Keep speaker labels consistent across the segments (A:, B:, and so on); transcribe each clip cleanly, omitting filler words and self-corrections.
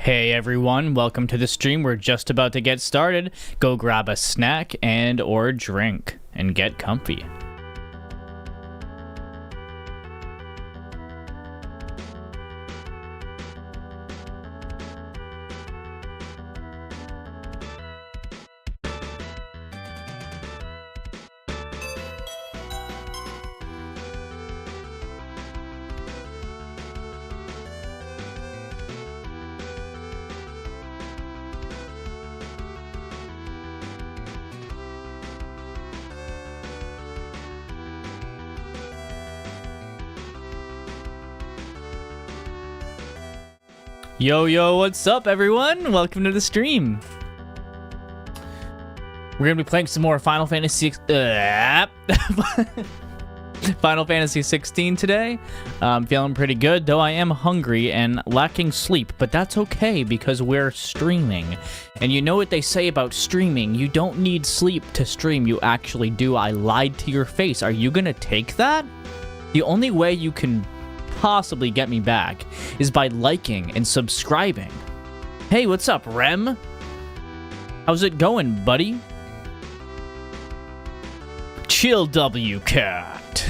A: Hey everyone, welcome to the stream. We're just about to get started. Go grab a snack and or drink and get comfy. Yo, what's up everyone? Welcome to the stream. We're gonna be playing some more Final Fantasy Final Fantasy 16 today. I'm feeling pretty good, though I am hungry and lacking sleep, but that's okay because we're streaming. And you know what they say about streaming, you don't need sleep to stream, you actually do. I lied to your face. Are you gonna take that? The only way you can possibly get me back is by liking and subscribing. Hey, what's up, Rem? How's it going, buddy? Chill, W Cat.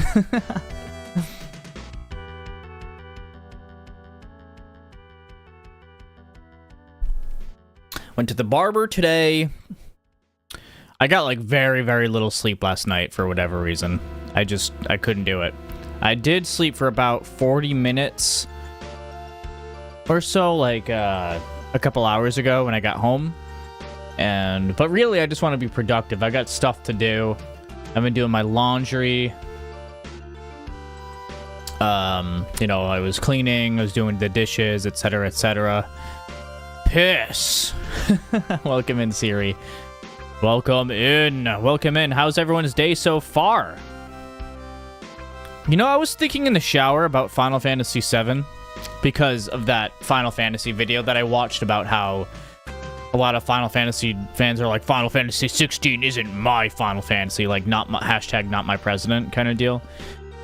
A: Went to the barber today. I got like very little sleep last night for whatever reason. I couldn't do it. I did sleep for about 40 minutes or so, like a couple hours ago when I got home. But really, I just want to be productive. I got stuff to do. I've been doing my laundry. I was cleaning, I was doing the dishes, etc., etc. Piss. Welcome in, Siri. Welcome in. Welcome in. How's everyone's day so far? You know, I was thinking in the shower about Final Fantasy VII because of that Final Fantasy video that I watched about how a lot of Final Fantasy fans are like, Final Fantasy 16 isn't my Final Fantasy, like not my, hashtag not my president kind of deal.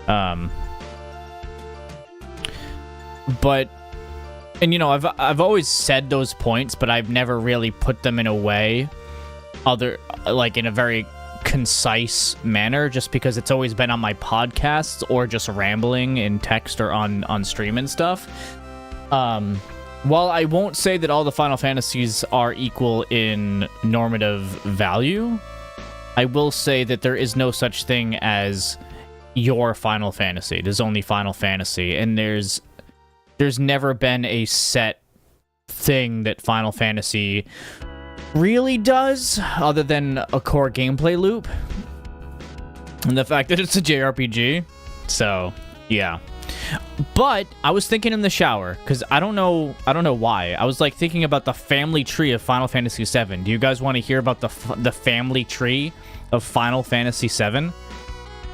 A: I've always said those points, but I've never really put them in a way in a very concise manner, just because it's always been on my podcasts or just rambling in text or on stream and stuff. While I won't say that all the Final Fantasies are equal in normative value, I will say that there is no such thing as your Final Fantasy. There's only Final Fantasy, and there's never been a set thing that Final Fantasy really does, other than a core gameplay loop and the fact that it's a JRPG. So yeah, but I was thinking in the shower because I don't know why. I was like thinking about the family tree of Final Fantasy VII. Do you guys want to hear about the family tree of Final Fantasy VII?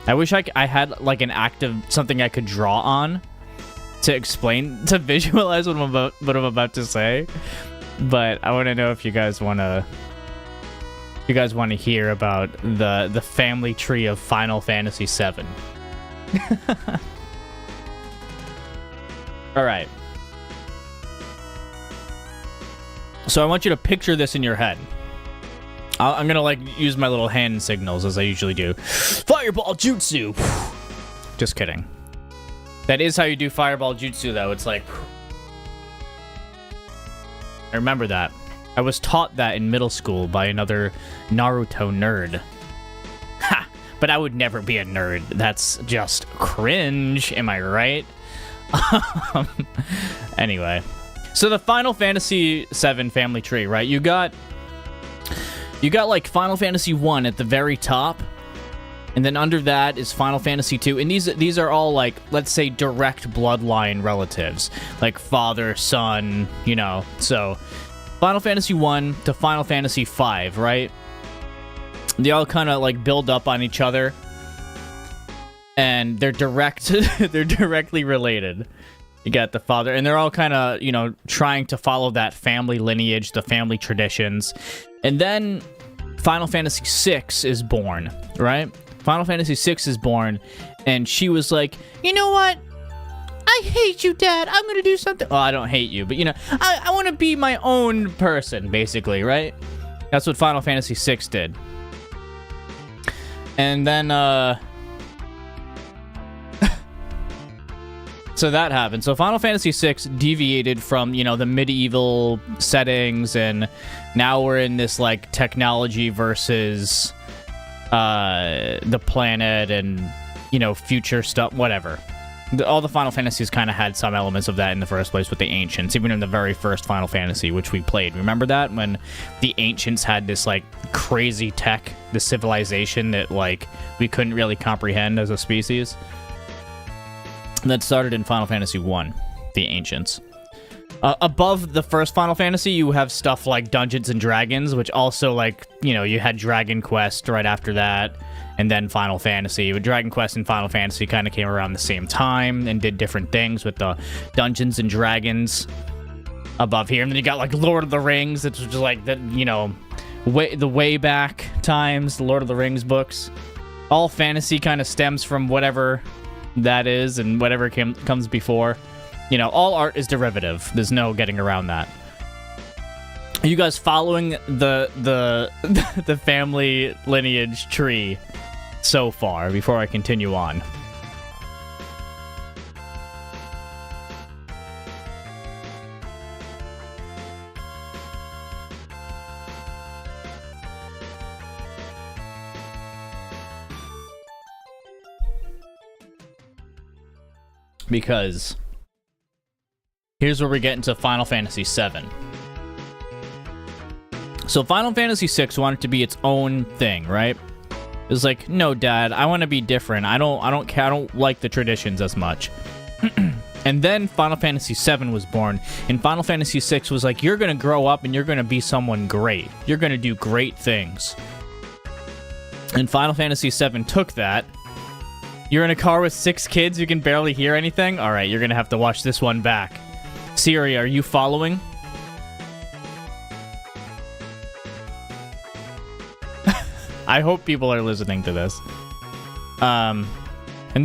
A: I wish I had like an active something I could draw on to explain, to visualize what I'm about to say. But I want to know if you guys want to hear about the family tree of Final Fantasy VII. All right. So I want you to picture this in your head. I'm going to like use my little hand signals as I usually do. Fireball Jutsu. Just kidding. That is how you do Fireball Jutsu though. It's like, I remember that. I was taught that in middle school by another Naruto nerd. Ha! But I would never be a nerd. That's just cringe, am I right? Anyway. So the Final Fantasy VII family tree, right? You got like Final Fantasy 1 at the very top. And then under that is Final Fantasy 2. And these are all like, let's say, direct bloodline relatives. Like father, son, you know. So, Final Fantasy 1 to Final Fantasy 5, right? They all kind of like build up on each other. And they're directly related. You got the father, and they're all kind of, you know, trying to follow that family lineage, the family traditions. And then Final Fantasy VI is born, right? Final Fantasy VI is born, and she was like, you know what? I hate you, Dad. I'm gonna do something. Well, I don't hate you, but you know, I want to be my own person, basically, right? That's what Final Fantasy VI did. And then, so that happened. So Final Fantasy VI deviated from, you know, the medieval settings, and now we're in this, like, technology versus, the planet and, you know, future stuff, whatever. All the Final Fantasies kind of had some elements of that in the first place with the Ancients, even in the very first Final Fantasy, which we played. Remember that? When the Ancients had this, like, crazy tech, this civilization that, like, we couldn't really comprehend as a species? That started in Final Fantasy I, the Ancients. Above the first Final Fantasy, you have stuff like Dungeons and Dragons, which also, like, you know, you had Dragon Quest right after that, and then Final Fantasy. But Dragon Quest and Final Fantasy kind of came around the same time and did different things with the Dungeons and Dragons above here. And then you got, like, Lord of the Rings, which was like, the, you know, way back times, the Lord of the Rings books. All fantasy kind of stems from whatever that is and whatever comes before. You know, all art is derivative. There's no getting around that. Are you guys following the family lineage tree so far before I continue on? Because here's where we get into Final Fantasy VII. So Final Fantasy VI wanted to be its own thing, right? It was like, no, Dad, I want to be different. I don't like the traditions as much. And then Final Fantasy VII was born, and Final Fantasy VI was like, you're gonna grow up and you're gonna be someone great. You're gonna do great things. And Final Fantasy VII took that. You're in a car with 6 kids, you can barely hear anything? Alright, you're gonna have to watch this one back. Siri, are you following? I hope people are listening to this. And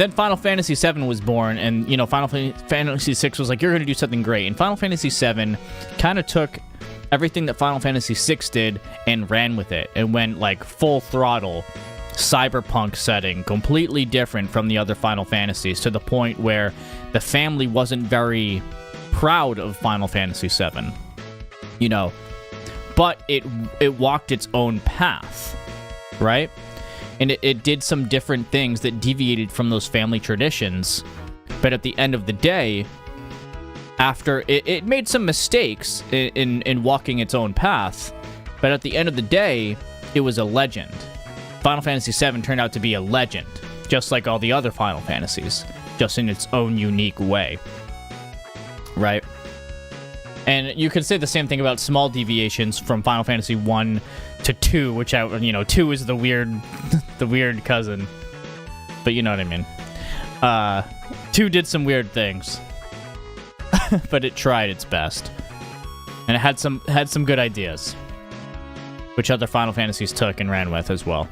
A: then Final Fantasy VII was born, and, you know, Final Fantasy VI was like, you're gonna do something great. And Final Fantasy VII kind of took everything that Final Fantasy VI did and ran with it. It went, like, full throttle. Cyberpunk setting, completely different from the other Final Fantasies, to the point where the family wasn't very proud of Final Fantasy VII, you know, but it walked its own path, right? And it did some different things that deviated from those family traditions, but at the end of the day, after it made some mistakes in walking its own path, but at the end of the day, it was a legend. Final Fantasy VII turned out to be a legend, just like all the other Final Fantasies, just in its own unique way, right? And you could say the same thing about small deviations from Final Fantasy 1 to 2, which, you know, 2 is the weird, the weird cousin, but you know what I mean. 2 did some weird things, but it tried its best, and it had some good ideas, which other Final Fantasies took and ran with as well.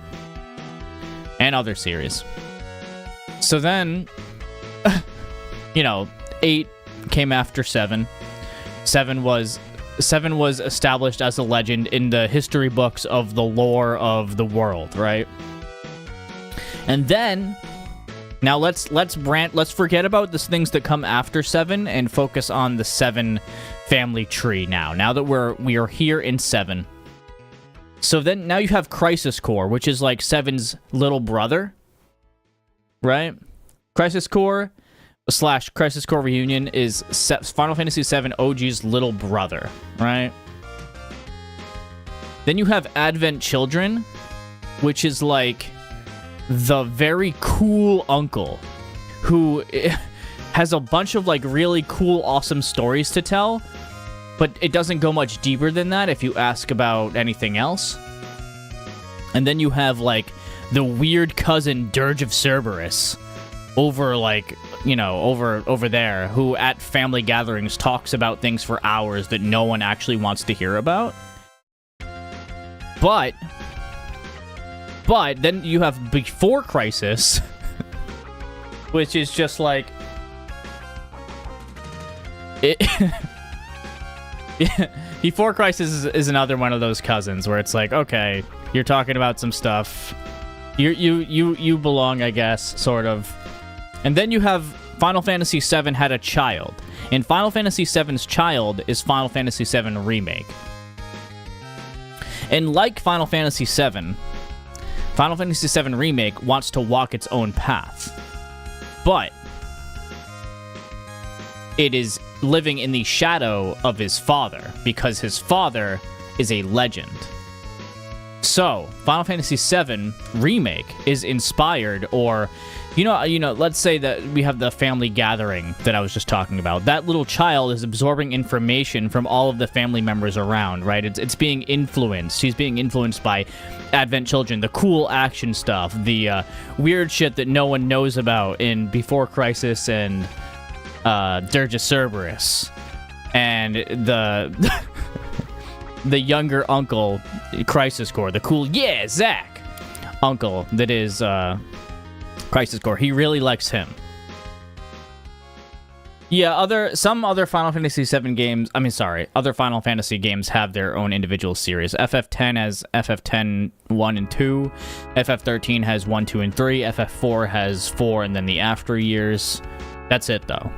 A: And other series. So then, you know, 8 came after 7. 7 was established as a legend in the history books of the lore of the world, right? And then, now let's forget about the things that come after 7 and focus on the 7 family tree now. Now that we are here in 7. So then, now you have Crisis Core, which is like 7's little brother, right? Crisis Core / Crisis Core Reunion is Final Fantasy VII OG's little brother, right? Then you have Advent Children, which is like the very cool uncle who has a bunch of, like, really cool, awesome stories to tell, but it doesn't go much deeper than that if you ask about anything else. And then you have, like, the weird cousin Dirge of Cerberus over, like, you know, over there, who at family gatherings talks about things for hours that no one actually wants to hear about. But then you have Before Crisis, which is just like Before Crisis is another one of those cousins where it's like, okay, you're talking about some stuff. You belong, I guess, sort of. And then you have Final Fantasy VII had a child. And Final Fantasy VII's child is Final Fantasy VII Remake. And like Final Fantasy VII, Final Fantasy VII Remake wants to walk its own path. But it is living in the shadow of his father, because his father is a legend. So, Final Fantasy VII Remake is inspired, or, you know, let's say that we have the family gathering that I was just talking about. That little child is absorbing information from all of the family members around, right? It's being influenced. She's being influenced by Advent Children, the cool action stuff, the weird shit that no one knows about in Before Crisis and Dirge of Cerberus, and the the younger uncle, Crisis Core, the cool, yeah, Zach uncle that is Crisis Core. He really likes him. Yeah, some other Final Fantasy VII games, other Final Fantasy games have their own individual series. FF10 has FF10 1 and 2, FF13 has 1, 2, and 3, FF4 has 4 and then the after years. That's it, though.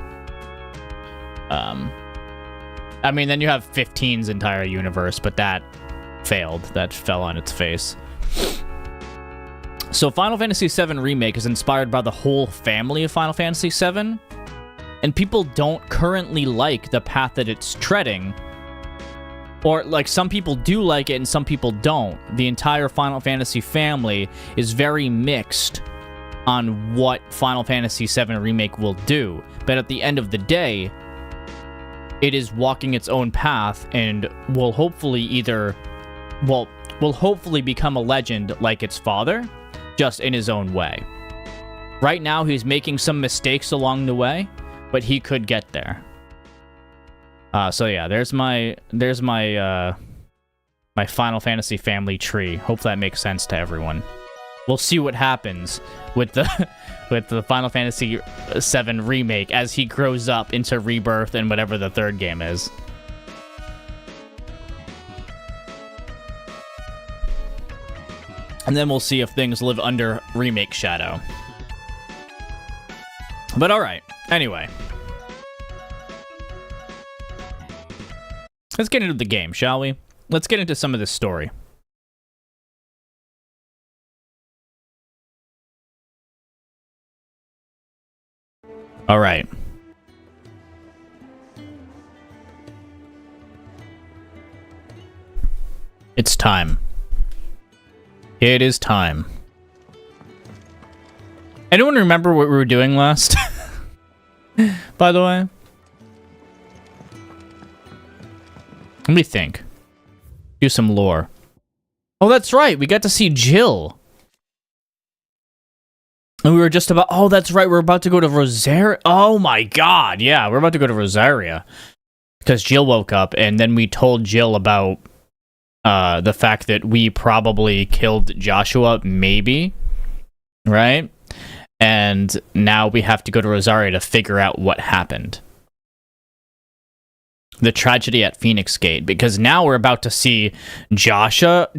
A: Then you have 15's entire universe, but that failed. That fell on its face. So Final Fantasy VII Remake is inspired by the whole family of Final Fantasy VII, and people don't currently like the path that it's treading. Or, like, some people do like it and some people don't. The entire Final Fantasy family is very mixed on what Final Fantasy VII Remake will do. But at the end of the day, it is walking its own path and will hopefully become a legend like its father, just in his own way. Right now, he's making some mistakes along the way, but he could get there. So yeah, there's my my Final Fantasy family tree. Hope that makes sense to everyone. We'll see what happens with the Final Fantasy VII Remake as he grows up into Rebirth and whatever the third game is. And then we'll see if things live under Remake Shadow. But alright, anyway. Let's get into the game, shall we? Let's get into some of this story. All right. It's time. It is time. Anyone remember what we were doing last? By the way? Let me think. Do some lore. Oh, that's right. We got to see Jill. And we were just about... Oh, that's right. We're about to go to Rosaria. Oh, my God. Yeah, we're about to go to Rosaria. Because Jill woke up, and then we told Jill about the fact that we probably killed Joshua, maybe. Right? And now we have to go to Rosaria to figure out what happened. The tragedy at Phoenix Gate, because now we're about to see Joshua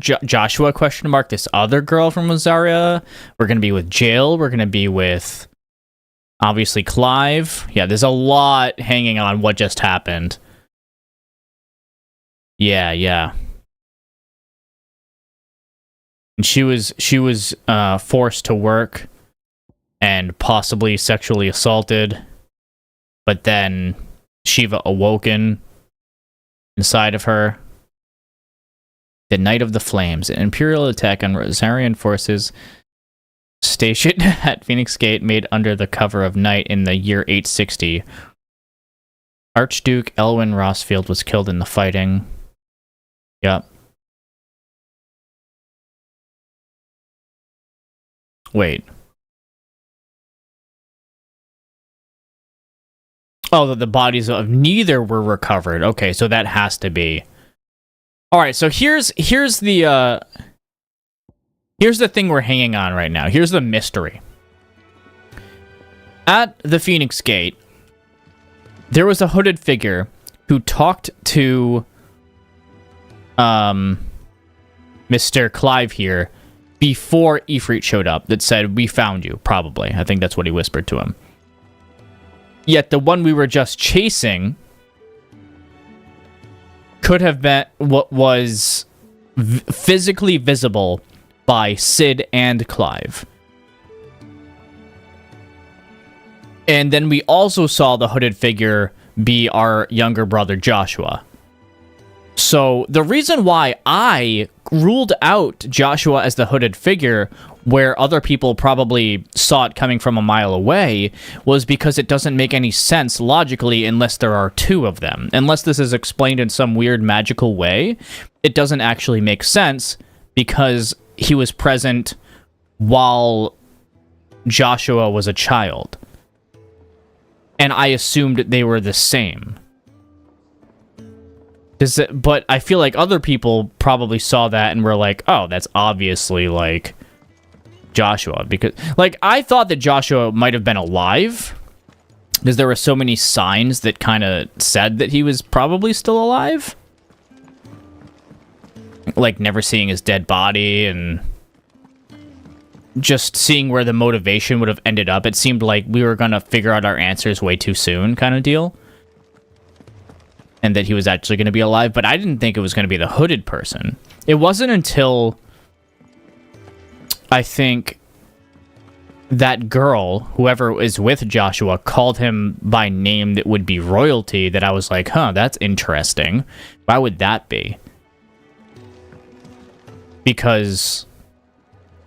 A: question mark, this other girl from Rosaria. We're going to be with Jill. We're going to be with, obviously, Clive. Yeah, there's a lot hanging on what just happened. Yeah. And she was forced to work and possibly sexually assaulted, but then Shiva awoken inside of her. The Night of the Flames, an Imperial attack on Rosarian forces stationed at Phoenix Gate made under the cover of night in the year 860. Archduke Elwyn Rossfield was killed in the fighting. Yep. Wait. Oh, the bodies of neither were recovered. Okay, so that has to be. All right, so here's the thing we're hanging on right now. Here's the mystery. At the Phoenix Gate, there was a hooded figure who talked to Mr. Clive here before Ifrit showed up that said, "We found you," probably. I think that's what he whispered to him. Yet the one we were just chasing could have been what was physically visible by Cid and Clive. And then we also saw the hooded figure be our younger brother Joshua. So the reason why I ruled out Joshua as the hooded figure where other people probably saw it coming from a mile away was because it doesn't make any sense logically unless there are two of them. Unless this is explained in some weird magical way, it doesn't actually make sense because he was present while Joshua was a child. And I assumed they were the same. But I feel like other people probably saw that and were like, oh, that's obviously, like, Joshua. Because, like, I thought that Joshua might have been alive. Because there were so many signs that kind of said that he was probably still alive. Like, never seeing his dead body and just seeing where the motivation would have ended up. It seemed like we were going to figure out our answers way too soon kind of deal. And that he was actually going to be alive, but I didn't think it was going to be the hooded person. It wasn't until I think that girl, whoever is with Joshua, called him by name that would be royalty that I was like, huh, that's interesting. Why would that be? Because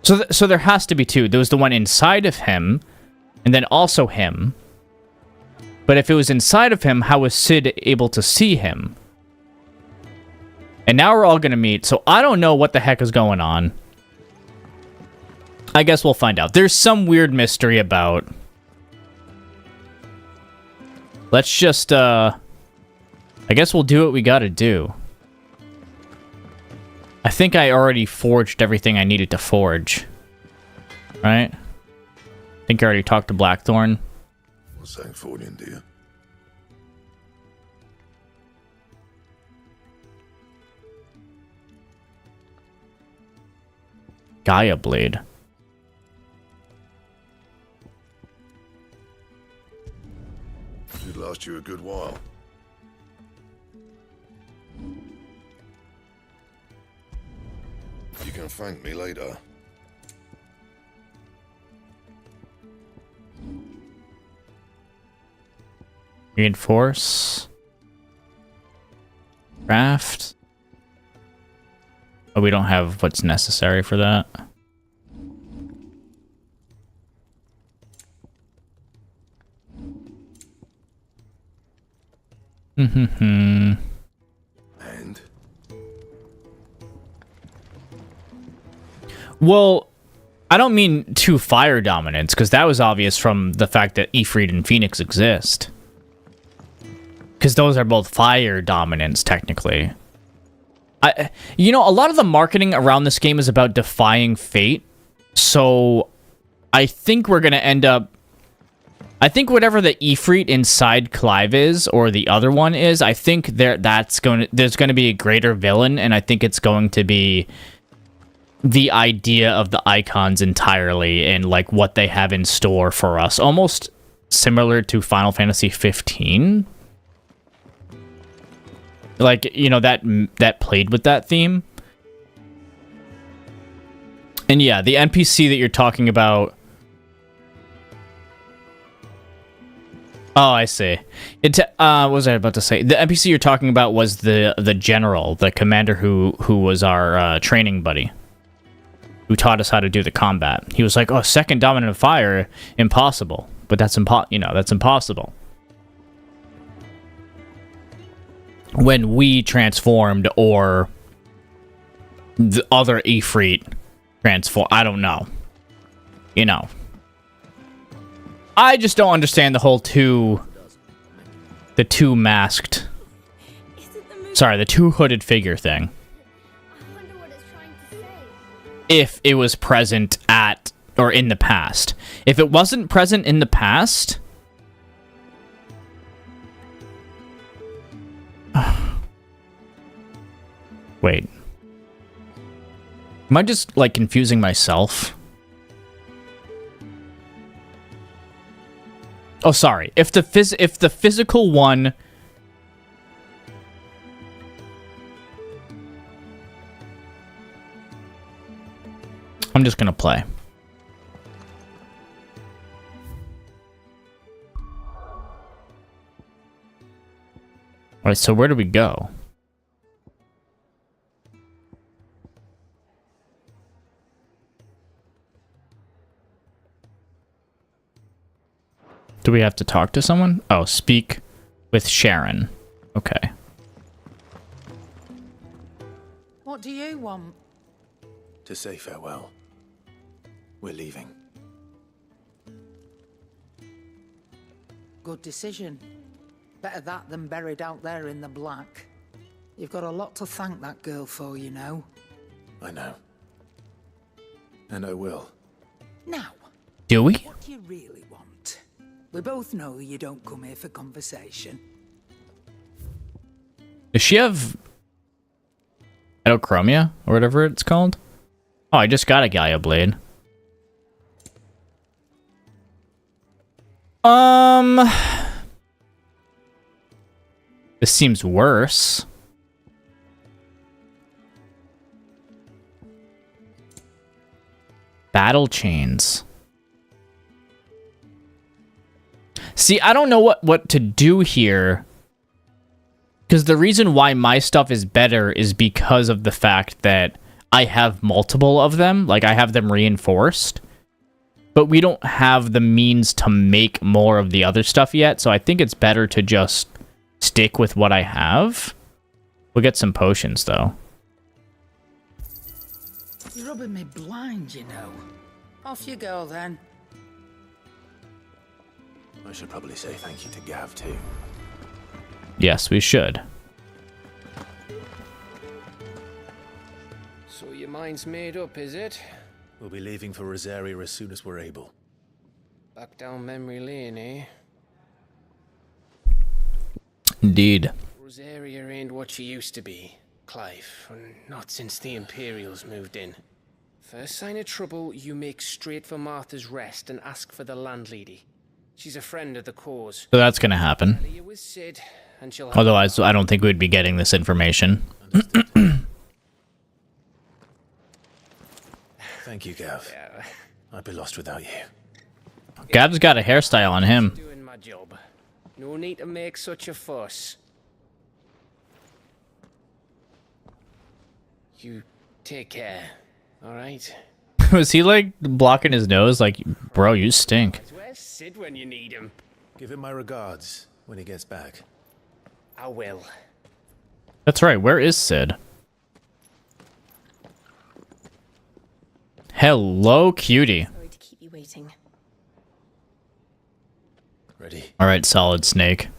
A: so there has to be two. There was the one inside of him, and then also him. But if it was inside of him, how was Cid able to see him? And now we're all going to meet, so I don't know what the heck is going on. I guess we'll find out. There's some weird mystery about... Let's just, I guess we'll do what we gotta do. I think I already forged everything I needed to forge. Right? I think I already talked to Blackthorn.
B: What's that for, dear?
A: Gaia Blade.
B: Should last you a good while. You can thank me later.
A: Reinforce. Craft. Oh, we don't have what's necessary for that.
B: And?
A: Well, I don't mean two fire dominants, because that was obvious from the fact that Ifrit and Phoenix exist. Because those are both fire dominants, technically. You know, a lot of the marketing around this game is about defying fate. So, I think we're going to end up... I think whatever the Ifrit inside Clive is, or the other one is, I think there's going to be a greater villain, and I think it's going to be the idea of the icons entirely, and like what they have in store for us. Almost similar to Final Fantasy 15. Like, you know, that played with that theme. And yeah, the NPC that you're talking about... Oh, I see. What was I about to say? The NPC you're talking about was the general, the commander who was our training buddy, who taught us how to do the combat. He was like, "Oh, second dominant of fire, impossible." But that's that's impossible. When we transformed, or the other Ifrit transform, I don't know. You know. I just don't understand the whole two masked, sorry, the two hooded figure thing.
C: I wonder what it's trying to say.
A: If it was present at, or in the past. If it wasn't present in the past, Wait. Am I just, like, confusing myself? Oh, sorry. If the physical one... I'm just gonna play. Alright, so where do we go? Do we have to talk to someone? Oh, speak with Sharon. Okay.
D: What do you want?
E: To say farewell. We're leaving.
D: Good decision. Better that than buried out there in the black. You've got a lot to thank that girl for, you know.
E: I know. And I will.
D: Now,
A: Do we?
D: what do you really want? We both know you don't come here for conversation.
A: Does she have Cidochromia or whatever it's called? Oh, I just got a Gaia Blade. This seems worse. Battle chains. See, I don't know what to do here. Because the reason why my stuff is better is because of the fact that I have multiple of them. Like, I have them reinforced. But we don't have the means to make more of the other stuff yet. So I think it's better to just stick with what I have. We'll get some potions, though.
D: You're rubbing me blind, you know. Off you go, then.
E: I should probably say thank you to Gav, too.
A: Yes, we should.
F: So your mind's made up, is it?
E: We'll be leaving for Rosaria as soon as we're able.
F: Back down memory lane, eh?
A: Indeed.
F: Rosaria ain't what she used to be, Clive. Not since the Imperials moved in. First sign of trouble, you make straight for Martha's Rest and ask for the landlady. She's a friend of the cause.
A: So that's gonna happen.
F: Tell you with Cid, and she'll have
A: Otherwise, I don't think we'd be getting this information.
E: Thank you, Gav. I'd be lost without you.
A: Gav's got a hairstyle on him.
F: doing my job. No need to make such a fuss. You take care, all right?
A: Was he, like, blocking his nose? Like, bro, you stink.
F: Where's Cid when you need him?
E: Give him my regards when he gets back.
F: I will.
A: That's right. Where is Cid? Hello, cutie.
G: Sorry to keep you waiting.
E: Ready?
A: All right, Solid Snake.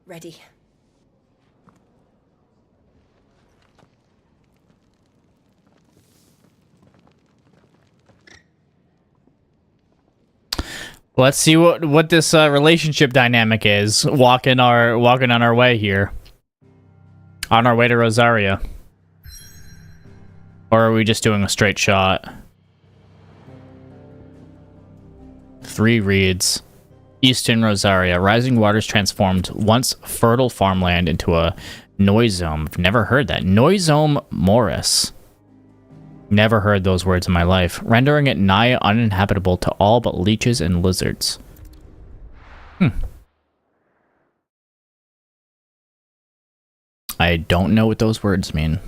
G: Ready.
A: Let's see what this relationship dynamic is. Walking on our way here. On our way to Rosaria. Or are we just doing a straight shot? 3 reads. Eastern Rosaria. Rising waters transformed once fertile farmland into a noisome. I've never heard that. Noisome Morris. Never heard those words in my life. Rendering it nigh uninhabitable to all but leeches and lizards. I don't know what those words mean.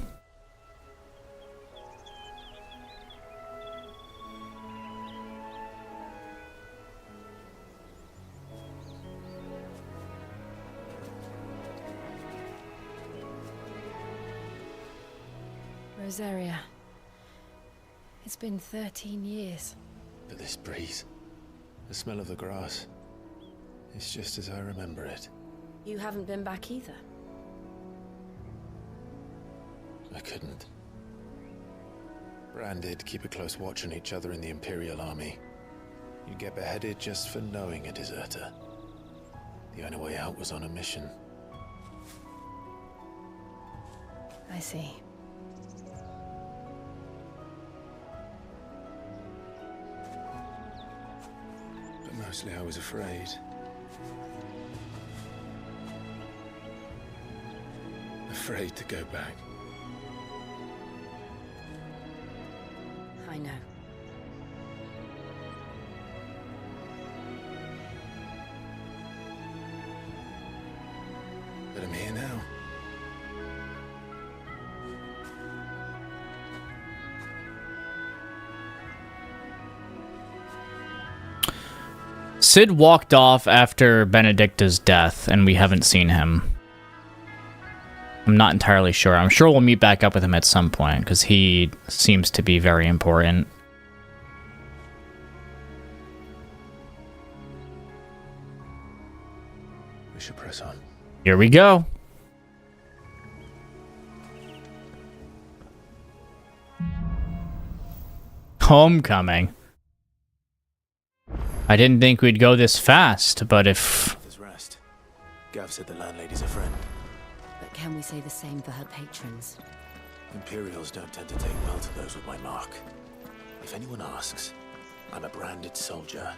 G: Rosaria. It's been 13 years.
E: But this breeze, the smell of the grass, it's just as I remember it.
G: You haven't been back either.
E: I couldn't. Branded, keep a close watch on each other in the Imperial Army. You'd get beheaded just for knowing a deserter. The only way out was on a mission.
G: I see.
E: But mostly I was afraid. Afraid to go back.
G: I know.
E: But I'm here now.
A: Cid walked off after Benedikta's death, and we haven't seen him. I'm not entirely sure. I'm sure we'll meet back up with him at some point, because he seems to be very important.
E: We should press on.
A: Here we go. Homecoming. I didn't think we'd go this fast, but if...
E: There's rest. Gav said the landlady's a friend.
G: But can we say the same for her patrons?
E: Imperials don't tend to take well to those with my mark. If anyone asks, I'm a branded soldier,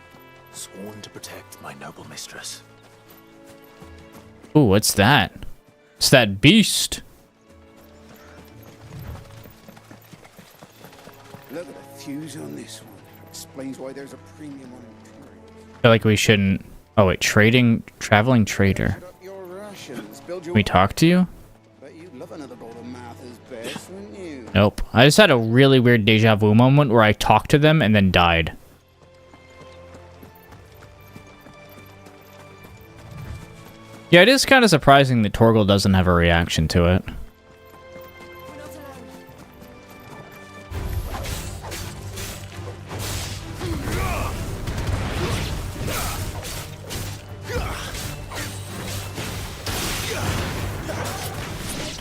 E: sworn to protect my noble mistress.
A: Ooh, what's that? It's that beast.
H: Look at the fuse on this one. Explains why there's a premium on
A: I feel like we shouldn't... Oh, wait, traveling trader.
H: your rations. Build your...
A: Can we talk to you?
H: Bet you'd love another bowl of Martha's best, wouldn't you?
A: Nope. I just had a really weird deja vu moment where I talked to them and then died. Yeah, it is kind of surprising that Torgal doesn't have a reaction to it.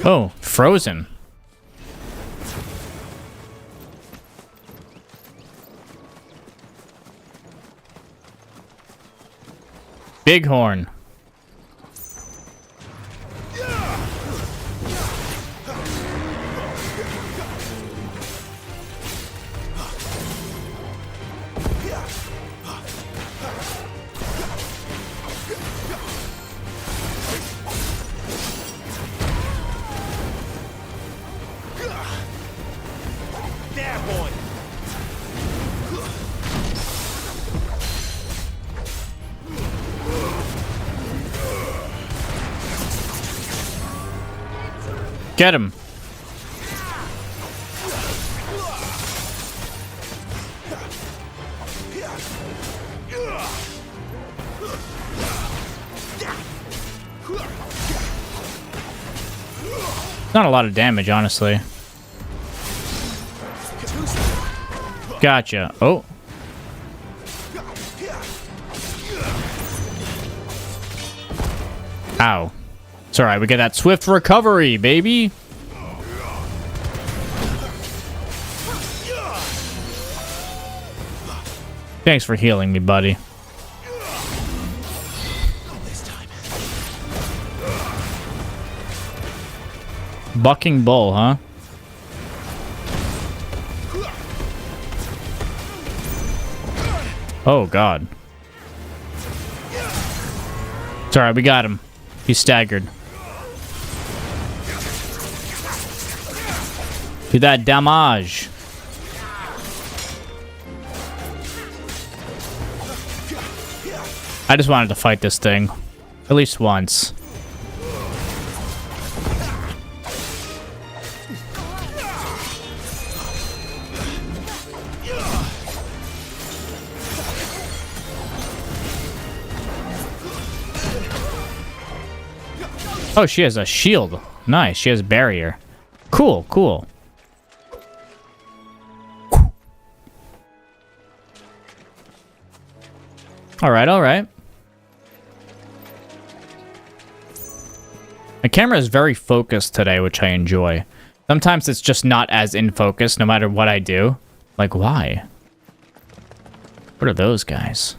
A: Oh, frozen. Bighorn. Get him. Not a lot of damage, honestly. Gotcha. Oh. Ow. It's alright, we get that swift recovery, baby! Thanks for healing me, buddy. Bucking bull, huh? Oh, God. It's alright, we got him. He's staggered. Do that damage. I just wanted to fight this thing. At least once. Oh, she has a shield. Nice. She has barrier. Cool, cool. Alright, alright. My camera is very focused today, which I enjoy. Sometimes it's just not as in focus, no matter what I do. Like, why? What are those guys?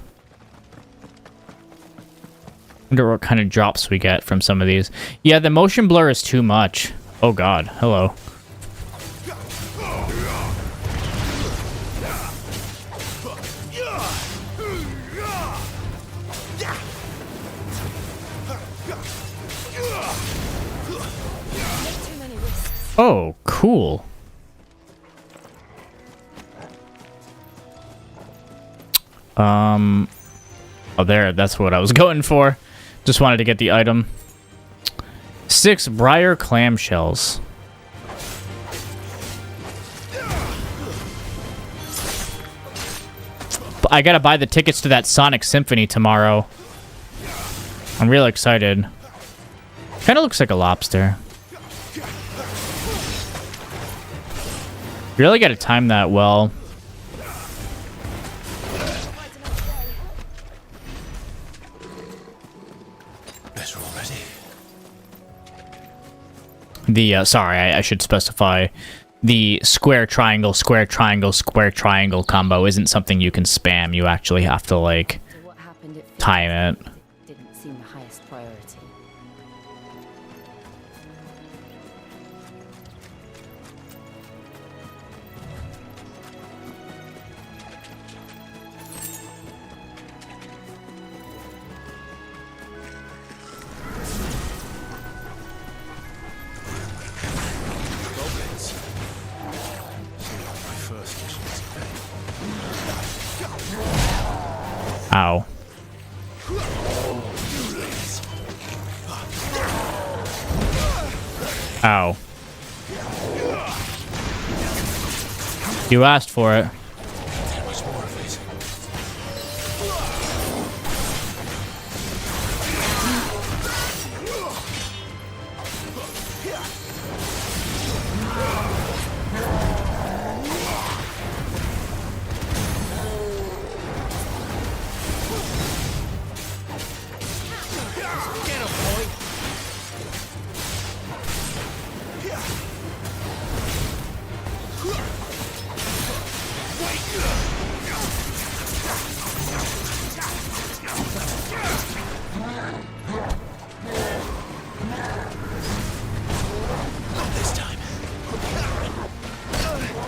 A: Wonder what kind of drops we get from some of these. Yeah, the motion blur is too much. Oh god, hello. Oh, cool. Oh, there, that's what I was going for. Just wanted to get the item. 6 briar clamshells. I gotta buy the tickets to that Sonic Symphony tomorrow. I'm real excited. Kinda looks like a lobster. Really gotta time that well.
E: Better already.
A: The, sorry, I should specify. The square, triangle, square, triangle, square, triangle combo isn't something you can spam. You actually have to, like,
G: So what happened at
A: time it.
G: didn't seem the highest priority.
E: Goblins. Seems like my first mission is paid.
A: Ow. Ow. You asked for it.
E: How much more of it?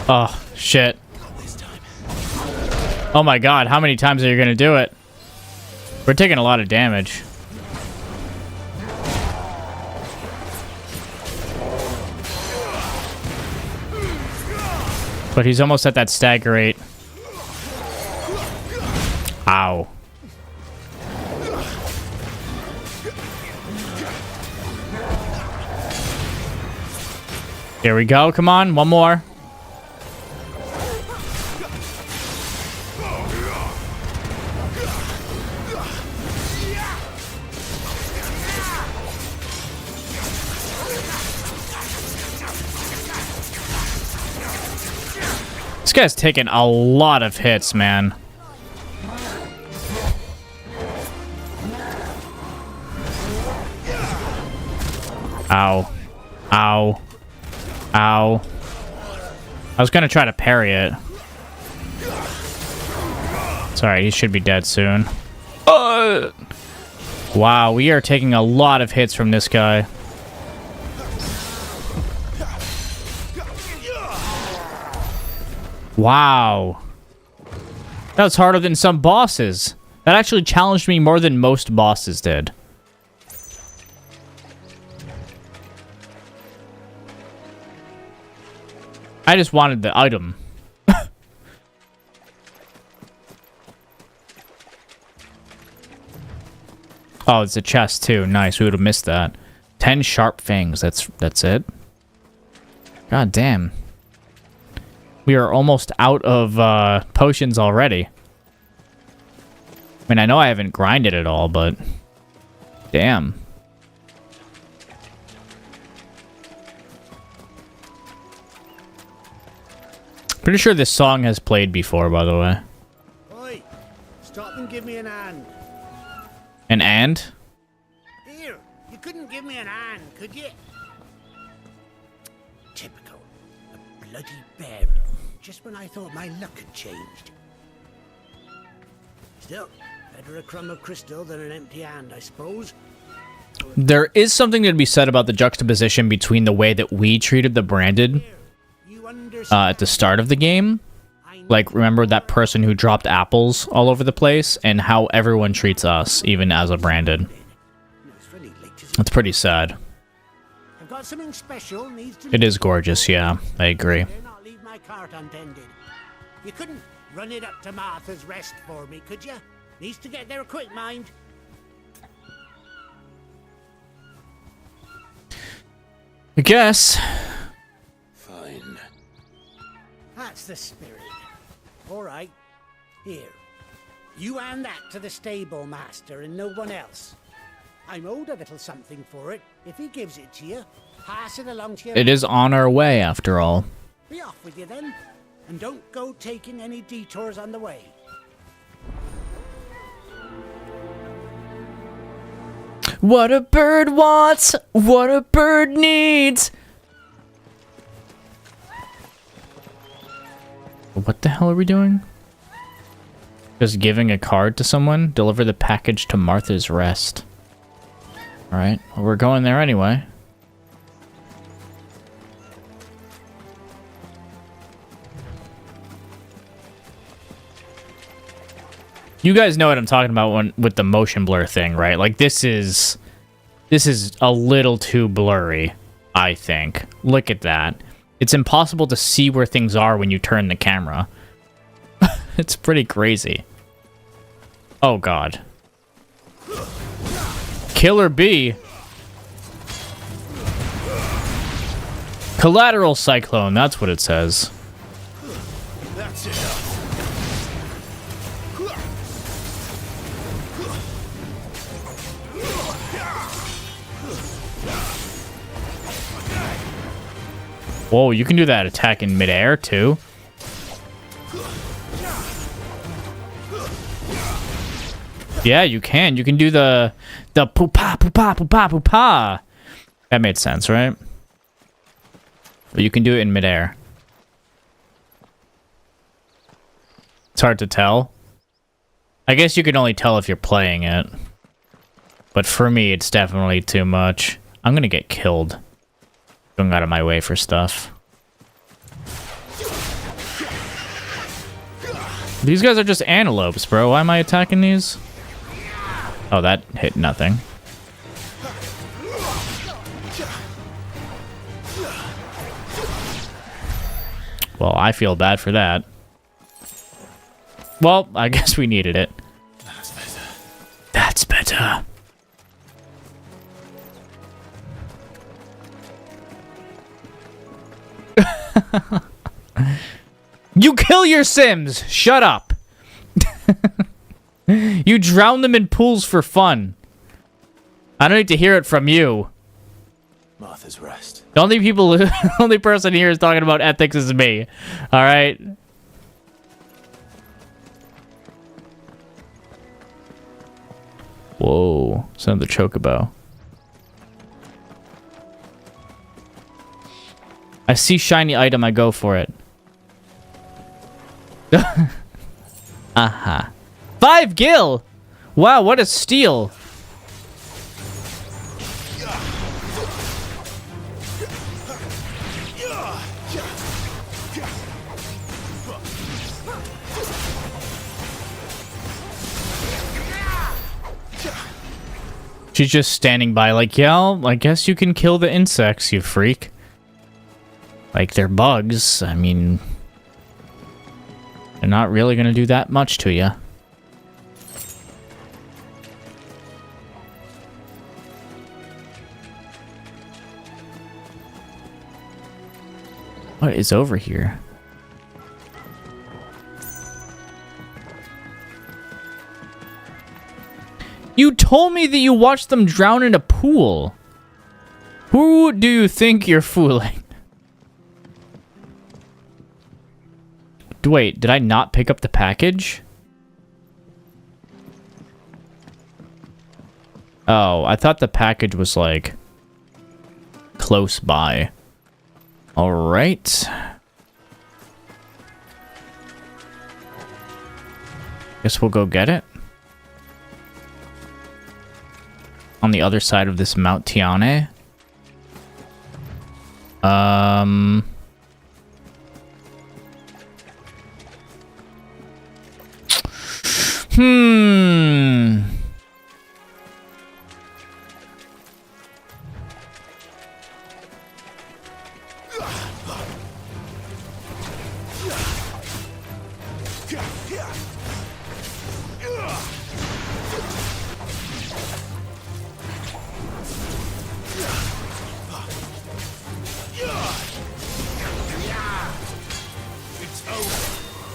A: Oh, shit. Oh my god, how many times are you gonna do it? We're taking a lot of damage. But he's almost at that stagger rate. Ow. Here we go. Come on, one more. This guy's taking a lot of hits, man. Ow. Ow. Ow. I was gonna try to parry it. Sorry, he should be dead soon. Wow, we are taking a lot of hits from this guy. Wow. That was harder than some bosses. That actually challenged me more than most bosses did. I just wanted the item. Oh, it's a chest too. Nice. We would have missed that. 10 sharp fangs. That's it. God damn. We are almost out of potions already. I mean, I know I haven't grinded at all, but damn. Pretty sure this song has played before, by the way.
I: Oi, stop and give me an hand.
A: An and?
I: Here, you couldn't give me an hand, could you? Typical. A bloody bear. Just when I thought my luck had changed. Still, better a crumb of crystal than an empty hand, I suppose.
A: There is something to be said about the juxtaposition between the way that we treated the branded at the start of the game. Like, remember that person who dropped apples all over the place, and how everyone treats us, even as a branded. It's pretty sad.
I: I've got something special needs to
A: It is gorgeous, yeah. I agree.
I: Dare not leave my cart untended. You couldn't run it up to Martha's Rest for me, could you? Needs to get there quick, mind.
A: I guess.
E: Fine.
I: That's the spirit. All right. Here. You hand that to the stable master and no one else. I'm owed a little something for it. If he gives it to you, pass it along to your...
A: It is on our way, after all.
I: Be off with you then. And don't go taking any detours on the way.
A: What a bird wants, what a bird needs. What the hell are we doing? Just giving a card to someone? Deliver the package to Martha's Rest. Alright, well, we're going there anyway. You guys know what I'm talking about with the motion blur thing, right? Like, this is a little too blurry, I think. Look at that. It's impossible to see where things are when you turn the camera. It's pretty crazy. Oh, God. Killer bee. Collateral cyclone, that's what it says.
B: That's it.
A: Whoa, you can do that attack in midair, too. Yeah, you can. You can do the poo-pa, poo-pa, poo-pa, poo-pa. That made sense, right? But you can do it in midair. It's hard to tell. I guess you can only tell if you're playing it. But for me, it's definitely too much. I'm gonna get killed. Going out of my way for stuff. These guys are just antelopes, bro. Why am I attacking these? Oh, that hit nothing. Well, I feel bad for that. Well, I guess we needed it.
E: That's better.
A: That's better. You kill your Sims! Shut up! You drown them in pools for fun. I don't need to hear it from you.
E: Martha's Rest.
A: The only person here is talking about ethics is me. Alright? Whoa. It's another chocobo. I see shiny item, I go for it. Uh-huh. 5 gil! Wow, what a steal! She's just standing by like, yeah, I guess you can kill the insects, you freak. Like, they're bugs. I mean, they're not really gonna do that much to you. What is over here? You told me that you watched them drown in a pool. Who do you think you're fooling? Wait, did I not pick up the package? Oh, I thought the package was, like, close by. Alright. Guess we'll go get it. on the other side of this Mount Tiane.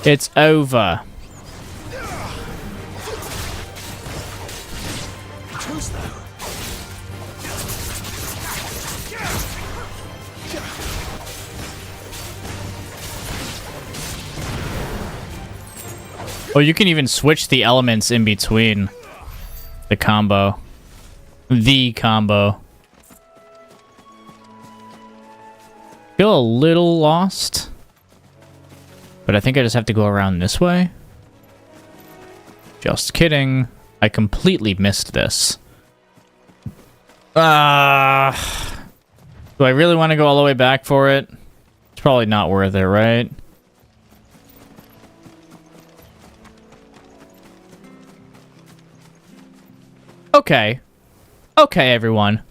A: It's over. Oh, you can even switch the elements in between the combo. The combo. Feel a little lost. But I think I just have to go around this way. Just kidding. I completely missed this. Do I really want to go all the way back for it? It's probably not worth it, right? Okay. Okay, everyone.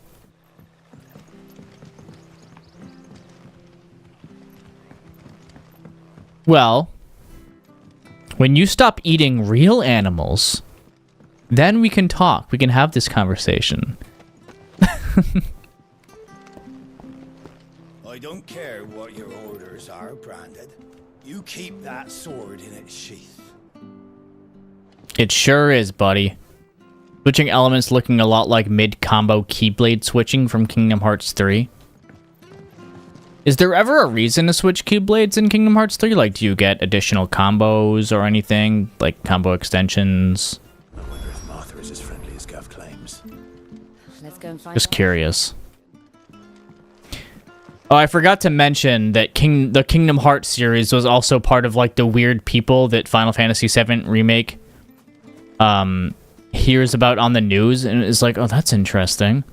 A: Well, when you stop eating real animals, then we can talk. We can have this conversation.
H: I don't care what your orders are, Branded. You keep that sword in its sheath.
A: It sure is, buddy. Switching elements looking a lot like mid-combo Keyblade switching from Kingdom Hearts 3. Is there ever a reason to switch Keyblades in Kingdom Hearts 3? Like, do you get additional combos or anything? Like, combo extensions?
E: I wonder if Martha is as friendly as Gav claims.
G: Let's go and find
A: Just
G: out.
A: curious. Oh, I forgot to mention that the Kingdom Hearts series was also part of, like, the weird people that Final Fantasy VII Remake hears about on the news and is like, oh, that's interesting.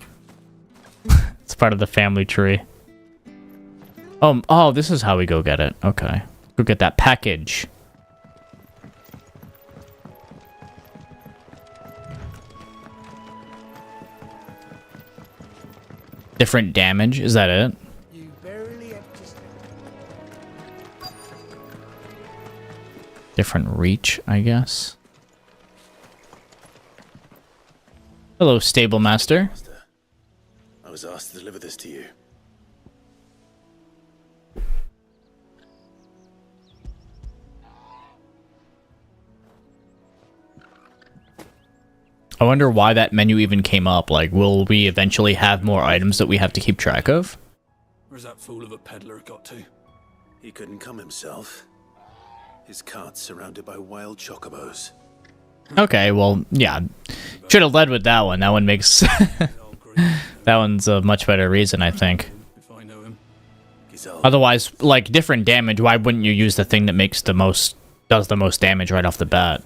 A: It's part of the family tree. Oh, this is how we go get it. Okay. Go get that package. Different damage, is that it?
I: You barely have to
A: Different reach, I guess. Hello, stable master.
E: I was asked to deliver this to you.
A: I wonder why that menu even came up. Like, will we eventually have more items that we have to keep track of?
J: Where's that fool of a peddler got to?
E: He couldn't come himself. His cart's surrounded by wild chocobos.
A: Okay, well, yeah. Should have led with that one. That one makes... that one's a much better reason, I think.
J: If I know him.
A: Otherwise, like, different damage, why wouldn't you use the thing that makes the most... does the most damage right off the bat?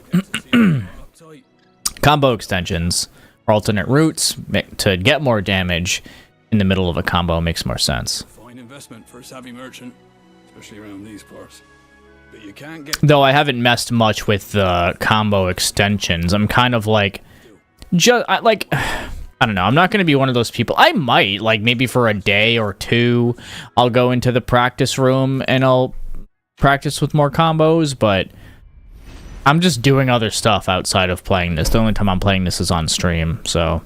A: Combo extensions or alternate routes to get more damage in the middle of a combo makes more sense.
J: Fine investment for a savvy merchant, especially around these parts. But you can't get...
A: Though I haven't messed much with the combo extensions. I'm kind of like... I don't know. I'm not going to be one of those people. I might, like, maybe for a day or two, I'll go into the practice room and I'll practice with more combos, but... I'm just doing other stuff outside of playing this. The only time I'm playing this is on stream, so...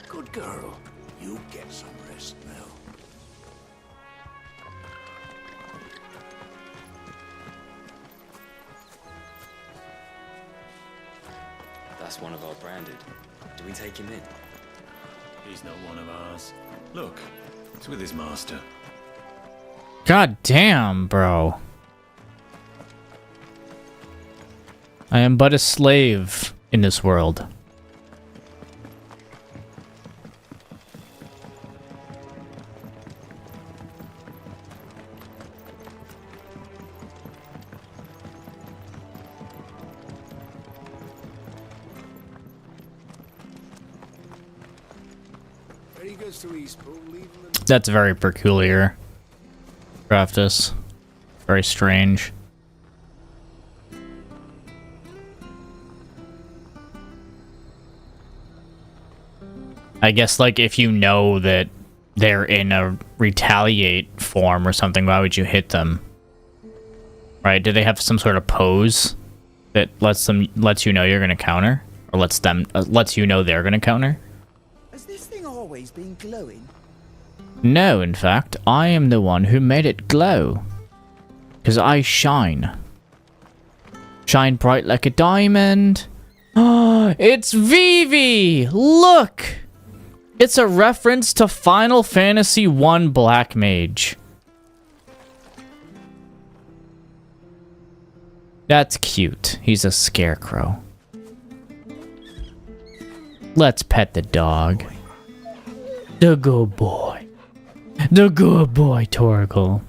H: Good girl. You get some rest now.
K: That's one of our branded. Do we take him in?
E: He's not one of ours. Look, it's with his master.
A: God damn, bro. I am but a slave in this world.
H: he goes to Eastpool, leaving them.
A: That's very peculiar. Craftus. Very strange. I guess, like, if you know that they're in a retaliate form or something, why would you hit them? Right? Do they have some sort of pose that lets you know you're gonna counter? Or lets you know they're gonna counter?
H: Has this thing always been glowing?
A: No, in fact, I am the one who made it glow. Because I shine. Shine bright like a diamond. Oh, it's Vivi! Look! It's a reference to Final Fantasy I Black Mage. That's cute. He's a scarecrow. Let's pet the dog. The good boy. The good boy, Torgal.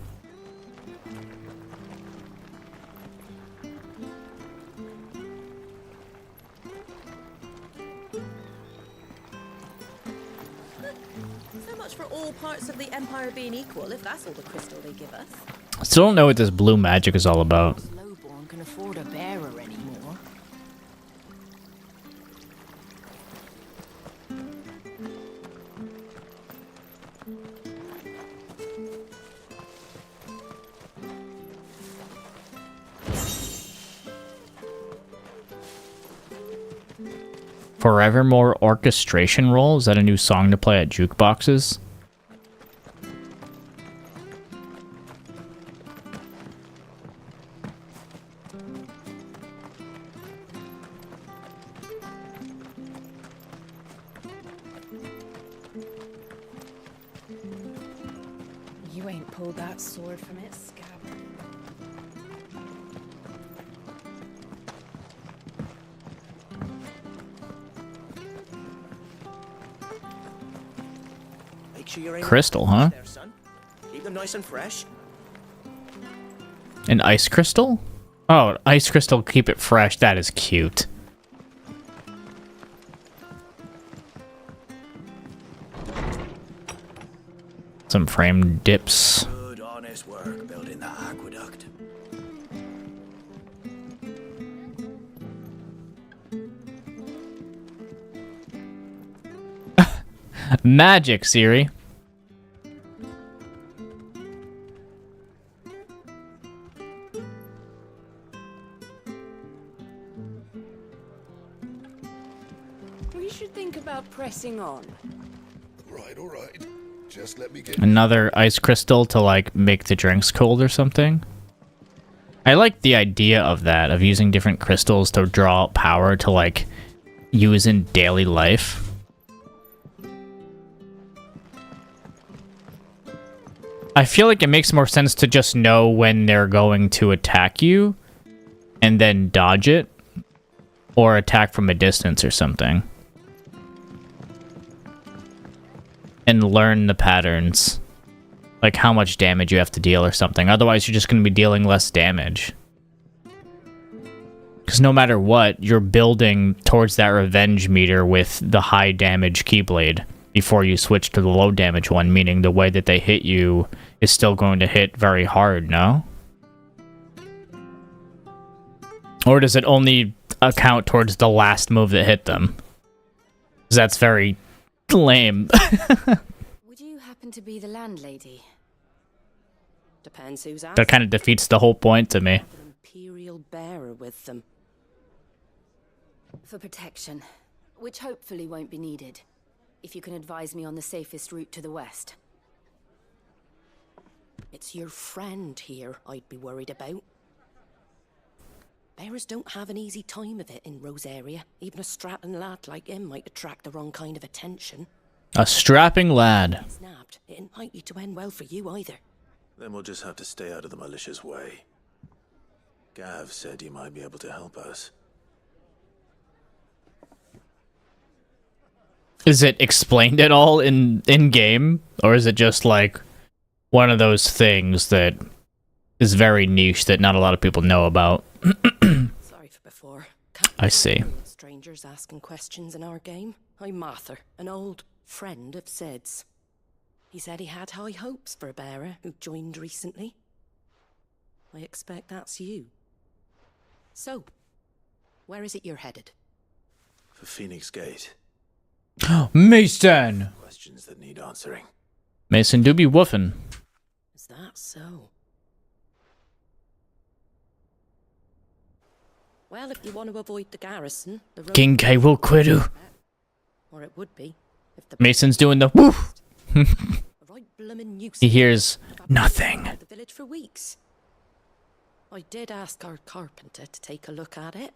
G: So much for all parts of the Empire being equal, if that's all the crystal they give us.
A: Still don't know what this blue magic is all about.
G: Lowborn can afford a bearer anymore.
A: Forevermore Orchestration Roll? Is that a new song to play at jukeboxes?
G: You ain't pulled that sword from its scabbard.
A: Crystal, huh?
E: There, son. Keep them nice and fresh.
A: An ice crystal? Oh, ice crystal, keep it fresh. That is cute. Some frame dips.
H: Good, honest work building that aqueduct.
A: Magic, Siri.
G: We should think about pressing on.
B: All right. Just let me get...
A: Another ice crystal to, like, make the drinks cold or something. I like the idea of that, of using different crystals to draw out power to, like, use in daily life. I feel like it makes more sense to just know when they're going to attack you and then dodge it or attack from a distance or something. And learn the patterns. Like how much damage you have to deal or something. Otherwise, you're just going to be dealing less damage. Because no matter what, you're building towards that revenge meter with the high damage Keyblade before you switch to the low damage one, meaning the way that they hit you is still going to hit very hard, no? Or does it only account towards the last move that hit them? 'Cause that's very lame.
G: Would you happen to be the landlady? Depends who's asking.
A: That kind of defeats the whole point to me.
G: An imperial bearer with them. For protection, which hopefully won't be needed. If you can advise me on the safest route to the west. It's your friend here I'd be worried about. Bearers don't have an easy time of it in Rose area. Even a strapping lad like him might attract the wrong kind of attention.
A: A strapping lad.
G: Snapped. It ain't likely to end well for you either.
E: Then we'll just have to stay out of the malicious way. Gav said you might be able to help us.
A: Is it explained at all in game? Or is it just like one of those things that is very niche that not a lot of people know about?
G: Sorry for before.
A: I see.
G: Strangers asking questions in our game. I'm Martha, an old friend of Sid's. He said he had high hopes for a bearer who joined recently. I expect that's you. So, where is it you're headed?
E: For Phoenix Gate.
A: Mason!
E: Questions that need answering.
A: Mason do be woofing.
G: Is that so? Well, if you want to avoid the garrison, the road...
A: King K will quit you.
G: Or it would be, if the...
A: Mason's doing the woof.
G: Right bloomin' nuisance.
A: He hears nothing.
G: The village for weeks. I did ask our carpenter to take a look at it,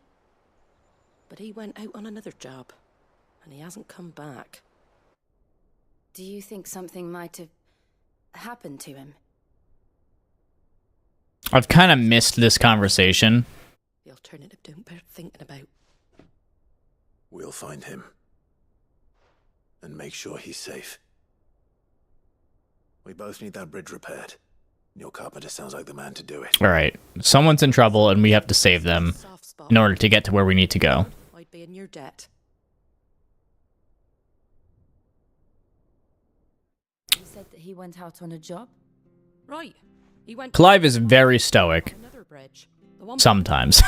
G: but he went out on another job, and he hasn't come back.
C: Do you think something might have happened to him?
A: I've kind of missed this conversation.
G: The alternative don't bear thinking about.
E: We'll find him. And make sure he's safe. We both need that bridge repaired. Your carpenter sounds like the man to do it.
A: All right. Someone's in trouble, and we have to save them in order to get to where we need to go.
G: I'd be in your debt.
C: You said that he went out on a job?
G: Right. He went...
A: Clive is very stoic.
G: Another bridge. The one...
A: Sometimes.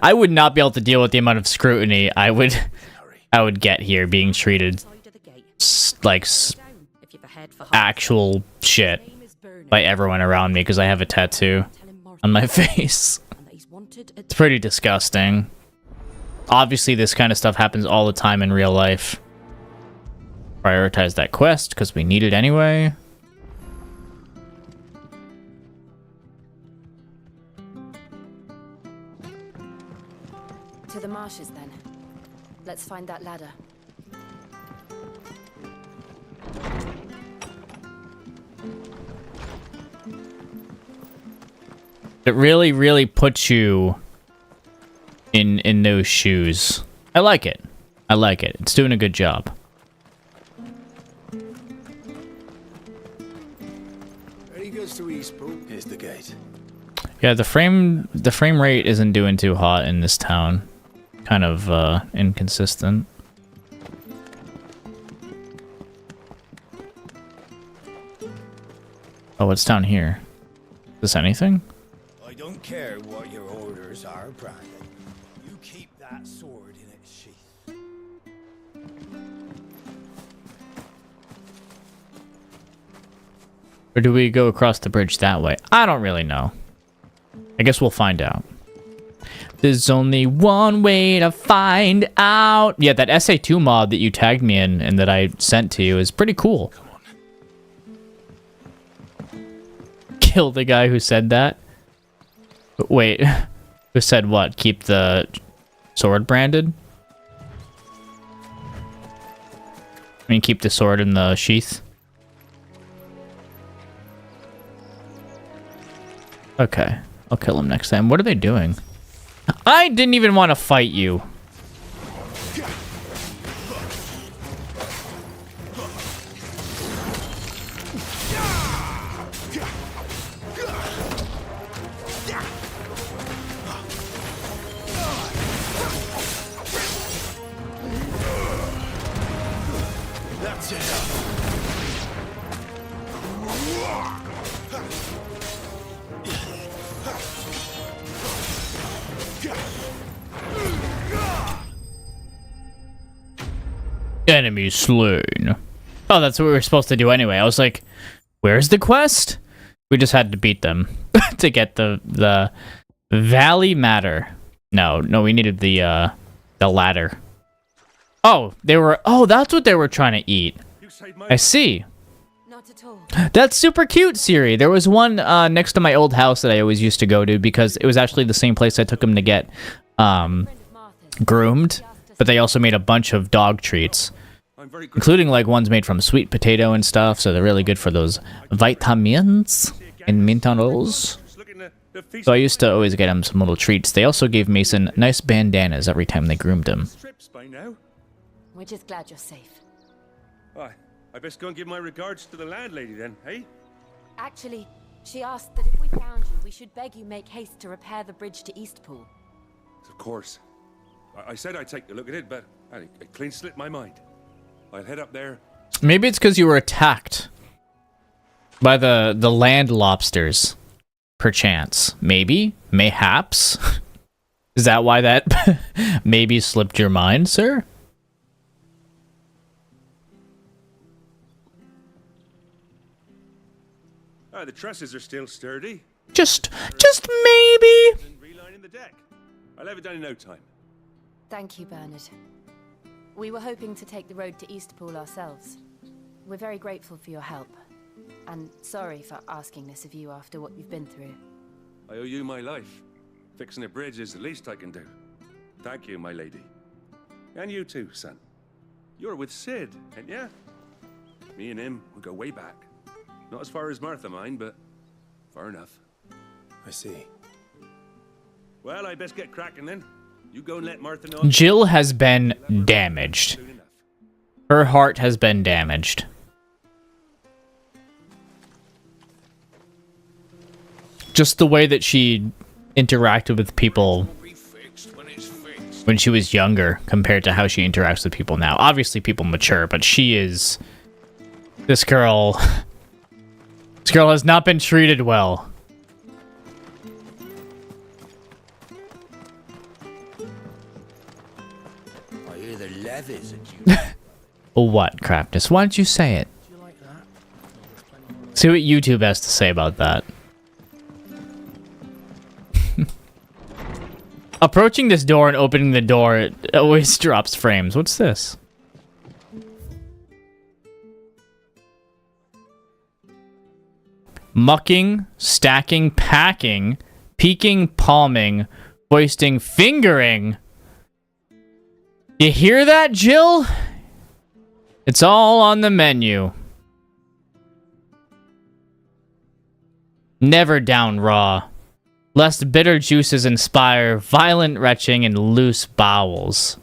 A: I would not be able to deal with the amount of scrutiny I would get here being treated like actual shit by everyone around me because I have a tattoo on my face. It's pretty disgusting. Obviously, this kind of stuff happens all the time in real life. Prioritize that quest because we need it anyway.
C: To the marshes, then. Let's find that ladder.
A: It really, really puts you in those shoes. I like it. I like it. It's doing a good job.
H: Ready goes to Eastpool.
E: Here's the gate.
A: Yeah, the frame rate isn't doing too hot in this town. Kind of inconsistent. Oh, what's down here? Is this anything?
H: I don't care what your orders are, Brandon. You keep that sword in its sheath.
A: Or do we go across the bridge that way? I don't really know. I guess we'll find out. There's only one way to find out. Yeah, that SA2 mod that you tagged me in and that I sent to you is pretty cool.
E: Come on.
A: Kill the guy who said that? Wait, who said what? Keep the sword branded? I mean, keep the sword in the sheath? Okay, I'll kill him next time. What are they doing? I didn't even want to fight you.
H: That's it.
A: Enemy slain. Oh, that's what we were supposed to do anyway. I was like, where's the quest? We just had to beat them to get the Valley Matter. No, we needed the ladder. Oh, that's what they were trying to eat. I see.
C: Not at all.
A: That's super cute, Siri. There was one next to my old house that I always used to go to because it was actually the same place I took him to get groomed. But they also made a bunch of dog treats, including like ones made from sweet potato and stuff. So they're really good for those vitamins and minerals. So I used to always get him some little treats. They also gave Mason nice bandanas every time they groomed him.
C: We're just glad you're safe.
L: Why, I best go and give my regards to the landlady then, hey?
C: Actually, she asked that if we found you, we should beg you make haste to repair the bridge to Eastpool.
L: Of course. I said I'd take a look at it, but it clean slipped my mind. I'll head up there
A: Maybe it's because you were attacked by the land lobsters, perchance. Maybe, mayhaps. Is that why that maybe slipped your mind, sir?
L: The trusses are still sturdy.
A: Just maybe.
L: Relining the deck. I'll have it done in no time.
C: Thank you, Bernard. We were hoping to take the road to Eastpool ourselves. We're very grateful for your help. And sorry for asking this of you after what you've been through.
L: I owe you my life. Fixing a bridge is the least I can do. Thank you, my lady. And you too, son. You're with Cid, ain't ya? Me and him, we go way back. Not as far as Martha, mind, but far enough.
E: I see.
L: Well, I best get cracking then. You go and let Martha know.
A: Jill has been damaged. Her heart has been damaged. Just the way that she interacted with people when she was younger compared to how she interacts with people now. Obviously, people mature, but she is... This girl has not been treated well.
H: I hear the levies at you.
A: What, Craftus? Why don't you say it? See what YouTube has to say about that. Approaching this door and opening the door, it always drops frames. What's this? Mucking, stacking, packing, peeking, palming, hoisting, fingering. You hear that, Jill? It's all on the menu. Never down raw. Lest bitter juices inspire violent retching and loose bowels.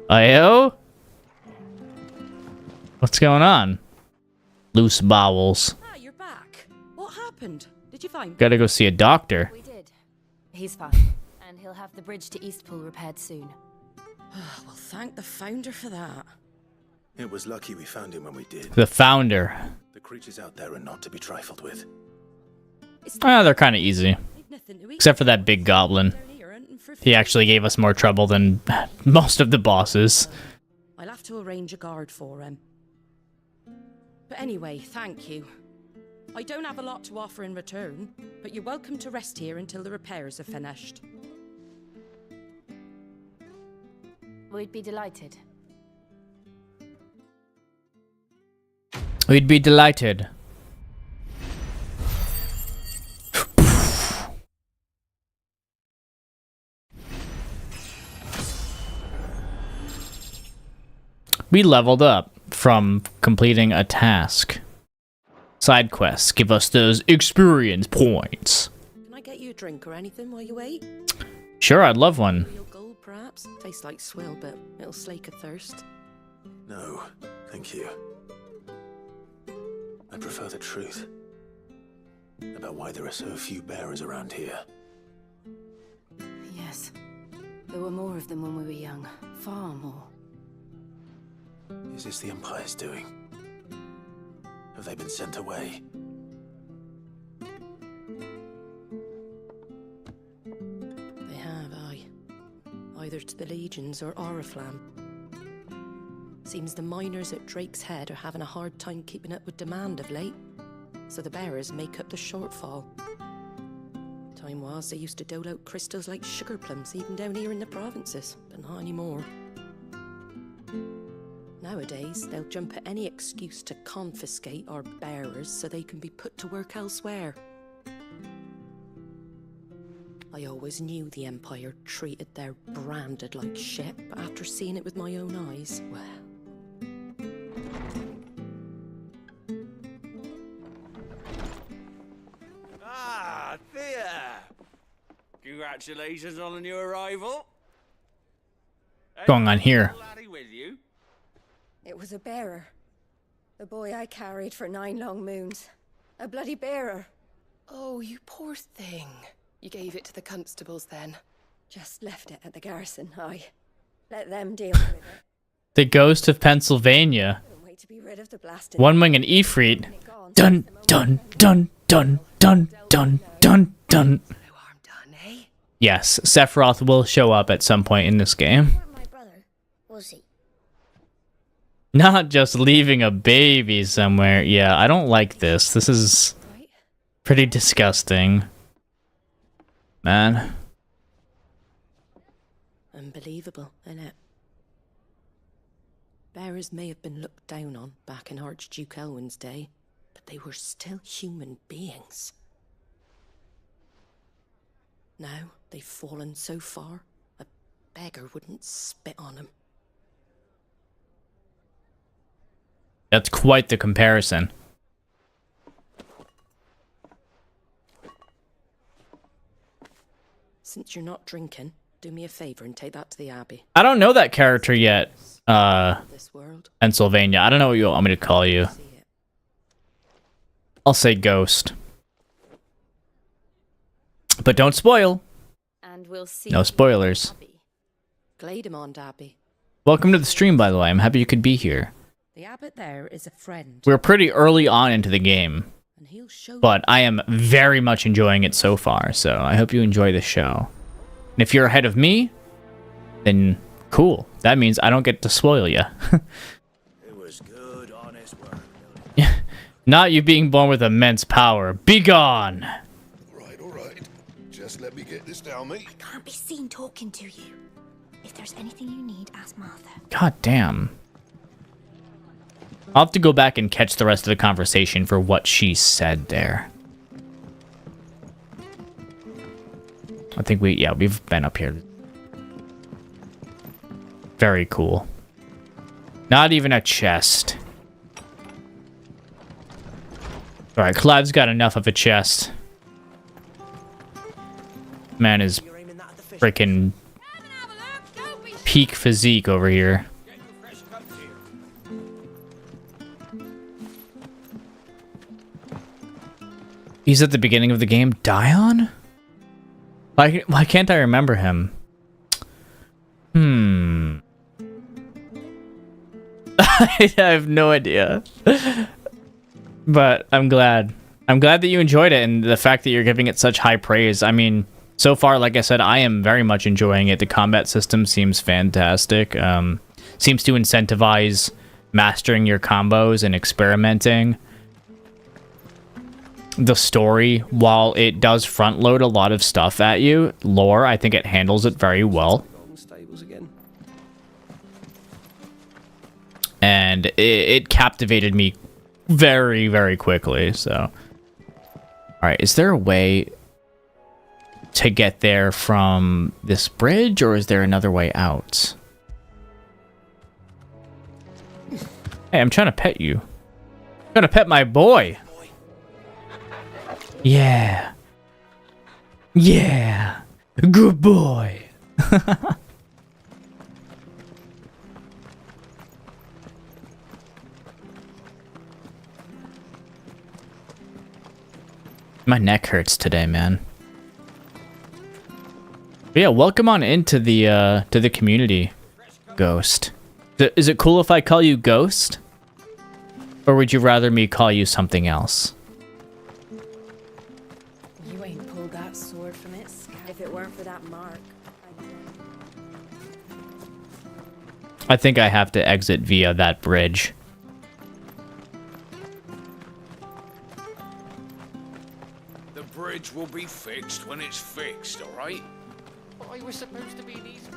A: Ayo? What's going on? Loose bowels.
G: Ah, you're back. What happened? Did you find...
A: Gotta go see a doctor.
C: We did. He's fine. And he'll have the bridge to Eastpool repaired soon.
G: Well, thank the founder for that.
E: It was lucky we found him when we did.
A: The founder.
E: The creatures out there are not to be trifled with.
A: They're kind of easy. Except for that big goblin. He actually gave us more trouble than most of the bosses.
G: I'll have to arrange a guard for him. But anyway, thank you. I don't have a lot to offer in return, but you're welcome to rest here until the repairs are finished.
C: We'd be delighted.
A: We'd be delighted. We leveled up from completing a task. Side quests give us those experience points.
G: Can I get you a drink or anything while you wait?
A: Sure, I'd love one.
G: Real gold, perhaps? Tastes like swill, but it'll slake a thirst.
E: No, thank you. I prefer the truth. About why there are so few bearers around here.
C: Yes. There were more of them when we were young. Far more.
E: Is this the Empire's doing? Have they been sent away?
G: They have, aye. Either to the Legions or Oriflamme. Seems the miners at Drake's Head are having a hard time keeping up with demand of late, so the bearers make up the shortfall. Time was they used to dole out crystals like sugar plums even down here in the provinces, but not anymore. Nowadays, they'll jump at any excuse to confiscate our bearers so they can be put to work elsewhere. I always knew the Empire treated their branded like shit, but after seeing it with my own eyes, well...
H: Ah, Thea! Congratulations on the new arrival.
A: What's going on here?
H: Laddie with you?
M: It was a bearer. The boy I carried for 9 long moons. A bloody bearer.
N: Oh, you poor thing. You gave it to the constables then?
M: Just left it at the garrison, I let them deal with it.
A: The ghost of Pennsylvania.
M: Couldn't like to be rid of the blasted.
A: One wing and Ifrit. Dun dun dun dun dun dun dun dun. Yes, Sephiroth will show up at some point in this game.
M: Was he?
A: Not just leaving a baby somewhere. Yeah, I don't like this. This is pretty disgusting. Man.
G: Unbelievable, innit? Bearers may have been looked down on back in Archduke Elwin's day, but they were still human beings. Now they've fallen so far, a beggar wouldn't spit on them.
A: That's quite the comparison.
G: Since you're not drinking, do me a favor and take that to the Abbey.
A: I don't know that character yet. Pennsylvania. I don't know what you want me to call you. I'll say Ghost. But don't spoil.
C: And we'll see.
A: No spoilers.
G: Glademond Abbey.
A: Welcome to the stream, by the way. I'm happy you could be here.
G: The abbot there is a friend.
A: We're pretty early on into the game, but I am very much enjoying it so far, so I hope you enjoy the show. And if you're ahead of me, then cool. That means I don't get to spoil you.
H: It was good, honest work.
A: Not you being born with immense power. Be gone!
B: All right. Just let me get this down, mate.
O: I can't be seen talking to you. If there's anything you need, ask Martha.
A: God damn. I'll have to go back and catch the rest of the conversation for what she said there. I think we've been up here. Very cool. Not even a chest. Alright, Clive's got enough of a chest. Man is freaking peak physique over here. He's at the beginning of the game. Dion? Why can't I remember him? I have no idea. But I'm glad. I'm glad that you enjoyed it, and the fact that you're giving it such high praise. I mean, so far, like I said, I am very much enjoying it. The combat system seems fantastic. Seems to incentivize mastering your combos and experimenting. The story, while it does front load a lot of stuff at you, lore, I think it handles it very well. And it captivated me very, very quickly, so. Alright, is there a way to get there from this bridge, or is there another way out? Hey, I'm trying to pet you. I'm trying to pet my boy. Yeah. Yeah. Good boy. My neck hurts today, man. But yeah, welcome on into the to the community, Ghost. Is it cool if I call you Ghost? Or would you rather me call you something else?
M: You ain't pulled that sword from its scalp. If it weren't for that mark,
A: I think I have to exit via that bridge.
H: The bridge will be fixed when it's fixed, all right?
F: I was supposed to be these.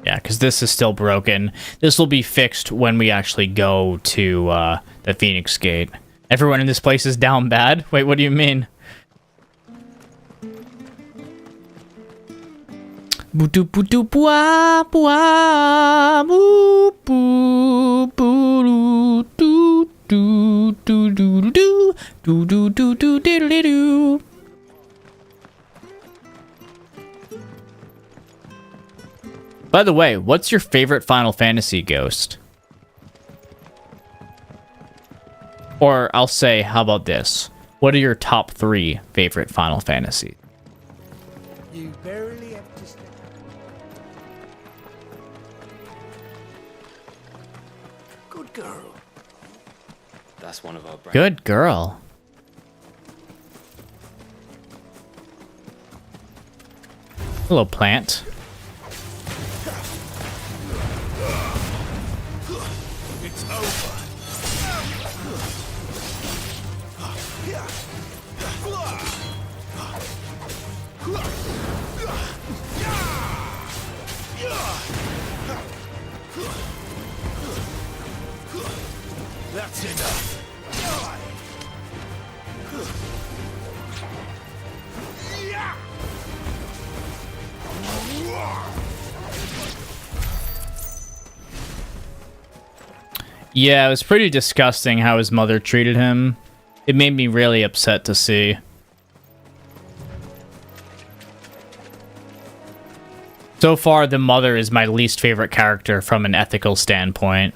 A: Yeah, because this is still broken. This will be fixed when we actually go to the Phoenix Gate. Everyone in this place is down bad? Wait, what do you mean? By the way, what's your favorite Final Fantasy, Ghost? Or I'll say, how about this? What are your top 3 favorite Final Fantasy?
I: You barely have to step.
K: girl. That's one of our brands.
A: Good girl. Hello, plant.
H: It's over. That's enough.
A: Yeah, it was pretty disgusting how his mother treated him. It made me really upset to see. So far, the mother is my least favorite character from an ethical standpoint.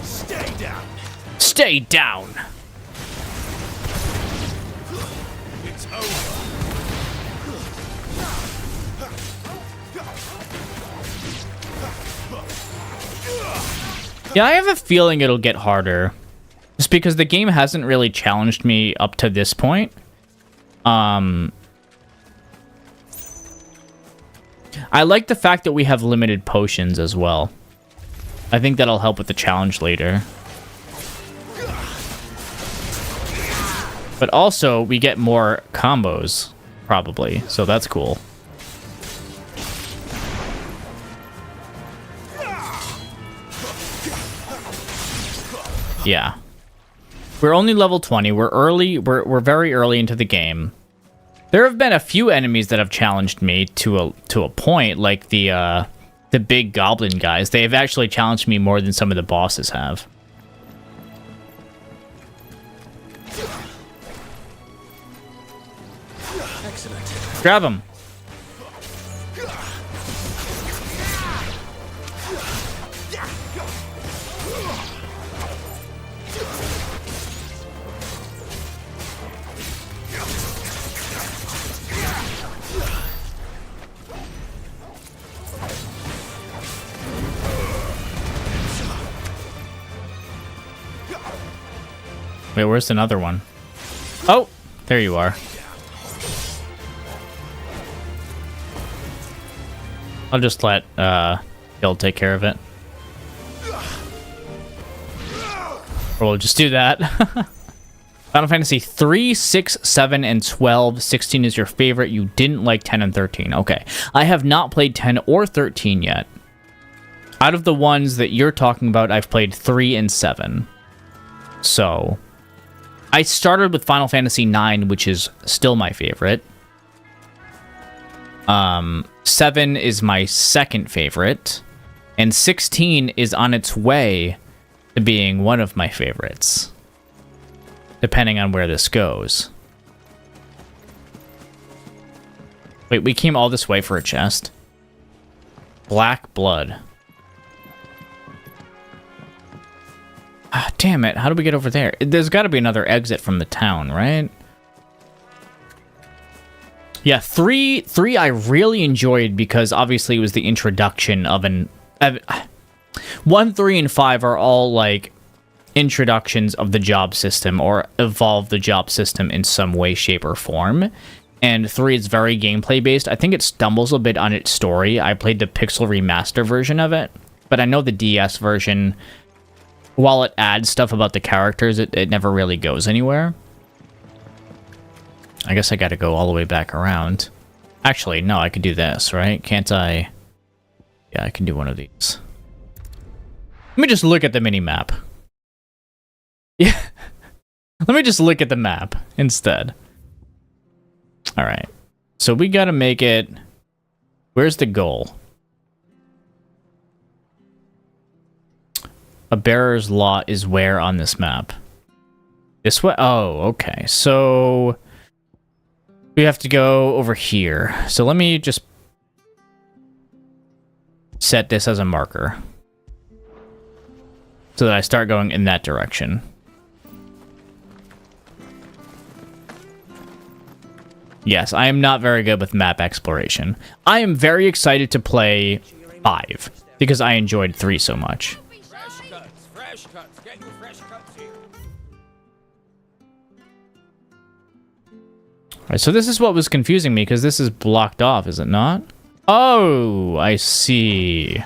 H: Stay down.
A: Stay down.
H: It's over.
A: Yeah, I have a feeling it'll get harder. Just because the game hasn't really challenged me up to this point. I like the fact that we have limited potions as well. I think that'll help with the challenge later. But also, we get more combos, probably. So that's cool. Yeah. We're only level 20. We're early. We're very early into the game. There have been a few enemies that have challenged me to a point, like the big goblin guys. They have actually challenged me more than some of the bosses have.
H: Excellent.
A: Grab him. Wait, where's another one? Oh, there you are. I'll just let Gil take care of it. Or we'll just do that. Final Fantasy 3, 6, 7, and 12. 16 is your favorite. You didn't like 10 and 13. Okay. I have not played 10 or 13 yet. Out of the ones that you're talking about, I've played 3 and 7. So I started with Final Fantasy 9, which is still my favorite. 7 is my second favorite. And 16 is on its way to being one of my favorites. Depending on where this goes. Wait, we came all this way for a chest? Black blood. Ah, damn it. How do we get over there? There's got to be another exit from the town, right? Yeah, 3 I really enjoyed because obviously it was the introduction of an... 1, 3, and 5 are all, like, introductions of the job system or evolve the job system in some way, shape, or form. And 3 is very gameplay-based. I think it stumbles a bit on its story. I played the Pixel Remaster version of it, but I know the DS version, while it adds stuff about the characters, it never really goes anywhere. I guess I gotta go all the way back around. Actually, no, I could do this, right? Can't I? Yeah, I can do one of these. Let me just look at the mini-map. Yeah. Let me just look at the map instead. Alright. So we gotta make it... Where's the goal? A bearer's lot is where on this map? This way? Oh, okay. So... we have to go over here. So let me just... set this as a marker. So that I start going in that direction. Yes, I am not very good with map exploration. I am very excited to play 5 because I enjoyed 3 so much.
H: Fresh cuts. Get your fresh cuts here.
A: Alright, so this is what was confusing me because this is blocked off, is it not? Oh, I see.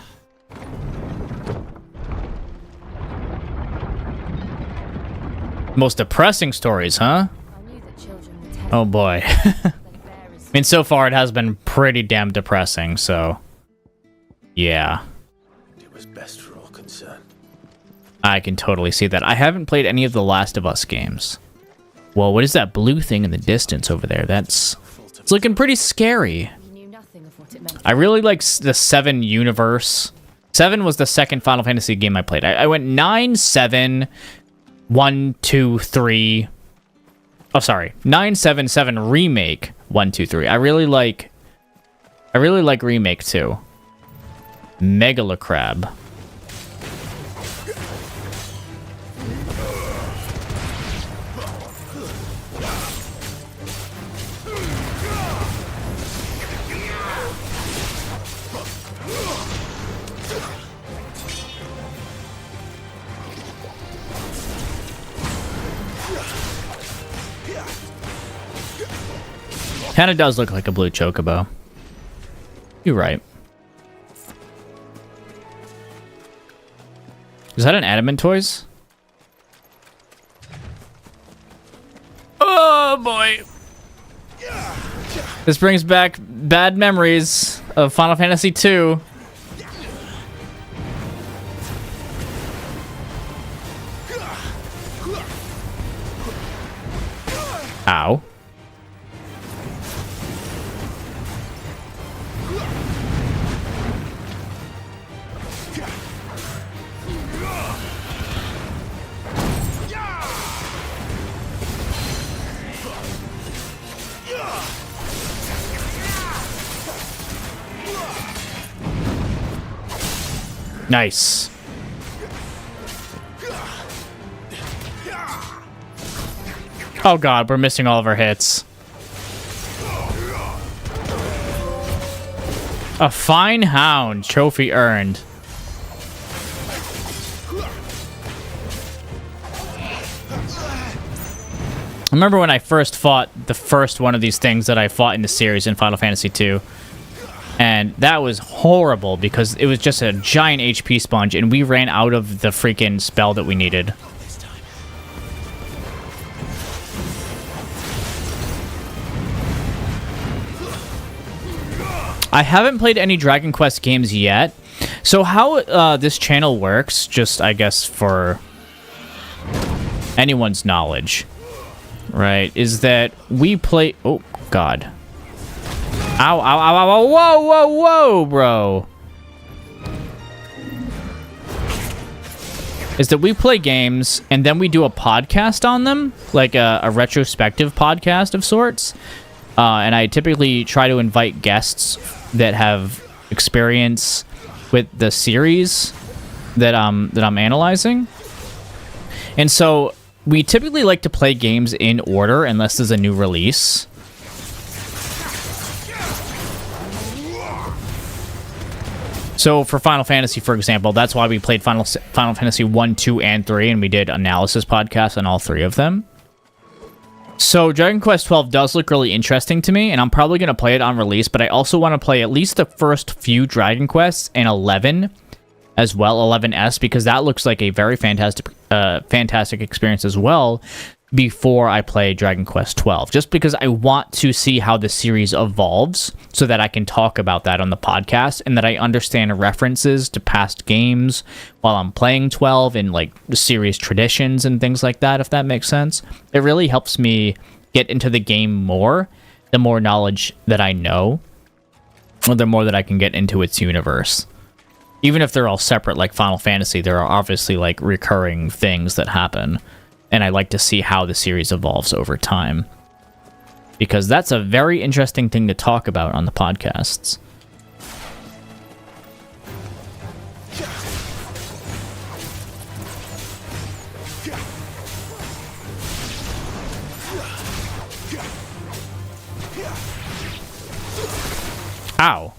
A: Most depressing stories, huh? Oh boy. I mean, so far it has been pretty damn depressing, so... yeah.
E: It was best for all concerned.
A: I can totally see that. I haven't played any of the Last of Us games. Well, what is that blue thing in the distance over there? It's looking pretty scary. I really like the 7 universe. 7 was the second Final Fantasy game I played. I went 9, 7, 1, 2, 3. Oh, sorry. 9, 7, 7 Remake 1, 2, 3. I really like Remake 2. Megalocrab. Kinda does look like a blue chocobo. You're right. Is that an Adamant Toys? Oh boy! This brings back bad memories of Final Fantasy II. Ow. Nice. Oh god, we're missing all of our hits. A fine hound. Trophy earned. I remember when I first fought the first one of these things that I fought in the series in Final Fantasy II. And that was horrible because it was just a giant HP sponge and we ran out of the freaking spell that we needed. I haven't played any Dragon Quest games yet. So how this channel works, just I guess for anyone's knowledge, right, is that we play... oh, God. Ow, ow, ow, ow, ow, whoa, whoa, whoa, bro. Is that we play games and then we do a podcast on them, like a retrospective podcast of sorts. And I typically try to invite guests that have experience with the series that I'm analyzing. And so we typically like to play games in order unless there's a new release. So for Final Fantasy, for example, that's why we played Final Fantasy 1, 2, and 3, and we did analysis podcasts on all 3 of them. So Dragon Quest 12 does look really interesting to me, and I'm probably going to play it on release, but I also want to play at least the first few Dragon Quests and 11 as well, 11S, because that looks like a very fantastic experience as well before I play Dragon Quest 12, just because I want to see how the series evolves so that I can talk about that on the podcast and that I understand references to past games while I'm playing 12 and like the series traditions and things like that, if that makes sense. It really helps me get into the game more, the more knowledge that I know, or the more that I can get into its universe. Even if they're all separate like Final Fantasy, there are obviously like recurring things that happen. And I like to see how the series evolves over time. Because that's a very interesting thing to talk about on the podcasts. Ow.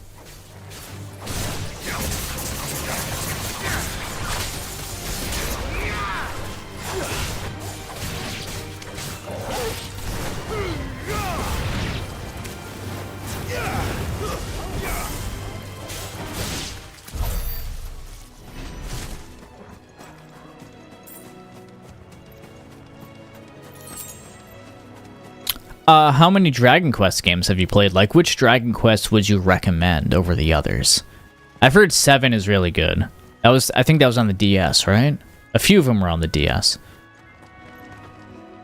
A: How many Dragon Quest games have you played? Like, which Dragon Quest would you recommend over the others? I've heard 7 is really good. I think that was on the DS, right? A few of them were on the DS.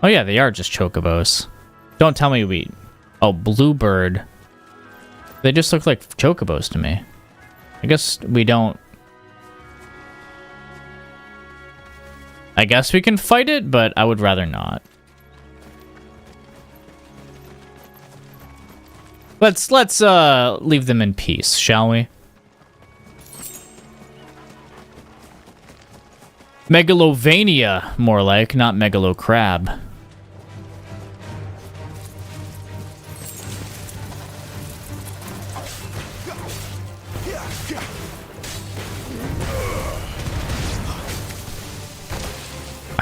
A: Oh yeah, they are just chocobos. Don't tell me we... Oh, Bluebird. They just look like chocobos to me. I guess we don't... I guess we can fight it, but I would rather not. Let's leave them in peace, shall we? Megalovania, more like, not Megalocrab.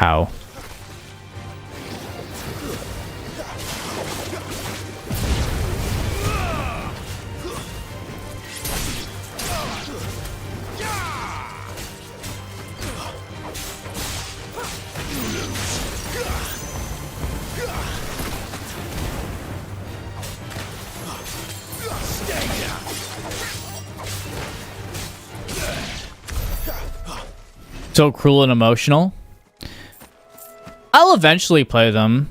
A: Ow. So cruel and emotional. I'll eventually play them.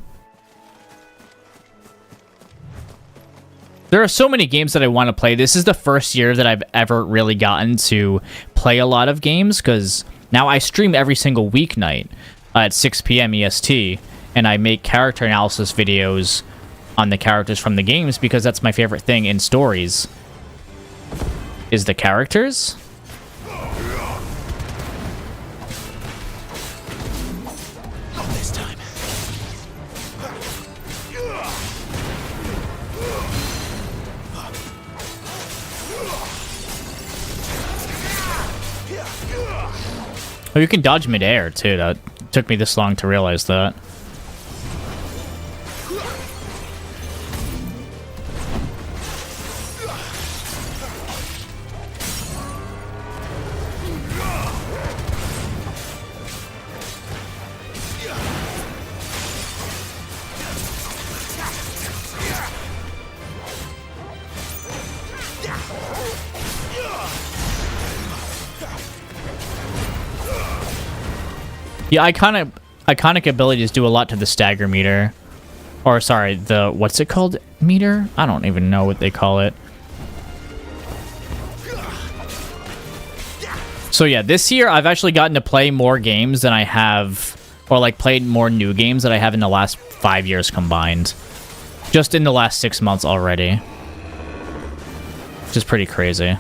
A: There are so many games that I want to play. This is the first year that I've ever really gotten to play a lot of games, because now I stream every single weeknight at 6 p.m. EST, and I make character analysis videos on the characters from the games, because that's my favorite thing in stories, is the characters. Oh, you can dodge midair, too. That took me this long to realize that. Yeah, iconic abilities do a lot to the stagger meter. Or, sorry, the... What's it called? Meter? I don't even know what they call it. So, yeah, this year I've actually gotten to play more games than I have... Or, like, played more new games than I have in the last 5 years combined. Just in the last 6 months already. Which is pretty crazy.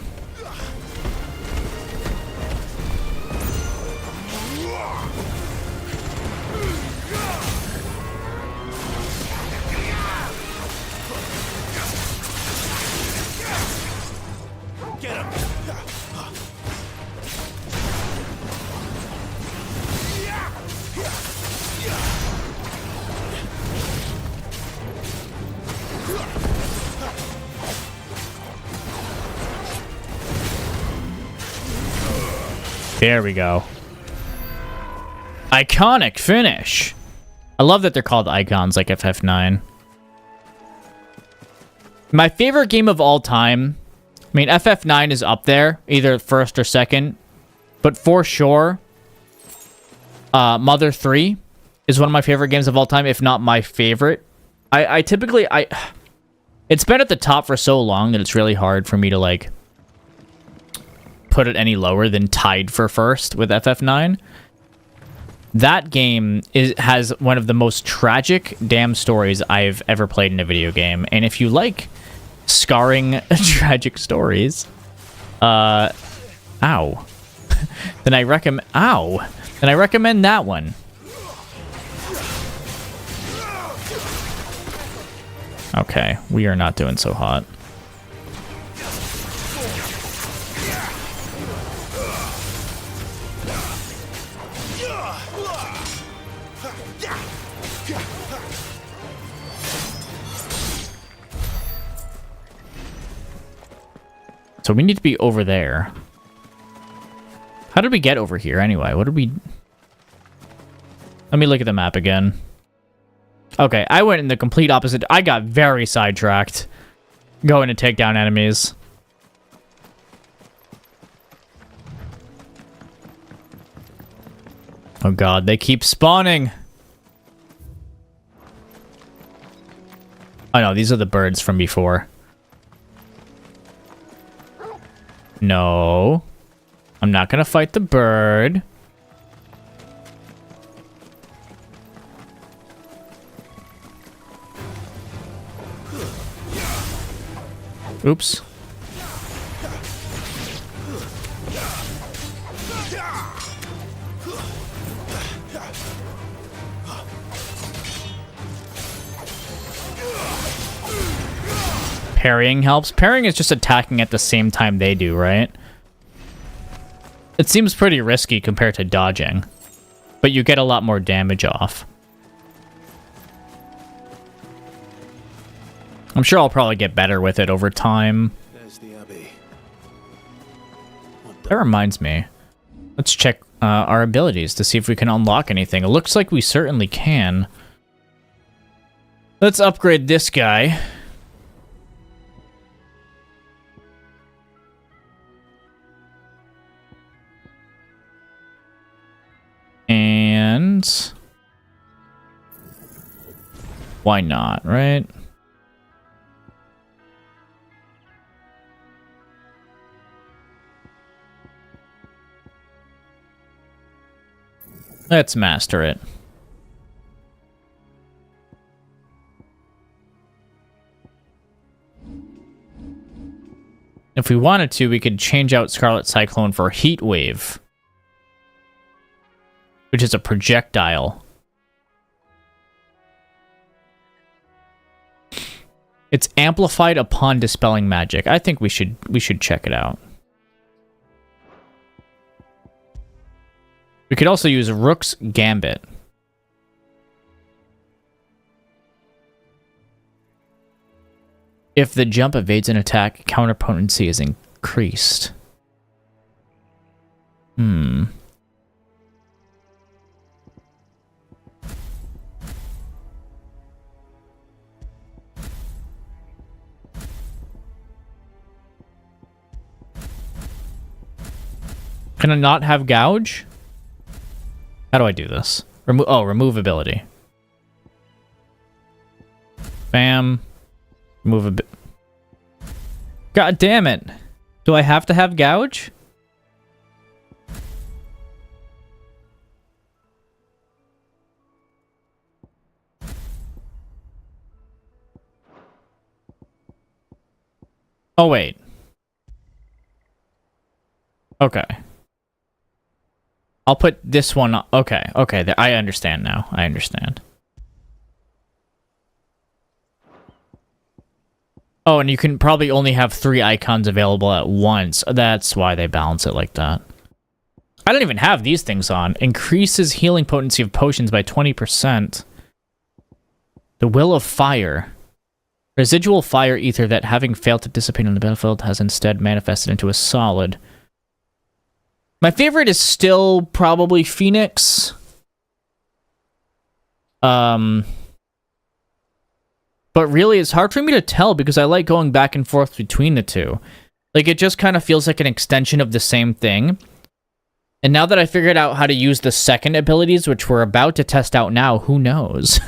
A: There we go. Iconic finish. I love that they're called icons like FF9. My favorite game of all time. I mean, FF9 is up there, either first or second. But for sure, Mother 3 is one of my favorite games of all time, if not my favorite. I typically... It's been at the top for so long that it's really hard for me to, like... put it any lower than tied for first with FF9. That game has one of the most tragic damn stories I've ever played in a video game. And if you like scarring tragic stories, ow. Then I recommend that one. Okay, we are not doing so hot. So we need to be over there. How did we get over here anyway? What did we... Let me look at the map again. Okay, I went in the complete opposite. I got very sidetracked going to take down enemies. Oh god, they keep spawning. Oh no, these are the birds from before. No. I'm not gonna fight the bird. Oops. Parrying helps. Parrying is just attacking at the same time they do, right? It seems pretty risky compared to dodging, but you get a lot more damage off. I'm sure I'll probably get better with it over time.
E: There's the Abbey.
A: That reminds me. Let's check our abilities to see if we can unlock anything. It looks like we certainly can. Let's upgrade this guy. And... why not, right? Let's master it. If we wanted to, we could change out Scarlet Cyclone for Heat Wave, which is a projectile. It's amplified upon dispelling magic. I think we should check it out. We could also use Rook's Gambit. If the jump evades an attack, counter potency is increased. Hmm. Can I not have gouge? How do I do this? Remove ability. Bam. Remove a bit. God damn it. Do I have to have gouge? Oh, wait. Okay. I'll put this one... Okay, okay, I understand now. I understand. Oh, and you can probably only have 3 icons available at once. That's why they balance it like that. I don't even have these things on. Increases healing potency of potions by 20%. The Will of Fire. Residual fire ether that, having failed to dissipate on the battlefield, has instead manifested into a solid... My favorite is still probably Phoenix. But really, it's hard for me to tell because I like going back and forth between the two. Like, it just kind of feels like an extension of the same thing. And now that I figured out how to use the second abilities, which we're about to test out now, who knows?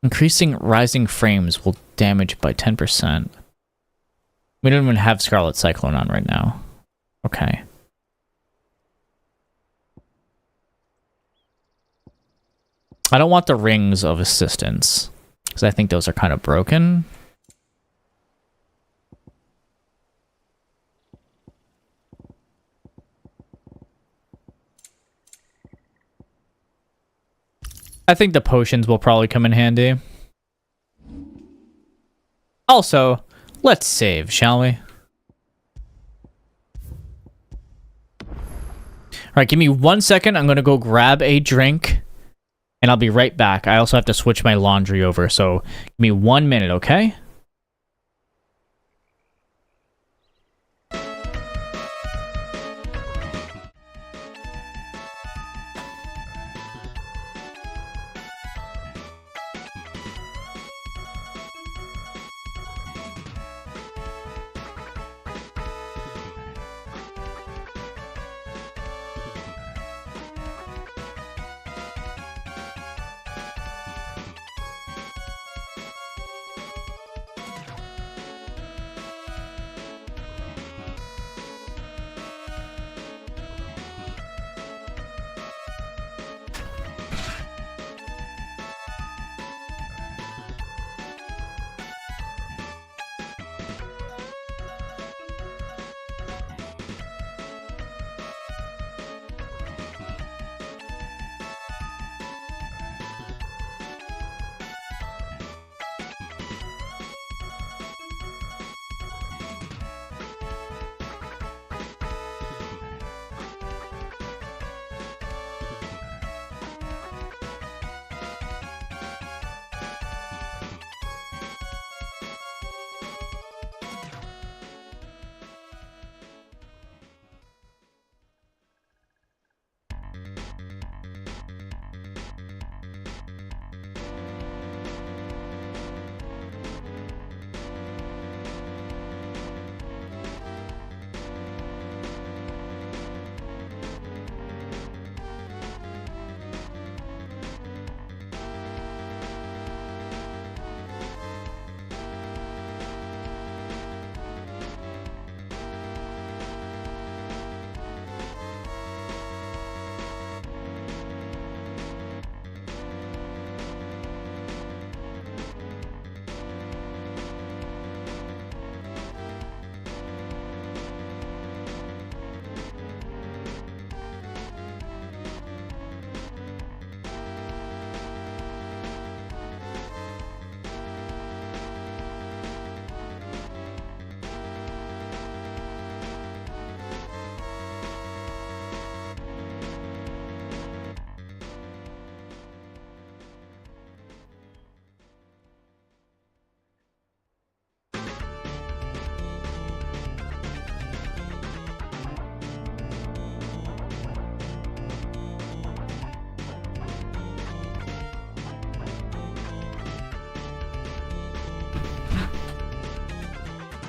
A: Increasing rising frames will damage by 10%. We don't even have Scarlet Cyclone on right now. Okay. I don't want the rings of assistance, because I think those are kind of broken. I think the potions will probably come in handy. Also, let's save, shall we? Alright, give me 1 second. I'm gonna go grab a drink. And I'll be right back. I also have to switch my laundry over, so give me 1 minute, okay?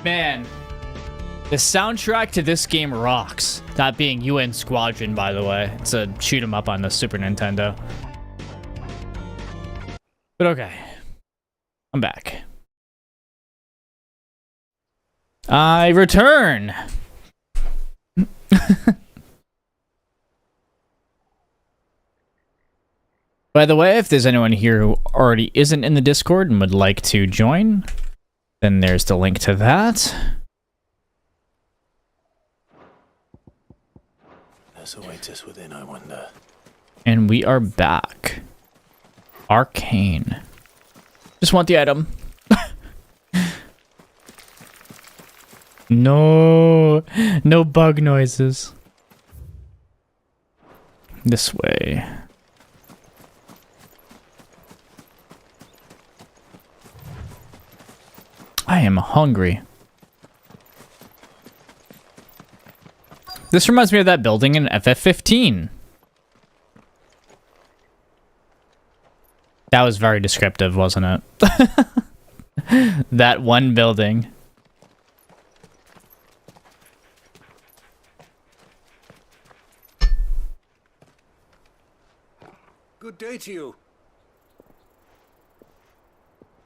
A: Man, the soundtrack to this game rocks. That being UN Squadron, by the way. It's a shoot 'em up on the Super Nintendo. But okay. I'm back. I return. By the way, if there's anyone here who already isn't in the Discord and would like to join, then there's the link to that.
E: There's a waiters within, I wonder.
A: And we are back. Arcane. Just want the item. No bug noises. This way. I am hungry. This reminds me of that building in FF15. That was very descriptive, wasn't it? That one building.
H: Good day to you.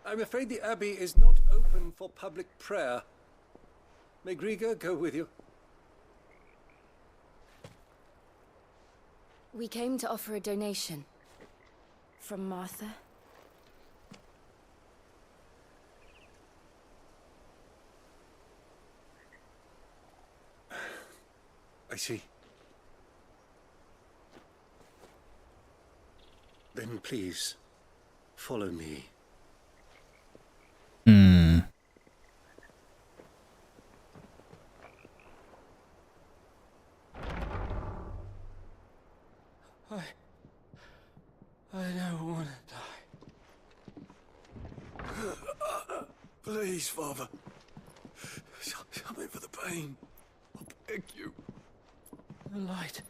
H: I'm afraid the Abbey is not open for public prayer. May Griga go with you?
C: We came to offer a donation. From Martha.
H: I see. Then please, follow me. Please, Father. Something for the pain. I'll beg you.
F: The light.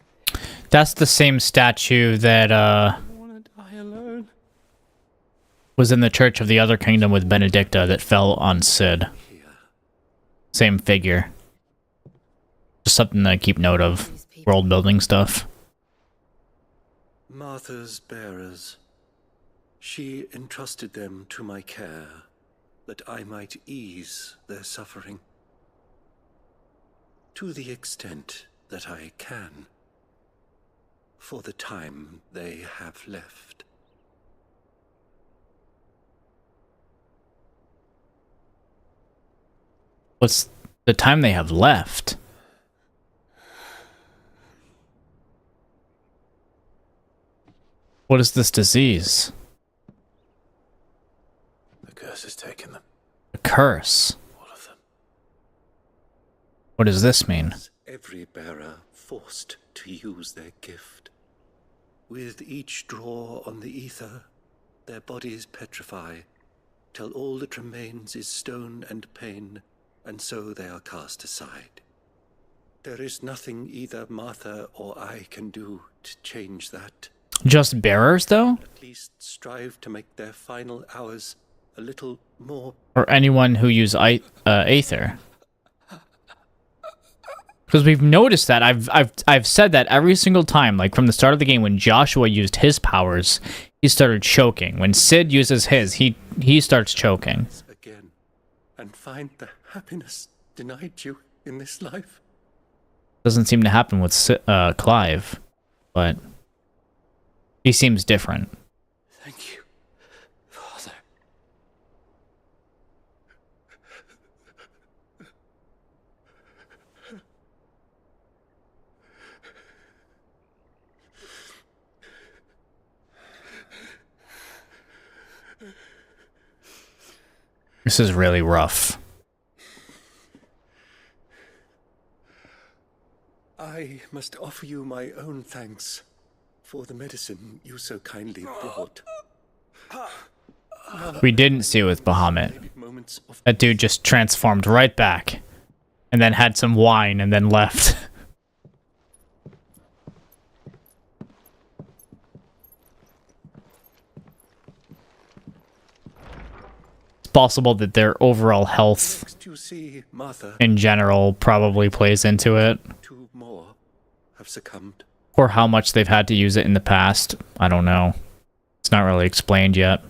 A: That's the same statue that
F: I want to die alone.
A: was in the Church of the Other Kingdom with Benedikta that fell on Cid. Same figure. Just something to keep note of. World building stuff.
P: Martha's bearers. She entrusted them to my care, that I might ease their suffering. To the extent that I can, for the time they have left.
A: What's the time they have left? What is this disease?
E: The curse has taken them.
A: A curse?
E: All of them.
A: What does this mean?
P: Every bearer forced to use their gift. With each draw on the ether, their bodies petrify, till all that remains is stone and pain, and so they are cast aside. There is nothing either Martha or I can do to change that.
A: Just bearers, though?
P: At least strive to make their final hours a little more.
A: Or anyone who use Aether? Because we've noticed that. I've said that every single time, like from the start of the game, when Joshua used his powers, he started choking. When Cid uses his, he starts choking.
P: Again, and find the happiness denied you in this life.
A: Doesn't seem to happen with Clive, but he seems different.
P: Thank you, Father.
A: This is really rough.
P: I must offer you my own thanks for the medicine you so kindly brought.
A: We didn't see it with Bahamut. That dude just transformed right back. And then had some wine and then left. It's possible that their overall health in general probably plays into it.
P: Two more have succumbed.
A: Or how much they've had to use it in the past. I don't know. It's not really explained yet.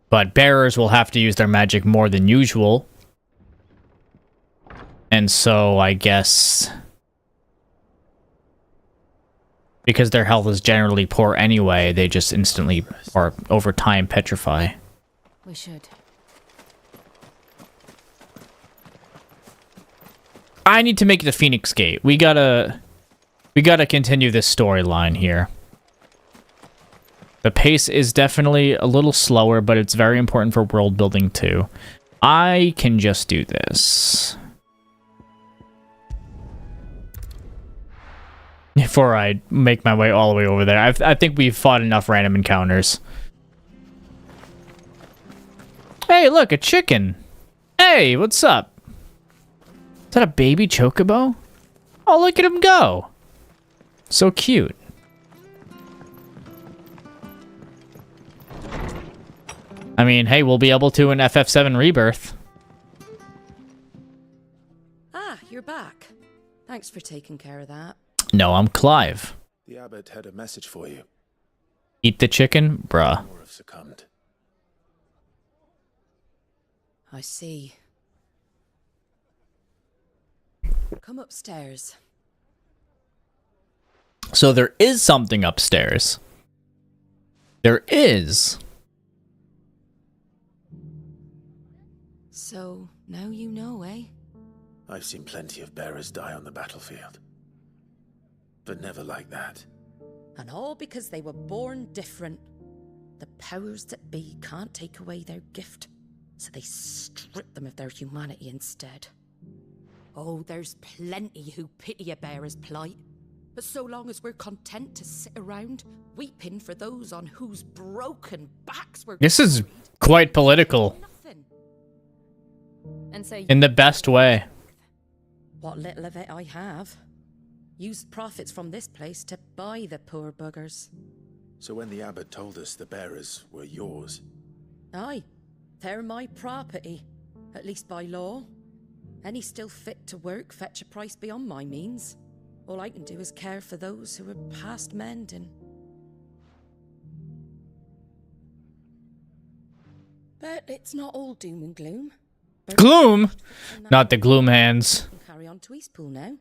A: But bearers will have to use their magic more than usual. And so, I guess, because their health is generally poor anyway, they just instantly, or over time, petrify.
C: We should.
A: I need to make the Phoenix Gate. We gotta continue this storyline here. The pace is definitely a little slower, but it's very important for world building too. I can just do this. Before I make my way all the way over there. I think we've fought enough random encounters. Hey, look, a chicken. Hey, what's up? Is that a baby chocobo? Oh, look at him go. So cute. I mean, hey, we'll be able to in FF7 Rebirth.
G: Ah, you're back. Thanks for taking care of that.
A: No, I'm Clive.
E: The abbot had a message for you.
A: Eat the chicken? Bruh.
E: More have succumbed.
G: I see. Come upstairs.
A: So there is something upstairs. There is.
G: So, now you know, eh?
E: I've seen plenty of bearers die on the battlefield. But never like that.
G: And all because they were born different. The powers that be can't take away their gift, so they strip them of their humanity instead. Oh, there's plenty who pity a bearer's plight. But so long as we're content to sit around, weeping for those on whose broken backs we're...
A: This is quite political.
G: Nothing.
C: And so
A: In the best way.
G: What little of it I have. Used profits from this place to buy the poor buggers.
E: So when the abbot told us the bearers were yours...
G: Aye, they're my property, at least by law. Any still fit to work fetch a price beyond my means. All I can do is care for those who are past mending. But it's not all doom and gloom.
A: Gloom? Not the gloom hands.
G: Carry on to Eastpool now.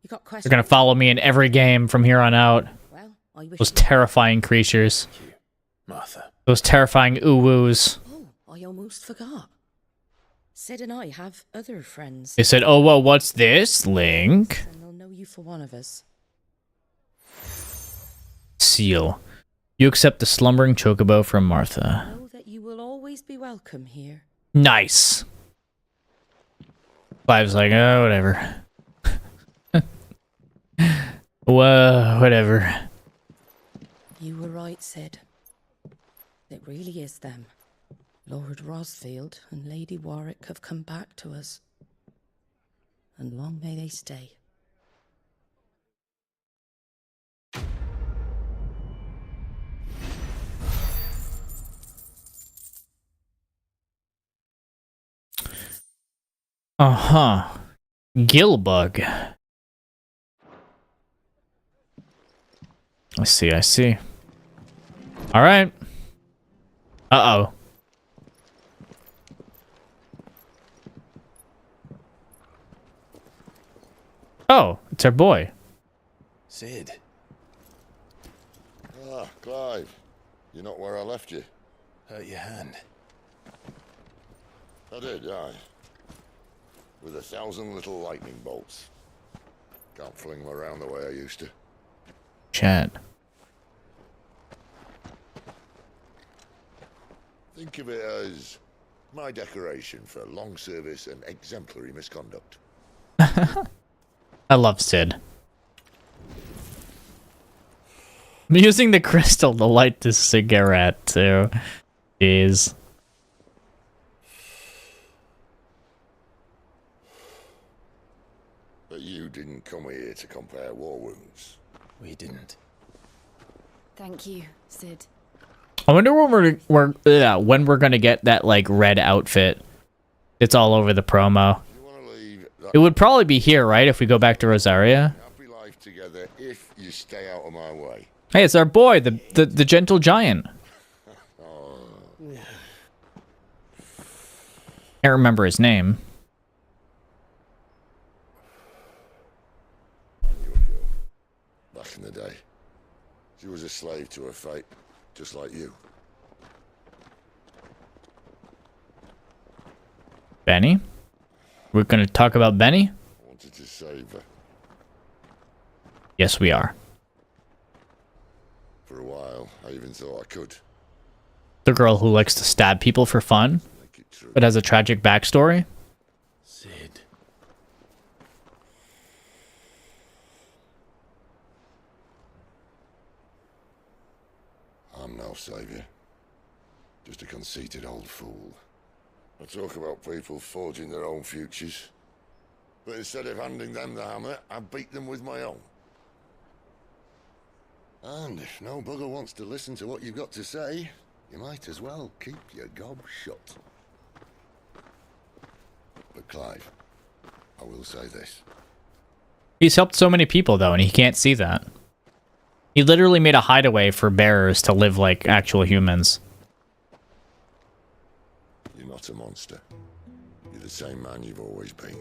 G: You got questions?
A: They're gonna follow me in every game from here on out.
G: Well, I wish
A: Those terrifying creatures.
E: Martha.
A: Those terrifying ooh-woos.
G: Oh, I almost forgot. Sid and I have other friends.
A: They said, oh, well, what's this, Link?
G: And they'll know you for one of us.
A: Seal. You accept the slumbering chocobo from Martha.
G: Know that you will always be welcome here.
A: Nice. Clive's like, oh, whatever. Whoa, whatever.
G: You were right, Sid. It really is them. Lord Rosfield and Lady Warwick have come back to us. And long may they stay.
A: Uh-huh. Gillbug. I see, I see. Alright. Uh-oh. Oh, it's our boy.
E: Sid.
B: Ah, Clive. You're not where I left you.
E: Hurt your hand.
B: I did, aye. With 1,000 little lightning bolts. Can't fling them around the way I used to.
A: Chat.
B: Think of it as my decoration for long service and exemplary misconduct.
A: I love Sid. I'm using the crystal to light this cigarette, too. Jeez.
B: But you didn't come here to compare war wounds.
E: We didn't.
C: Thank you, Sid.
A: I wonder when we're gonna get that like red outfit. It's all over the promo. It would probably be here, right? If we go back to Rosaria.
B: Happy life together if you stay out of my way.
A: Hey, it's our boy, the gentle giant. Can't remember his name.
B: Back in the day, she was a slave to her fate, just like you.
A: Benny? We're gonna talk about Benny?
B: I wanted to save her.
A: Yes, we are.
B: For a while, I even thought I could.
A: The girl who likes to stab people for fun, but has a tragic backstory.
E: Sid.
B: I'm no savior. Just a conceited old fool. I talk about people forging their own futures. But instead of handing them the hammer, I beat them with my own. And if no bugger wants to listen to what you've got to say, you might as well keep your gob shut. But Clive, I will say this.
A: He's helped so many people, though, and he can't see that. He literally made a hideaway for bearers to live like actual humans.
B: You're not a monster. You're the same man you've always been.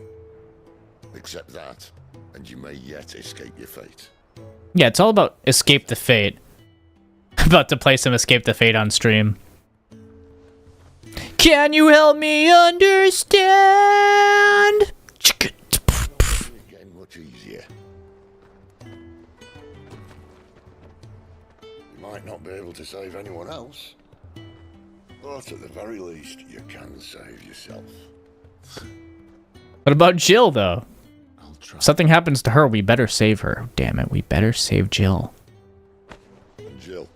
B: Accept that, and you may yet escape your fate.
A: Yeah, it's all about Escape the Fate. About to play some Escape the Fate on stream. Can you help me understand?
B: It's getting much easier. You might not be able to save anyone else, but at the very least, you can save yourself.
A: What about Jill, though? If something happens to her, we better save her. Oh, damn it, we better save Jill.
B: Jill.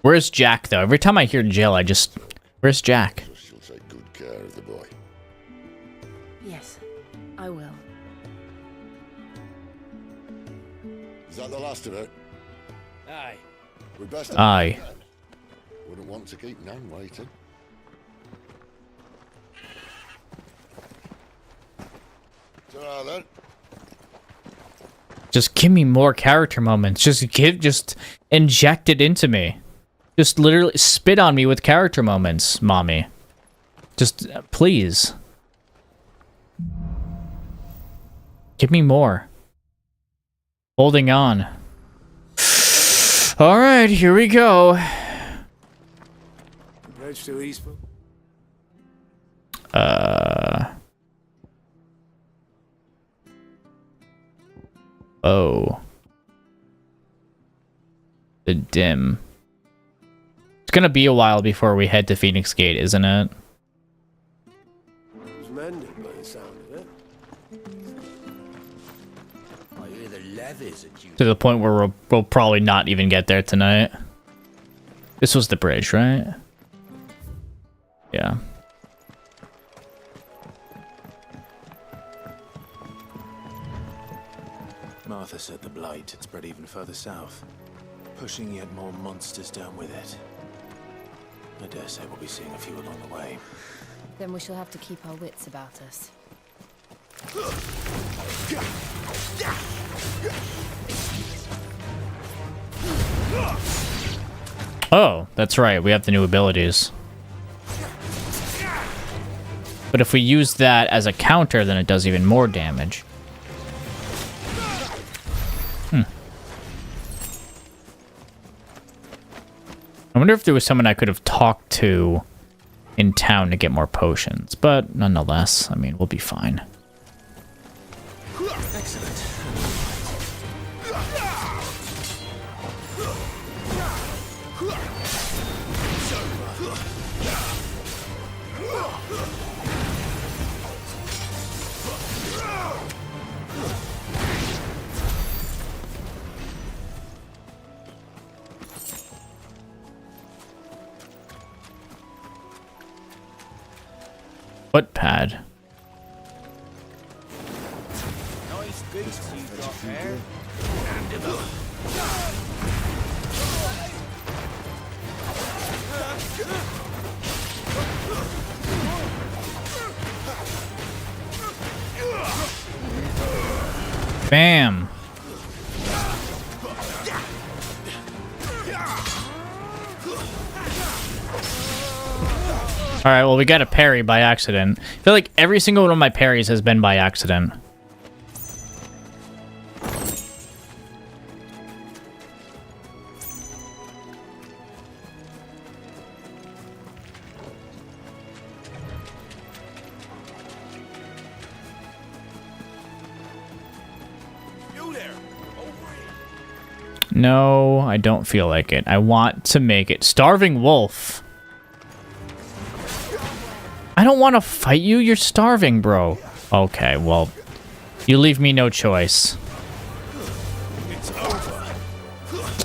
A: Where's Jack, though? Every time I hear Jill, I just... Where's Jack?
B: She'll take good care
C: Yes, I will.
B: Is that the last of it?
F: Aye.
B: We best.
A: Aye.
B: Wouldn't want to keep Nan waiting. Ta-ra then.
A: Just give me more character moments. Just inject it into me. Just literally spit on me with character moments, mommy. Just, please. Give me more. Holding on. Alright, here we go.
E: Bridge to Eastpool?
A: Oh. The dim. It's gonna be a while before we head to Phoenix Gate, isn't it?
H: It was mended by the sound of it. I hear the levies at you.
A: To the point where we'll probably not even get there tonight. This was the bridge, right? Yeah.
E: Martha said the blight had spread even further south, pushing yet more monsters down with it. I dare say we'll be seeing a few along the way.
C: Then we shall have to keep our wits about us.
A: Oh, that's right. We have the new abilities. But if we use that as a counter, then it does even more damage. I wonder if there was someone I could have talked to in town to get more potions. But nonetheless, I mean, we'll be fine.
E: Excellent.
A: Footpad.
H: Nice beasts you've got there.
A: Bam. Alright, well, we got a parry by accident. I feel like every single one of my parries has been by accident. No, I don't feel like it. I want to make it. Starving Wolf. I don't want to fight you. You're starving, bro. Okay, well, you leave me no choice.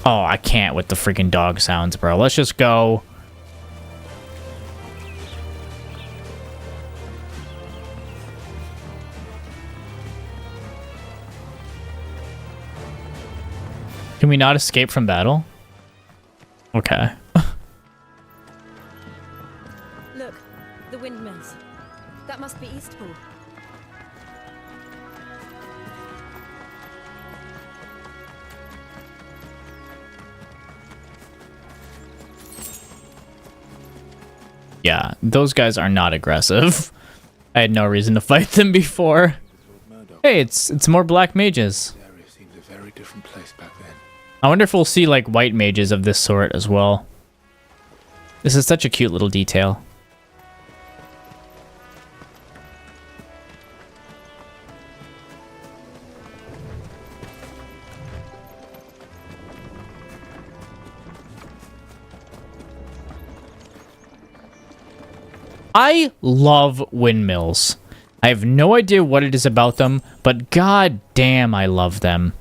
A: Oh, I can't with the freaking dog sounds, bro. Let's just go. Can we not escape from battle? Okay.
C: Look, the windmills. That must be Eastpool.
A: Yeah, those guys are not aggressive. I had no reason to fight them before. Hey, it's more black mages. I wonder if we'll see like white mages of this sort as well. This is such a cute little detail. I love windmills. I have no idea what it is about them, but god damn, I love them.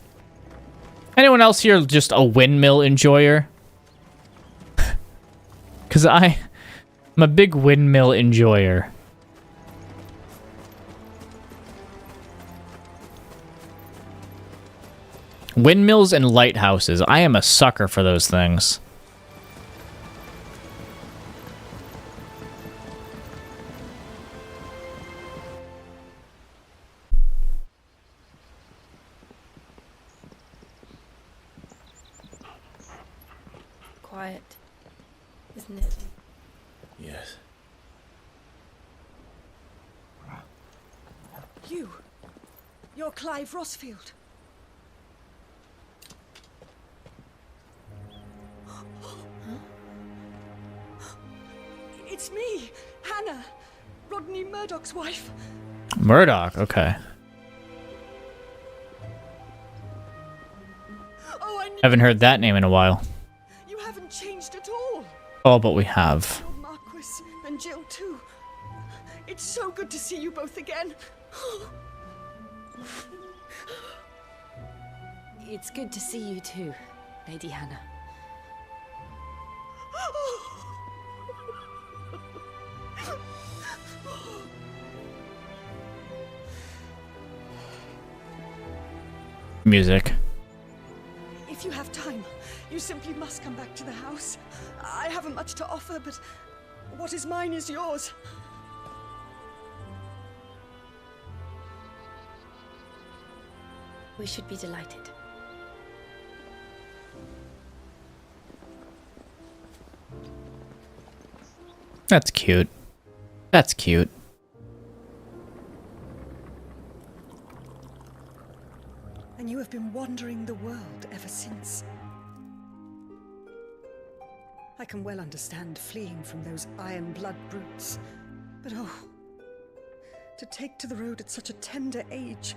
A: Anyone else here just a windmill enjoyer? Because I'm a big windmill enjoyer. Windmills and lighthouses. I am a sucker for those things.
C: Quiet, isn't it?
E: Yes.
Q: You're Clive Rossfield. It's me, Hannah, Rodney Murdoch's wife.
A: Murdoch, okay.
Q: Oh,
A: Haven't heard that name in a while.
Q: You haven't changed at all.
A: Oh, but we have.
Q: Your Marquis and Jill too. It's so good to see you both again.
C: It's good to see you too, Lady Hannah.
A: Music.
Q: If you have time, you simply must come back to the house. I haven't much to offer, but what is mine is yours.
C: We should be delighted.
A: That's cute. That's cute.
Q: And you have been wandering the world ever since. I can well understand fleeing from those iron blood brutes, but oh, to take to the road at such a tender age.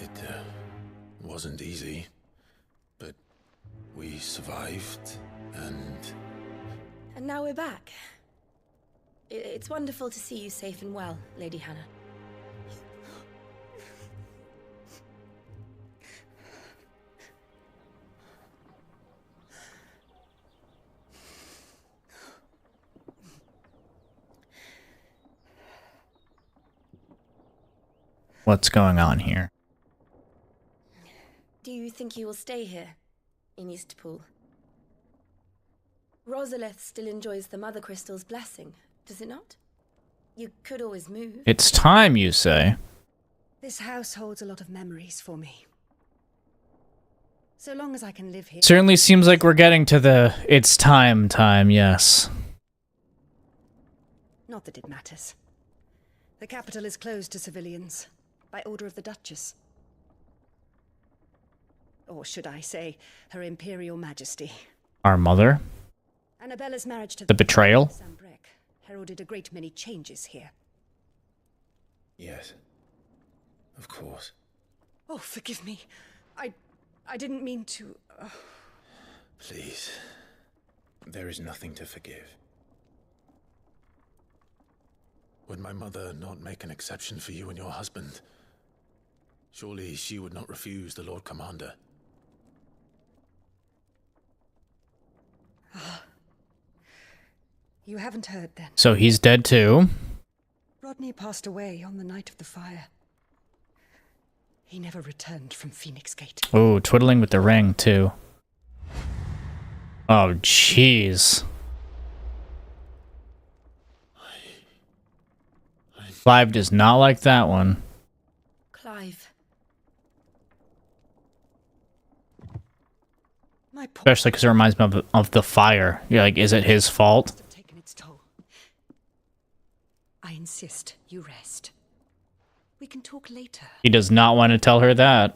E: It wasn't easy, but we survived, and
C: now we're back. It's wonderful to see you safe and well, Lady Hannah.
A: What's going on here?
C: Do you think you will stay here, in Eastpool? Rosalith still enjoys the Mother Crystal's blessing, does it not? You could always move.
A: It's time, you say.
Q: This house holds a lot of memories for me. So long as I can live here.
A: Certainly seems like we're getting to the it's time, yes.
Q: Not that it matters. The capital is closed to civilians, by order of the Duchess. Or should I say, Her Imperial Majesty.
A: Our mother?
Q: Annabella's marriage to
A: The betrayal?
Q: heralded a great many changes here.
E: yes, of course.
Q: Oh, forgive me. I didn't mean to...
E: Please, there is nothing to forgive. Would my mother not make an exception for you and your husband? Surely she would not refuse the Lord Commander.
Q: You haven't heard then.
A: So he's dead too.
Q: Rodney passed away on the night of the fire. He never returned from Phoenix Gate.
A: Oh, twiddling with the ring too. Oh, jeez. Clive does not like that one.
C: Clive.
A: Especially because it reminds me of the fire. You're like, is it his fault?
Q: I insist you rest. We can talk later.
A: He does not want to tell her that.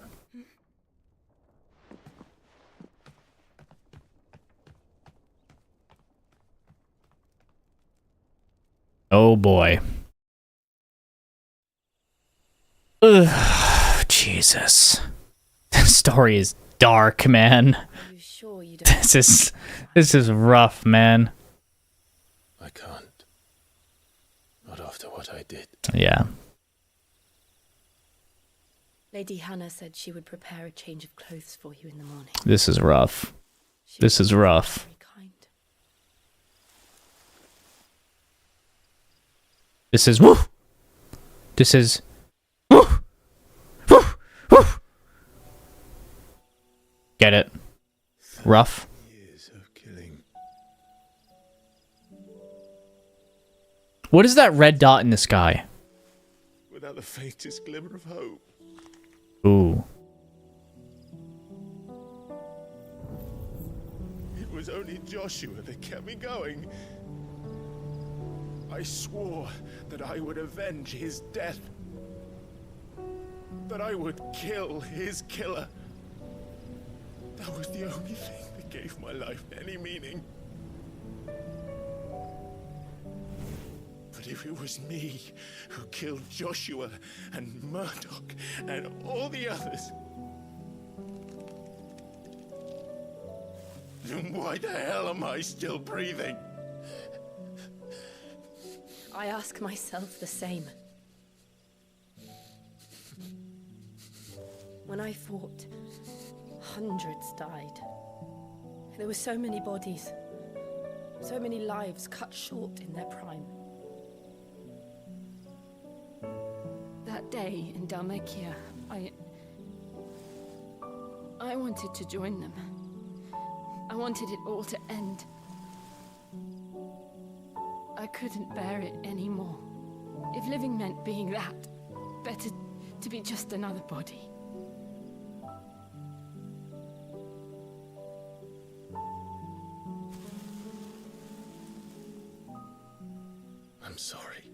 A: Oh boy. Ugh, Jesus. This story is dark, man.
C: Are you sure you don't...
A: This is rough, man.
E: I can't. Not after what I did.
A: Yeah.
C: Lady Hannah said she would prepare a change of clothes for you in the morning.
A: This is rough. This is rough.
C: Very
A: This is woo. This is woo. Woo. Woo. Get it? Rough.
P: Years of killing.
A: What is that red dot in the sky?
P: Without the faintest glimmer of hope.
A: Ooh.
P: It was only Joshua that kept me going. I swore that I would avenge his death. That I would kill his killer. That was the only thing that gave my life any meaning. But if it was me who killed Joshua and Murdoch and all the others, then why the hell am I still breathing?
C: I ask myself the same. When I fought, hundreds died. There were so many bodies, so many lives cut short in their prime. That day in Dalmacia, I wanted to join them. I wanted it all to end. I couldn't bear it anymore. If living meant being that, better to be just another body.
P: I'm sorry.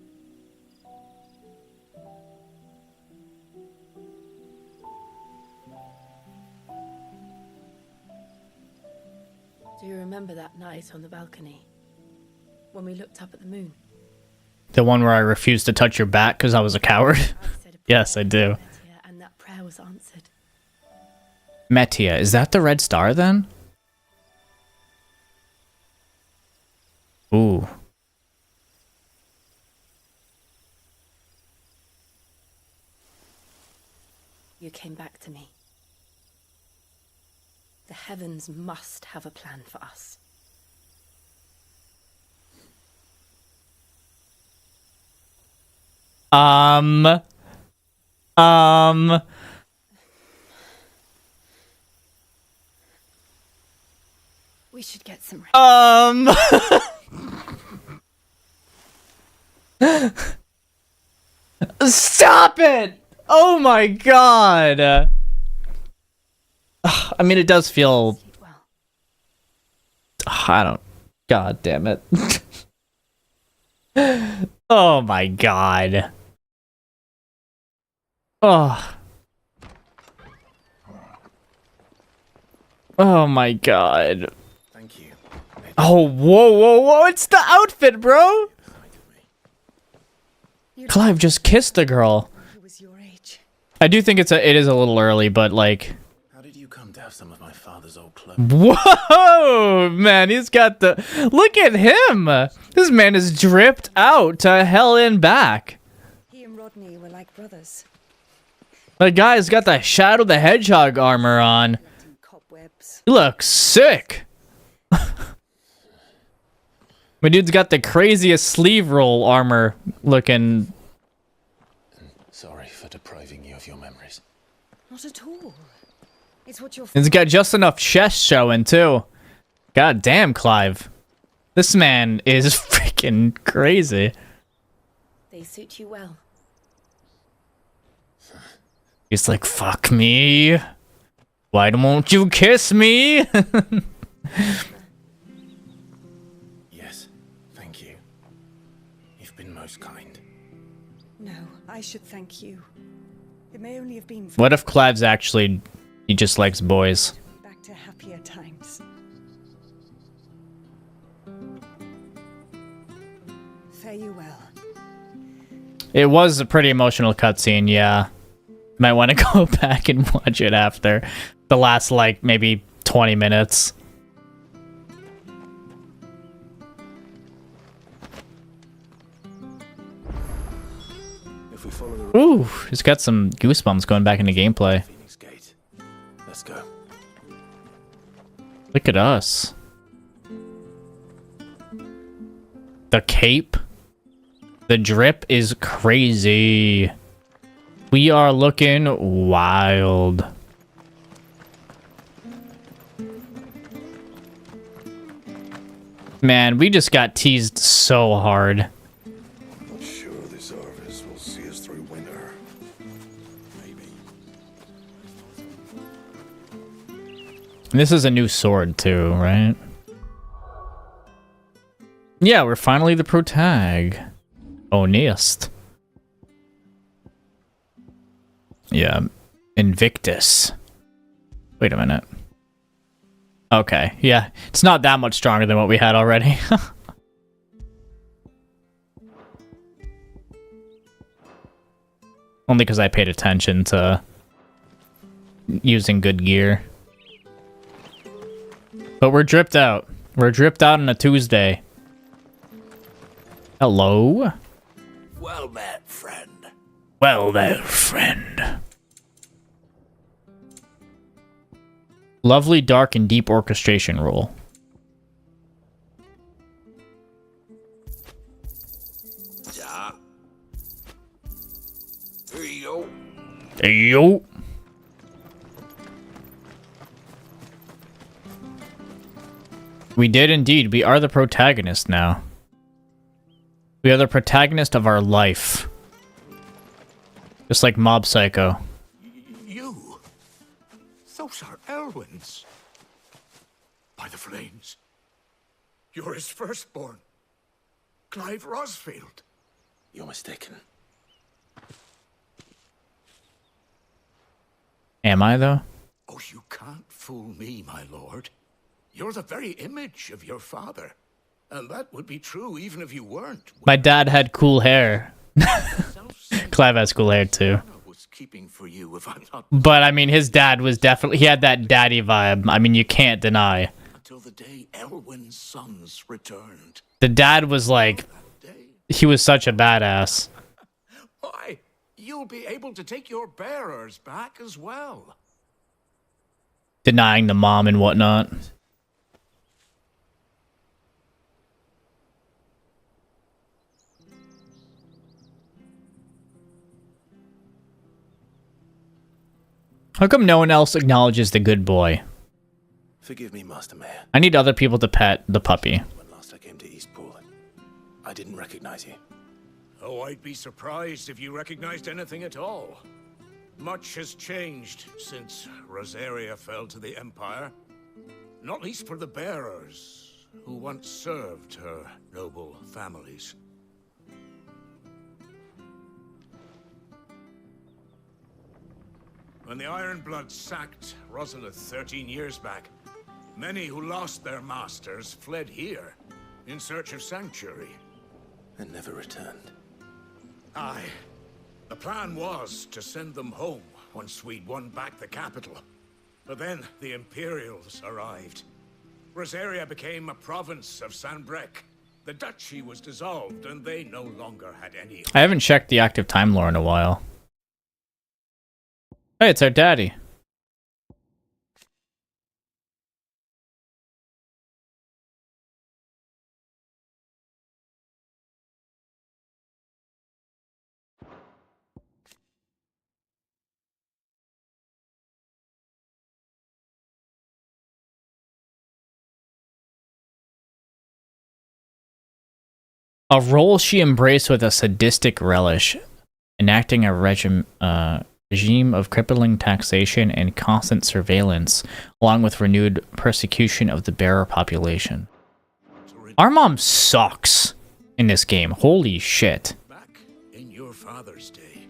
C: Do you remember that night on the balcony? When we looked up at the moon?
A: The one where I refused to touch your back because I was a coward? Yes, I do.
C: And that prayer was answered.
A: Metia, is that the red star then? Ooh.
C: You came back to me. The heavens must have a plan for us. We should get some
A: Stop it! Oh my god! I mean, it does feel... I don't... God damn it. Oh my god. Oh. Oh my god.
E: Thank you.
A: Oh, whoa, whoa, whoa, it's the outfit, bro! Clive just kissed the girl. I do think it is a little early, but like...
E: How did you come to have some of my father's old clothes?
A: Whoa, man, he's got the... Look at him! This man is dripped out to hell and back.
Q: He and Rodney were like brothers.
A: The guy's got the Shadow the Hedgehog armor on. He looks sick. My dude's got the craziest sleeve roll armor looking.
E: Sorry for depriving you of your memories.
Q: Not at all. It's what your
A: He's got just enough chest showing too. God damn, Clive. This man is freaking crazy.
C: They suit you well.
A: He's like, fuck me. Why won't you kiss me?
E: Yes, thank you. You've been most kind.
Q: No, I should thank you. It may only have been for
A: What if Clive's actually... He just likes boys?
Q: back to happier times. Fare you well.
A: It was a pretty emotional cutscene, yeah. Might want to go back and watch it after the last, like, maybe 20 minutes.
E: If we follow the
A: Ooh, he's got some goosebumps going back into gameplay.
E: Phoenix Gate. Let's go.
A: Look at us. The cape? The drip is crazy. We are looking wild. Man, we just got teased so hard.
B: I'm not sure this harvest will see us through winter. Maybe.
A: This is a new sword too, right? Yeah, we're finally the protag. Honest. Yeah, Invictus. Wait a minute. Okay, yeah, it's not that much stronger than what we had already. Only because I paid attention to using good gear. But we're dripped out. We're dripped out on a Tuesday. Hello?
H: Well met, friend.
A: Well there, friend. Lovely, dark, and deep orchestration roll.
H: Yeah. There you go.
A: There you go. We did indeed. We are the protagonist now. We are the protagonist of our life. Just like Mob Psycho.
H: You? Those are Elwyn's. By the flames. You're his firstborn. Clive Rosfield.
E: You're mistaken.
A: Am I, though?
H: Oh, you can't fool me, my lord. You're the very image of your father. And that would be true even if you weren't.
A: My dad had cool hair. Clive has cool hair, too.
H: Was keeping for you if I'm not...
A: But, I mean, his dad was definitely... He had that daddy vibe. I mean, you can't deny.
H: Until the day Elwyn's sons returned.
A: The dad was like... He was such a badass.
H: Why, you'll be able to take your bearers back as well.
A: Denying the mom and whatnot. How come no one else acknowledges the good boy?
E: Forgive me, Master Mayor.
A: I need other people to pet the puppy.
E: When last I came to Eastpool, I didn't recognize you.
H: Oh, I'd be surprised if you recognized anything at all. Much has changed since Rosaria fell to the Empire. Not least for the bearers, who once served her noble families. When the Ironbloods sacked Rosalith 13 years back, many who lost their masters fled here in search of sanctuary.
E: And never returned.
H: Aye. The plan was to send them home once we'd won back the capital. But then the Imperials arrived. Rosaria became a province of Sanbreque. The duchy was dissolved and they no longer had any...
A: I haven't checked the active time lore in a while. Hey, it's our daddy. A role she embraced with a sadistic relish, enacting a regime of crippling taxation and constant surveillance, along with renewed persecution of the bearer population. Our mom sucks in this game. Holy shit.
H: Back in your father's day,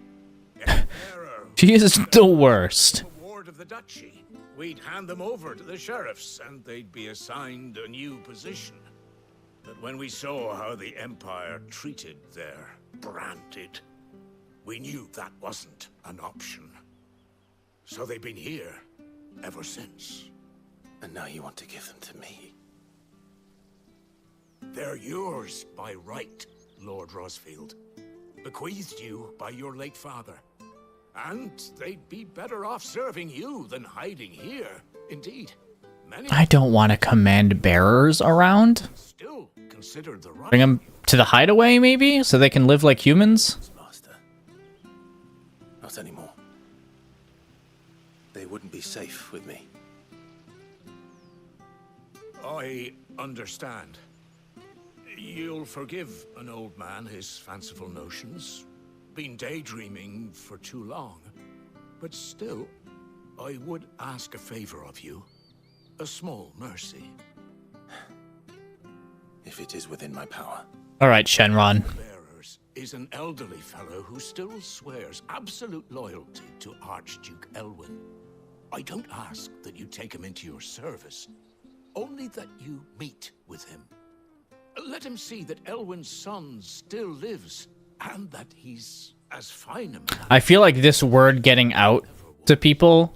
A: She is the worst.
H: ward of the duchy. We'd hand them over to the sheriffs and they'd be assigned a new position. But when we saw how the Empire treated their branded, we knew that wasn't an option. So they've been here ever since.
E: And now you want to give them to me?
H: They're yours by right, Lord Rosfield. Bequeathed you by your late father. And they'd be better off serving you than hiding here. Indeed,
A: I don't want to command bearers around.
H: Still considered the right.
A: Bring them to the hideaway, maybe, so they can live like humans.
E: Master. Not anymore. They wouldn't be safe with me.
H: I understand. You'll forgive an old man his fanciful notions. Been daydreaming for too long. But still, I would ask a favor of you. A small mercy.
E: If it is within my power.
A: All right, Shenron.
H: Bearers is an elderly fellow who still swears absolute loyalty to Archduke Elwyn. I don't ask that you take him into your service, only that you meet with him. Let him see that Elwyn's son still lives, and that he's as fine a man.
A: I feel like this word getting out to people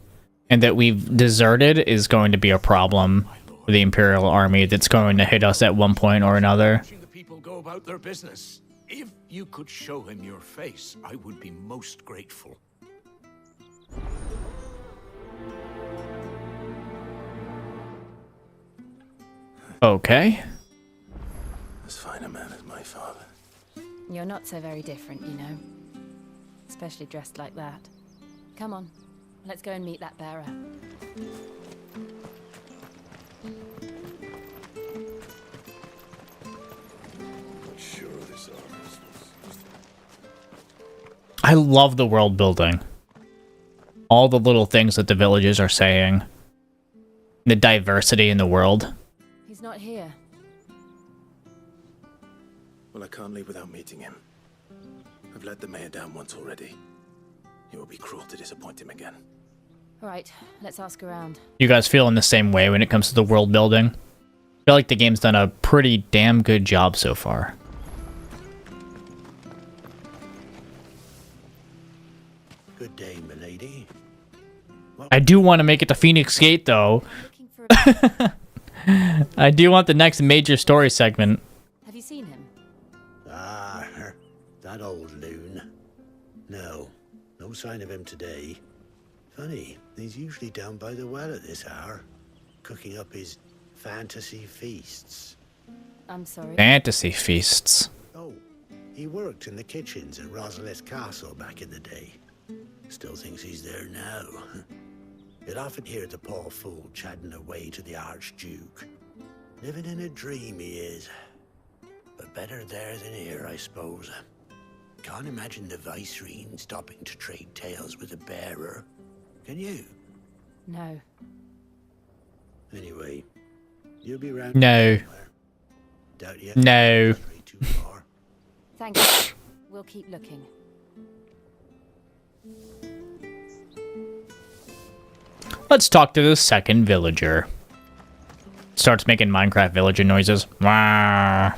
A: and that we've deserted is going to be a problem for the Imperial Army that's going to hit us at one point or another.
H: Watching the people go about their business. If you could show him your face, I would be most grateful.
A: Okay.
E: As fine a man as my father.
C: You're not so very different, you know. Especially dressed like that. Come on, let's go and meet that bearer.
A: I love the world building. All the little things that the villagers are saying. The diversity in the world.
C: He's not here.
E: Well, I can't leave without meeting him. I've let the mayor down once already. It would be cruel to disappoint him again.
C: All right, let's ask around.
A: You guys feeling the same way when it comes to the world building? I feel like the game's done a pretty damn good job so far.
I: Good day, milady.
A: I do want to make it to Phoenix Gate, though. I do want the next major story segment.
C: Have you seen him?
I: Ah, that old loon. No sign of him today. Funny, he's usually down by the well at this hour, cooking up his fantasy feasts.
C: I'm sorry.
A: Fantasy feasts.
I: Oh, he worked in the kitchens at Rosalith Castle back in the day. Still thinks he's there now. You'd often hear the poor fool chatting away to the Archduke. Living in a dream he is. But better there than here, I suppose. Can't imagine the Viceroy stopping to trade tales with a bearer. Can you?
C: No.
I: Anyway, you'll be round.
A: No.
I: Doubt you.
A: No.
I: Too far.
C: Thank you. We'll keep looking.
A: Let's talk to the second villager. Starts making Minecraft villager noises. Wah.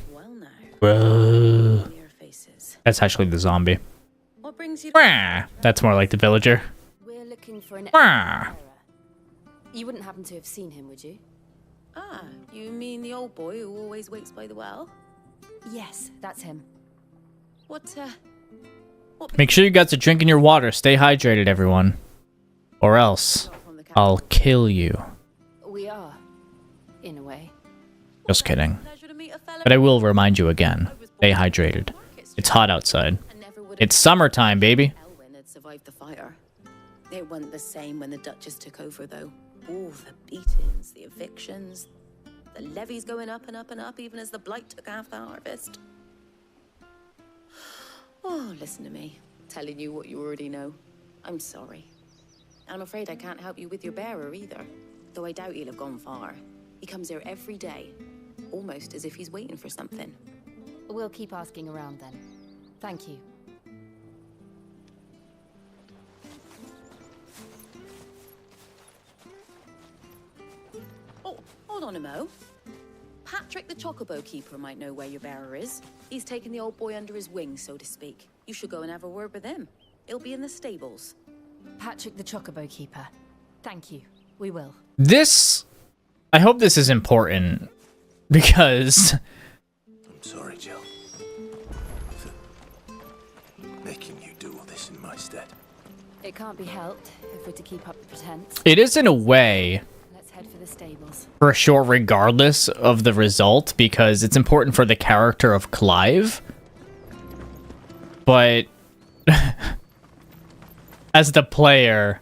A: Whoa. That's actually the zombie.
C: What brings you?
A: That's more like the villager.
C: We're looking for an.
A: Wah.
C: You wouldn't happen to have seen him, would you?
R: Ah, you mean the old boy who always waits by the well?
C: Yes, that's him.
R: What
A: Make sure you got to drink in your water. Stay hydrated, everyone. Or else I'll kill you.
C: We are, in a way.
A: Just kidding. But I will remind you again. Stay hydrated. It's hot outside. It's summertime, baby.
R: Elwyn had survived the fire. It wasn't the same when the Duchess took over, though. All the beatings, the evictions, the levies going up and up and up, even as the blight took half the harvest. Oh, listen to me, telling you what you already know. I'm sorry. I'm afraid I can't help you with your bearer either, though I doubt he'll have gone far. He comes here every day, almost as if he's waiting for something.
C: We'll keep asking around then. Thank you.
R: Oh, hold on a mo. Patrick the Chocobo Keeper might know where your bearer is. He's taken the old boy under his wing, so to speak. You should go and have a word with him. He'll be in the stables.
C: Patrick the Chocobo Keeper. Thank you. We will.
A: I hope this is important. Because...
E: I'm sorry, Jill. For making you do all this in my stead.
C: It can't be helped if we're to keep up the pretense.
A: It is in a way.
C: Let's head for the stable. stables.
A: for sure regardless of the result, because it's important for the character of Clive. But as the player,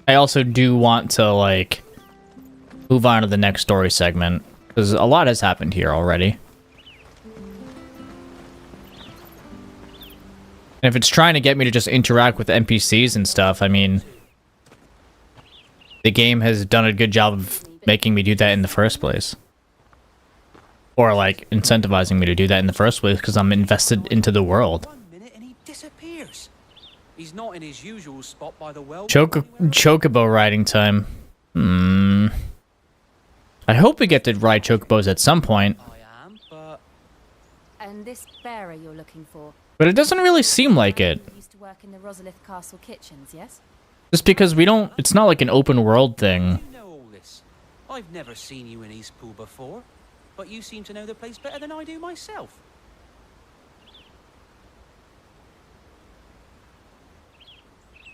A: I also do want to, like, move on to the next story segment, because a lot has happened here already. And if it's trying to get me to just interact with NPCs and stuff, I mean, the game has done a good job of making me do that in the first place. Or, like, incentivizing me to do that in the first place, because I'm invested into the world.
S: Disappears. He's not in his usual spot by the well.
A: Chocobo riding time. I hope we get to ride chocobos at some point.
C: And this bearer you're looking for?
A: But it doesn't really seem like it.
C: Used to work in the Rosalith Castle kitchens, yes?
A: Just because we don't... It's not like an open world thing.
S: You know all this. I've never seen you in Eastpool before, but you seem to know the place better than I do myself.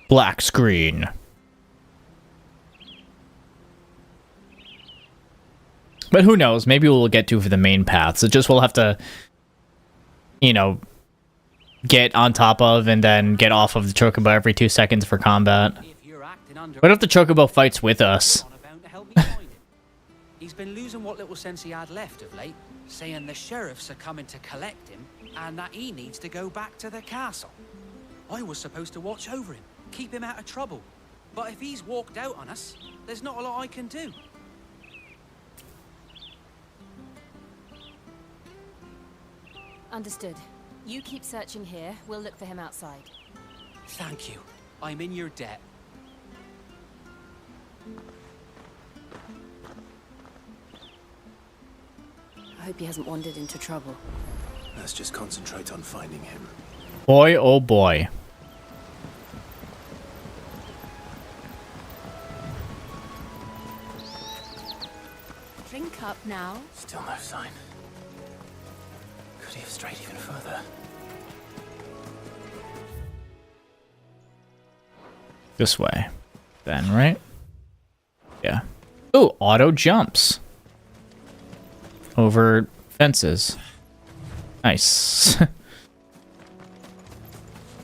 A: Black screen. But who knows? Maybe we'll get to for the main paths. It just we'll have to, you know, get on top of and then get off of the chocobo every 2 seconds for combat. What if the chocobo fights with us?
S: He's been losing what little sense he had left of late, saying the sheriffs are coming to collect him and that he needs to go back to the castle. I was supposed to watch over him, keep him out of trouble. But if he's walked out on us, there's not a lot I can do.
C: Understood. You keep searching here. We'll look for him outside.
S: Thank you. I'm in your debt.
C: I hope he hasn't wandered into trouble.
E: Let's just concentrate on finding him.
A: Boy, oh boy.
C: Drink up now.
E: Still no sign. Could he have strayed even further?
A: This way. Then, right? Yeah. Ooh, auto jumps. Over fences. Nice. What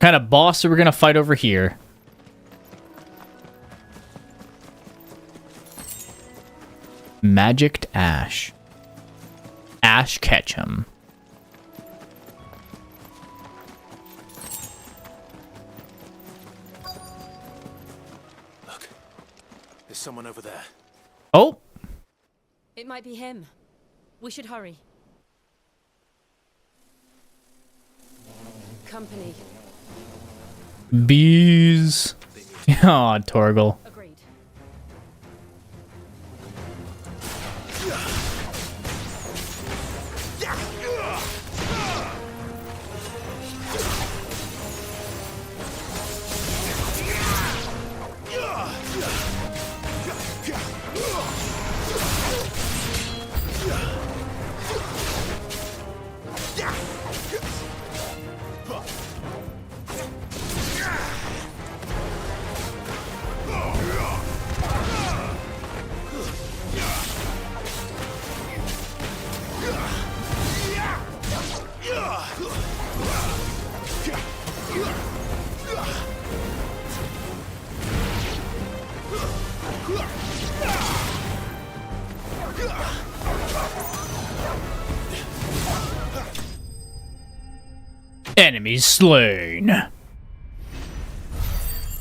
A: kind of boss are we gonna fight over here? Magicked Ash. Ash Ketchum.
E: Look. There's someone over there.
A: Oh!
C: It might be him. We should hurry. Company.
A: Bees. Aw, Torgal.
C: Agreed.
A: Enemies slain. One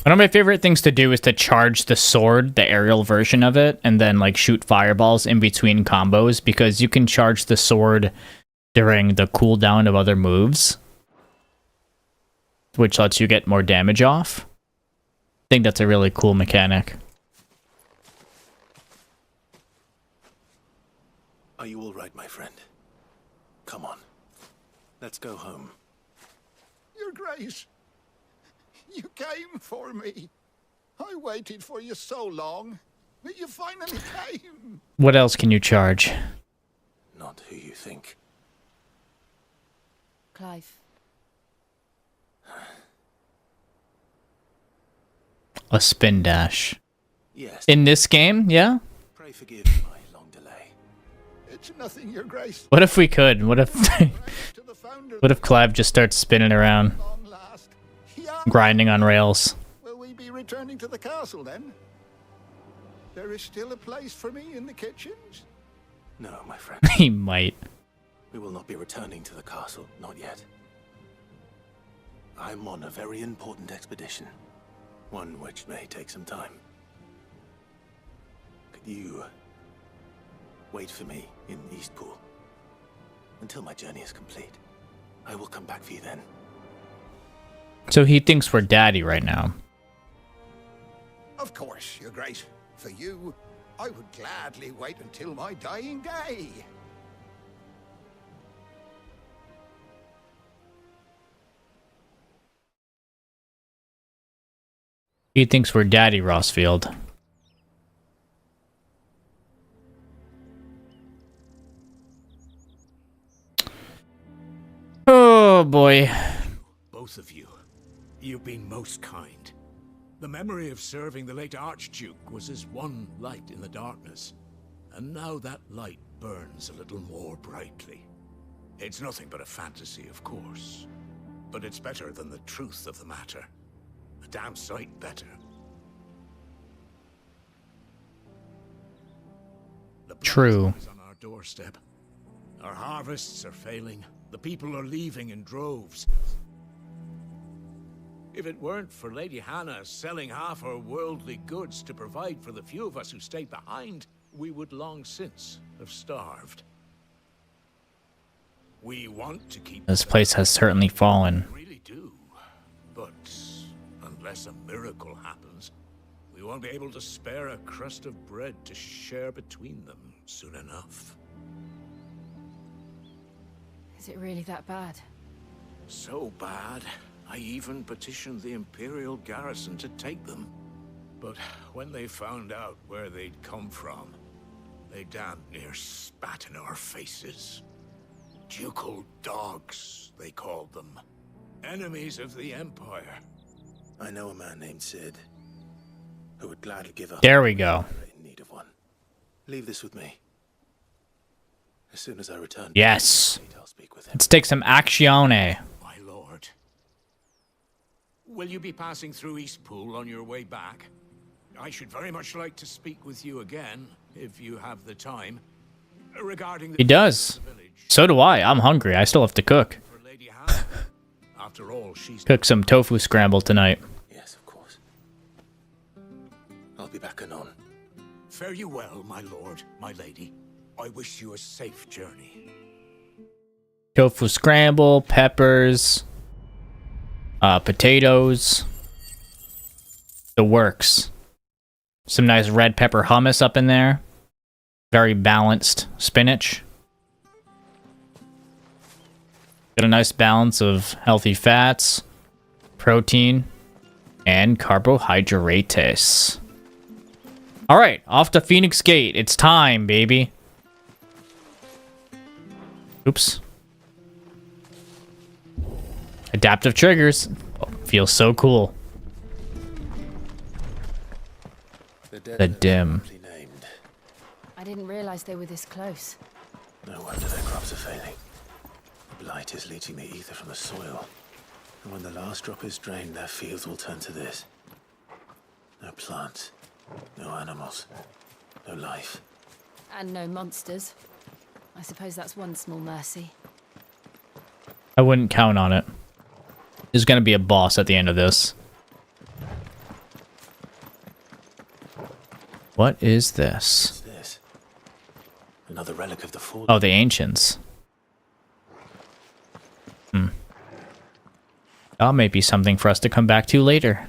A: of my favorite things to do is to charge the sword, the aerial version of it, and then like shoot fireballs in between combos, because you can charge the sword during the cooldown of other moves, which lets you get more damage off. I think that's a really cool mechanic.
E: Are you all right, my friend? Come on. Let's go home.
T: Your Grace, you came for me. I waited for you so long, but you finally came.
A: What else can you charge?
E: Not who you think.
C: Clive.
A: A spin dash.
E: Yes.
A: In this game, yeah?
E: Pray forgive my long
T: It's nothing, Your Grace.
A: What if we could? What if what if Clive just starts spinning around, grinding on rails?
T: Will we be returning to the castle then? There is still a place for me in the kitchens?
E: No, my friend.
A: He might.
E: We will not be returning to the castle, not yet. I'm on a very important expedition, one which may take some time. Could you wait for me in Eastpool until my journey is complete? I will come back for you then.
A: So he thinks we're daddy right now.
T: Of course, Your Grace. For you, I would gladly wait until my dying day.
A: He thinks we're daddy, Rossfield. Oh boy.
H: Both of you, you've been most kind. The memory of serving the late Archduke was as one light in the darkness, and now that light burns a little more brightly. It's nothing but a fantasy, of course, but it's better than the truth of the matter. A damn sight better.
A: True.
H: Is on our doorstep. Our harvests are failing. The people are leaving in droves. If it weren't for Lady Hannah selling half her worldly goods to provide for the few of us who stayed behind, we would long since have starved. We want to keep...
A: This place has certainly fallen.
H: We really do. But unless a miracle happens, we won't be able to spare a crust of bread to share between them soon enough.
C: Is it really that bad?
H: So bad, I even petitioned the Imperial garrison to take them. But when they found out where they'd come from, they damn near spat in our faces. Ducal dogs, they called them. Enemies of the Empire.
E: I know a man named Cid who would gladly give up.
A: There we go.
E: In need of one. Leave this with me. As soon as I return.
A: Yes. Let's take some actione.
H: My lord. Will you be passing through Eastpool on your way back? I should very much like to speak with you again, if you have the time, regarding the...
A: He does. So do I. I'm hungry. I still have to cook.
H: After all, she's...
A: Cook some tofu scramble tonight.
E: Yes, of course. I'll be back anon.
H: Fare you well, my lord, my lady. I wish you a safe journey.
A: Tofu scramble, peppers, potatoes. The works. Some nice red pepper hummus up in there. Very balanced spinach. Got a nice balance of healthy fats, protein, and carbohydrates. Alright, off to Phoenix Gate. It's time, baby. Oops. Adaptive triggers. Oh, feels so cool. The dim.
C: I didn't realize they were this close.
E: No wonder their crops are failing. The blight is leaching the ether from the soil. And when the last drop is drained, their fields will turn to this. No plants, no animals, no life.
C: And no monsters. I suppose that's one small mercy.
A: I wouldn't count on it. There's gonna be a boss at the end of this. What is this?
E: What's this? Another relic of the fallen.
A: Oh, the ancients. That may be something for us to come back to later.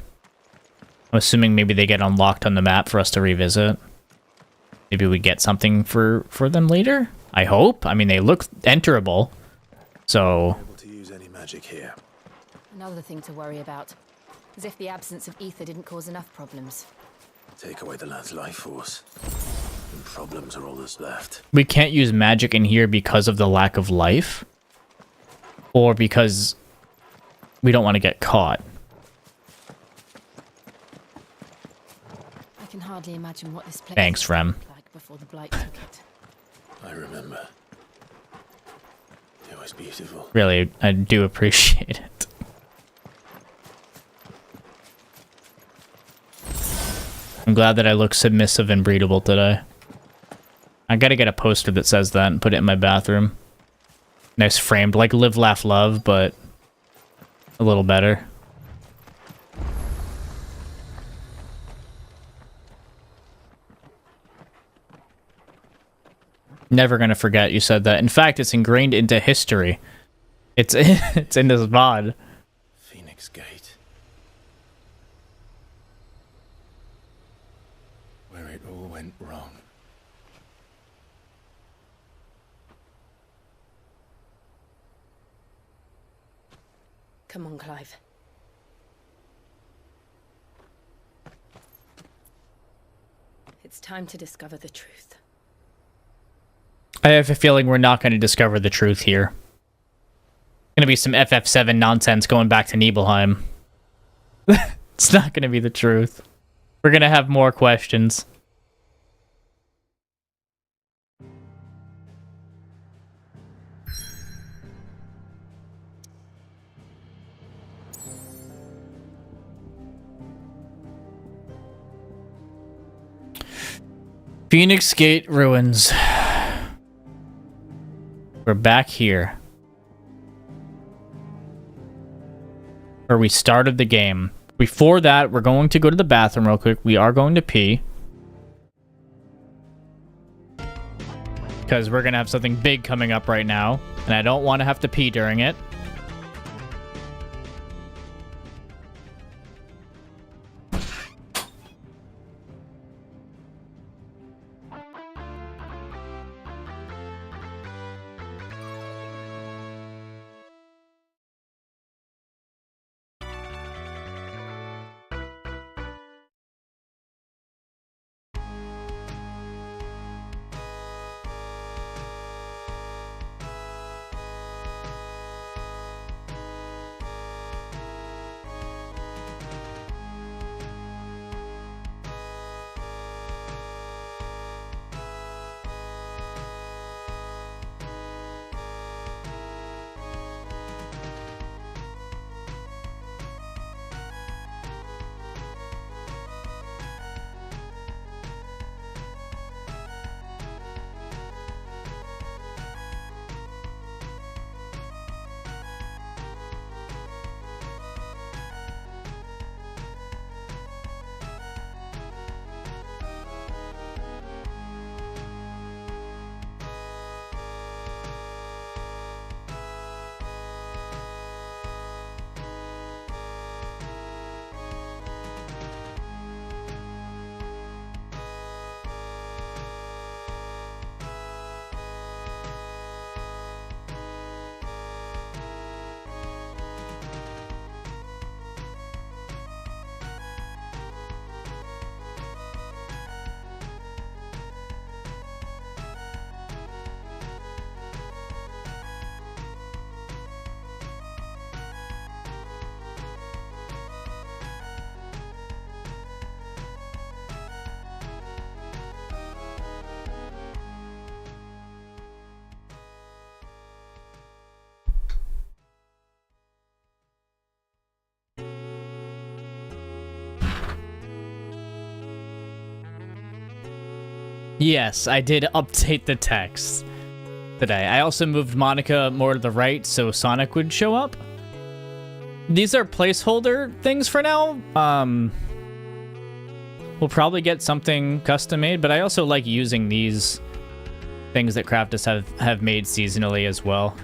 A: I'm assuming maybe they get unlocked on the map for us to revisit. Maybe we get something for them later? I hope. I mean, they look enterable. So...
E: Able to use any magic here.
C: Another thing to worry about. As if the absence of ether didn't cause enough problems.
E: Take away the land's life force, and problems are all that's left.
A: We can't use magic in here because of the lack of life? Or because we don't want to get caught?
C: I can hardly imagine what this place
A: Thanks, Rem.
C: looked like before the blight took it.
E: I remember. It was beautiful.
A: Really, I do appreciate it. I'm glad that I look submissive and breedable today. I gotta get a poster that says that and put it in my bathroom. Nice framed, like Live, Laugh, Love, but a little better. Never gonna forget you said that. In fact, it's ingrained into history. It's it's in this VOD.
E: Phoenix Gate. Where it all went wrong.
C: Come on, Clive. It's time to discover the truth.
A: I have a feeling we're not going to discover the truth here. Going to be some FF7 nonsense going back to Nibelheim. It's not going to be the truth. We're going to have more questions. Phoenix Gate ruins. We're back here. Where we started the game. Before that, we're going to go to the bathroom real quick. We are going to pee. Because we're going to have something big coming up right now. And I don't want to have to pee during it. Yes, I did update the text today. I also moved Monica more to the right so Sonic would show up. These are placeholder things for now. We'll probably get something custom made, but I also like using these things that Craftus have made seasonally as well.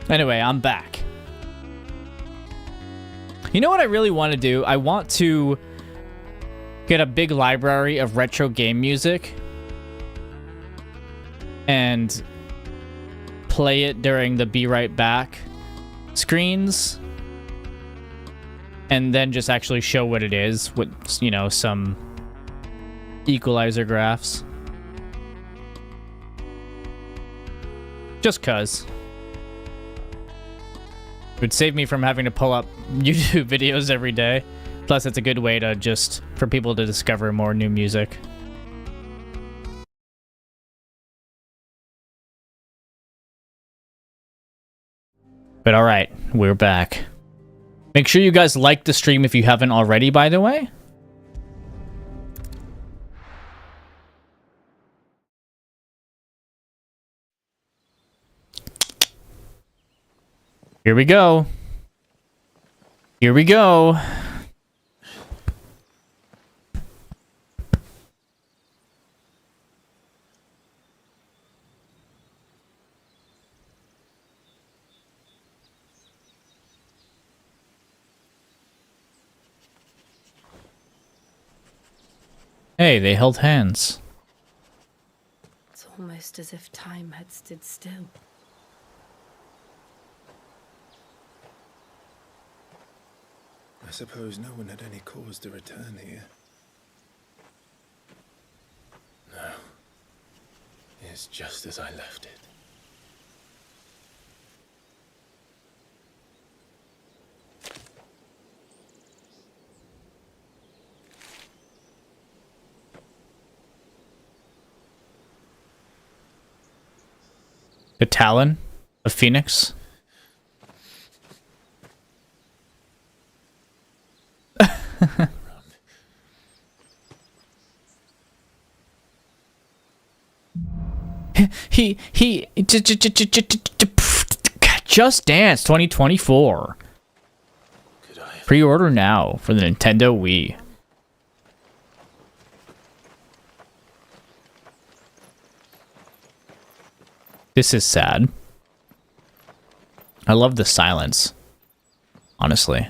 A: Anyway, I'm back. You know what I really want to do? I want to get a big library of retro game music and play it during the Be Right Back screens, and then just actually show what it is with, you know, some equalizer graphs. Just 'cause. It would save me from having to pull up YouTube videos every day. Plus, it's a good way to just for people to discover more new music. But all right, we're back. Make sure you guys like the stream if you haven't already, by the way. Here we go. Here we go. Hey, they held hands.
C: It's almost as if time had stood still.
E: I suppose no one had any cause to return here. No. It's just as I left it.
A: The Talon of Phoenix. he Just Dance 2024. Pre-order now for the Nintendo Wii. This is sad. I love the silence, honestly.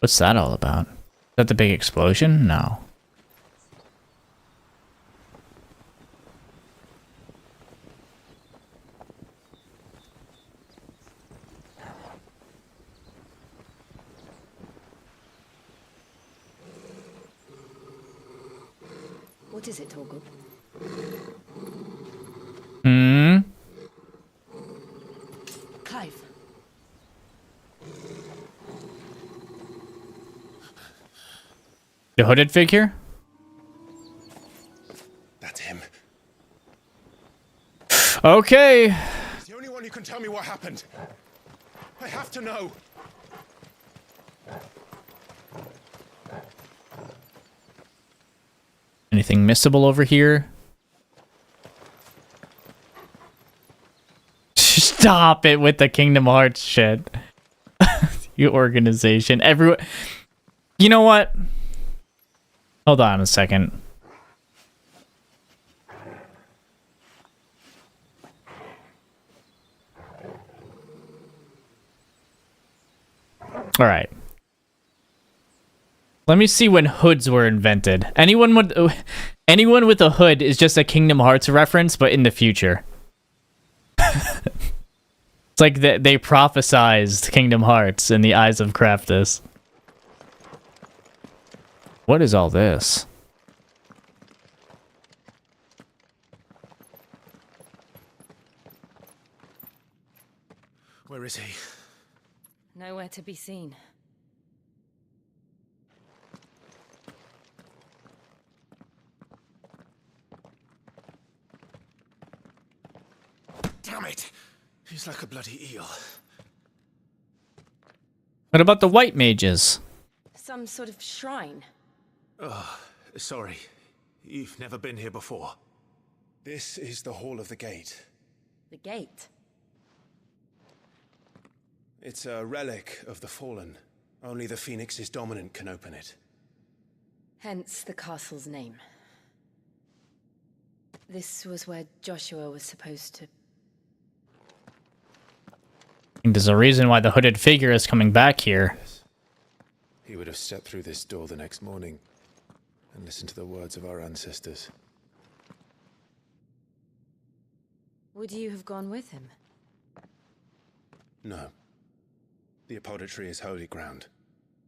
A: What's that all about? Is that the big explosion? No.
C: What is it, Torgal? Clive.
A: The hooded figure?
E: That's him.
A: Okay.
E: He's the only one who can tell me what happened. I have to know.
A: Anything missable over here? Stop it with the Kingdom Hearts shit. You organization. Everyone. You know what? Hold on a second. All right. Let me see when hoods were invented. Anyone with a hood is just a Kingdom Hearts reference, but in the future. It's like they prophesized Kingdom Hearts in the eyes of Craftus. What is all this?
E: Where is he?
C: Nowhere to be seen.
E: Damn it! He's like a bloody eel.
A: What about the white mages?
C: Some sort of shrine.
E: Oh, sorry. You've never been here before. This is the Hall of the Gate.
C: The gate?
E: It's a relic of the Fallen. Only the Phoenix's dominant can open it.
C: Hence the castle's name. This was where Joshua was supposed to...
A: I think there's a reason why the hooded figure is coming back here.
E: He would have stepped through this door the next morning and listened to the words of our ancestors.
C: Would you have gone with him?
E: No. The apodatory is holy ground.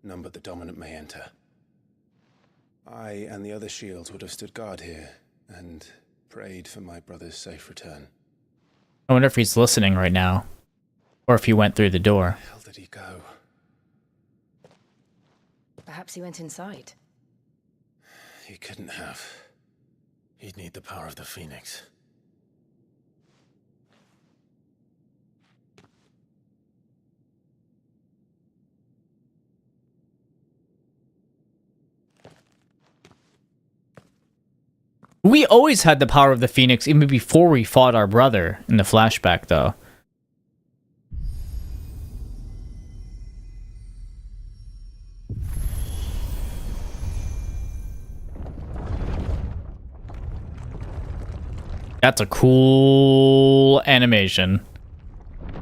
E: None but the dominant may enter. I and the other shields would have stood guard here and prayed for my brother's safe return.
A: I wonder if he's listening right now. Or if he went through the door.
E: Where the hell did he go?
C: Perhaps he went inside.
E: He couldn't have. He'd need the power of the Phoenix.
A: We always had the power of the Phoenix, even before we fought our brother in the flashback, though. That's a cool animation.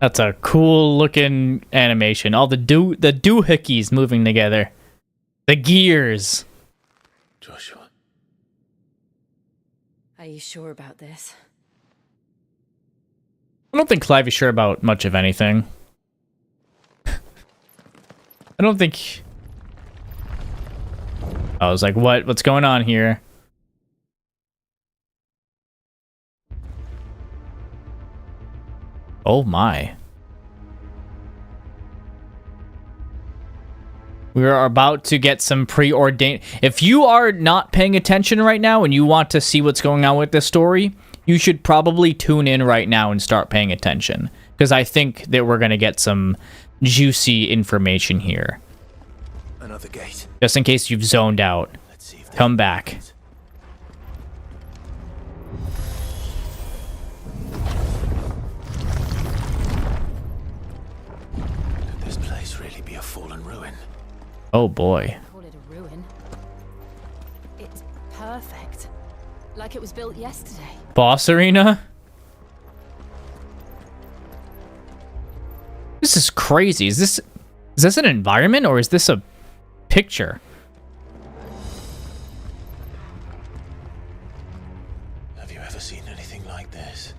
A: That's a cool looking animation. All the doohickeys moving together. The gears.
E: Joshua.
C: Are you sure about this?
A: I don't think Clive is sure about much of anything. I don't think... I was like, what? What's going on here? Oh my. We are about to get some preordained... If you are not paying attention right now and you want to see what's going on with this story, you should probably tune in right now and start paying attention. Because I think that we're going to get some juicy information here.
E: Another gate.
A: Just in case you've zoned out. Come back.
E: Could this place really be a fallen ruin?
A: Oh boy.
C: Call it a ruin. It's perfect. Like it was built yesterday.
A: Boss arena? This is crazy. Is this an environment or is this a picture?
E: Have you ever seen anything like this?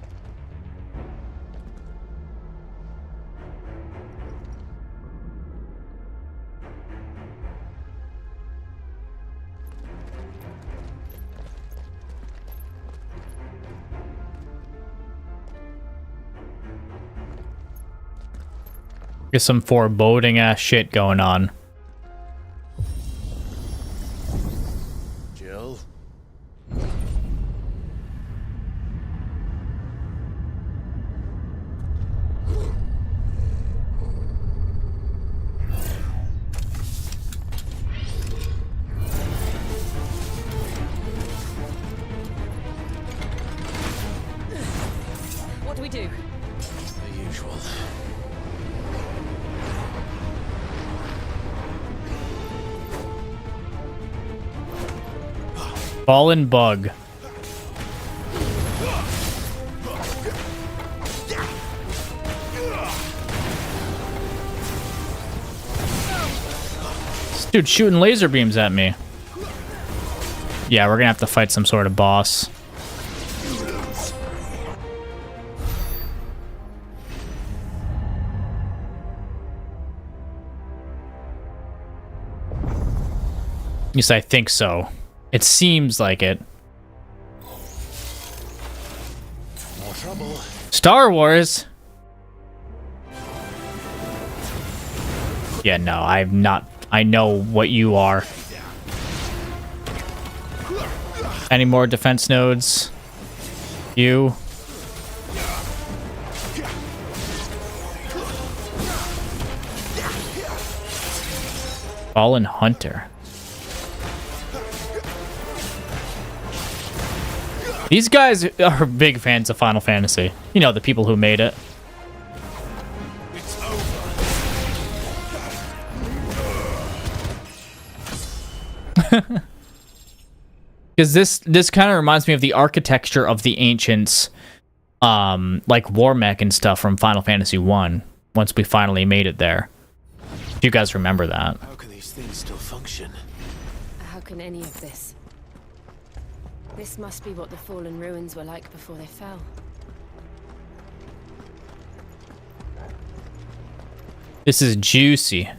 A: There's some foreboding ass shit going on.
E: Jill?
C: What do we do?
E: The usual.
A: Fallen bug. This dude's shooting laser beams at me. Yeah, we're gonna have to fight some sort of boss. Yes, I think so. It seems like it.
E: More trouble.
A: Star Wars? Yeah, no, I'm not. I know what you are. Any more defense nodes? You? Fallen Hunter. These guys are big fans of Final Fantasy. You know, the people who made it. Because this kind of reminds me of the architecture of the ancients, like War Mech and stuff from Final Fantasy 1, once we finally made it there. If you guys remember that.
E: How can these things still function?
C: How can any of this? This must be what the fallen ruins were like before they fell.
A: This is juicy.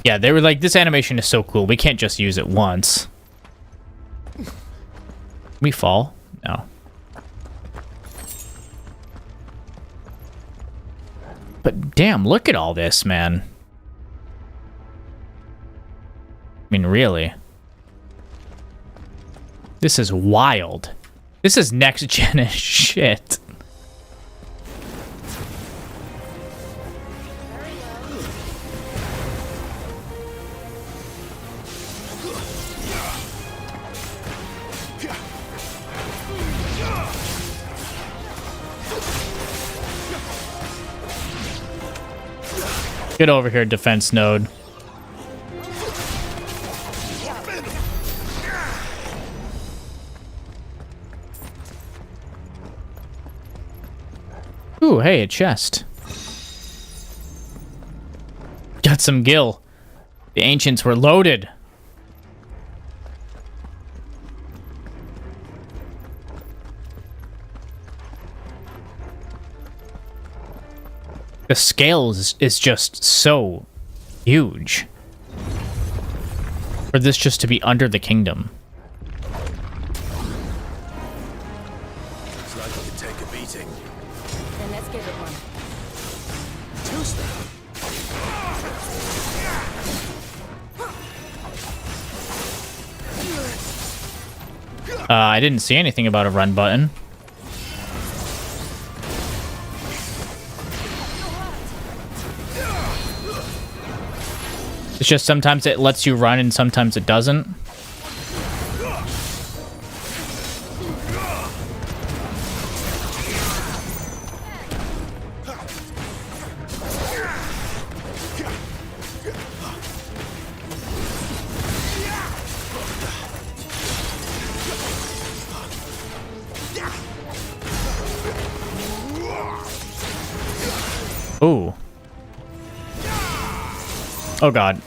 A: Yeah, they were like, this animation is so cool. We can't just use it once. we fall? No. But damn, look at all this, man. I mean, really. This is wild. This is next gen as shit. Get over here, defense node. Ooh, hey, a chest. Got some gil. The ancients were loaded. The scale is just so huge. For this just to be under the kingdom.
E: Looks like it could take a beating.
C: Then let's give it one.
A: I didn't see anything about a run button. It's just sometimes it lets you run and sometimes it doesn't. Ooh. Oh god.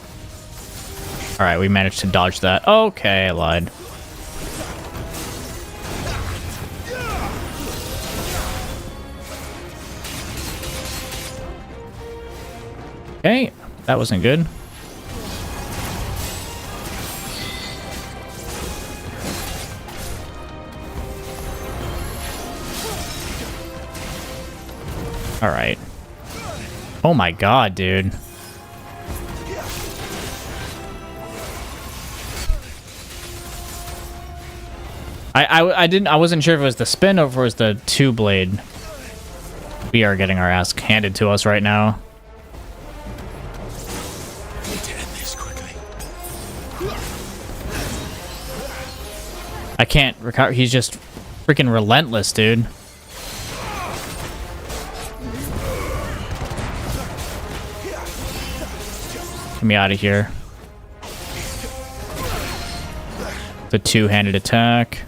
A: Alright, we managed to dodge that. Okay, I lied. Okay, that wasn't good. Alright. Oh my god, dude. I wasn't sure if it was the spin or if it was the two blade. We are getting our ass handed to us right now. I can't recover. He's just freaking relentless, dude. Get me out of here. The two-handed attack.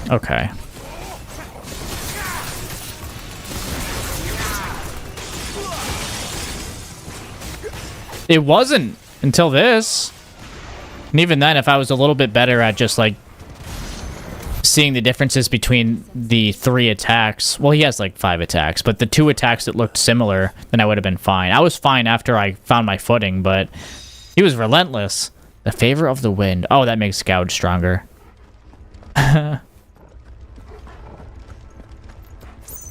A: Okay. It wasn't until this. And even then, if I was a little bit better at just, like, seeing the differences between the 3 attacks. Well, he has, like, 5 attacks, but the 2 attacks that looked similar, then I would have been fine. I was fine after I found my footing, but he was relentless. The favor of the wind. Oh, that makes Gouge stronger.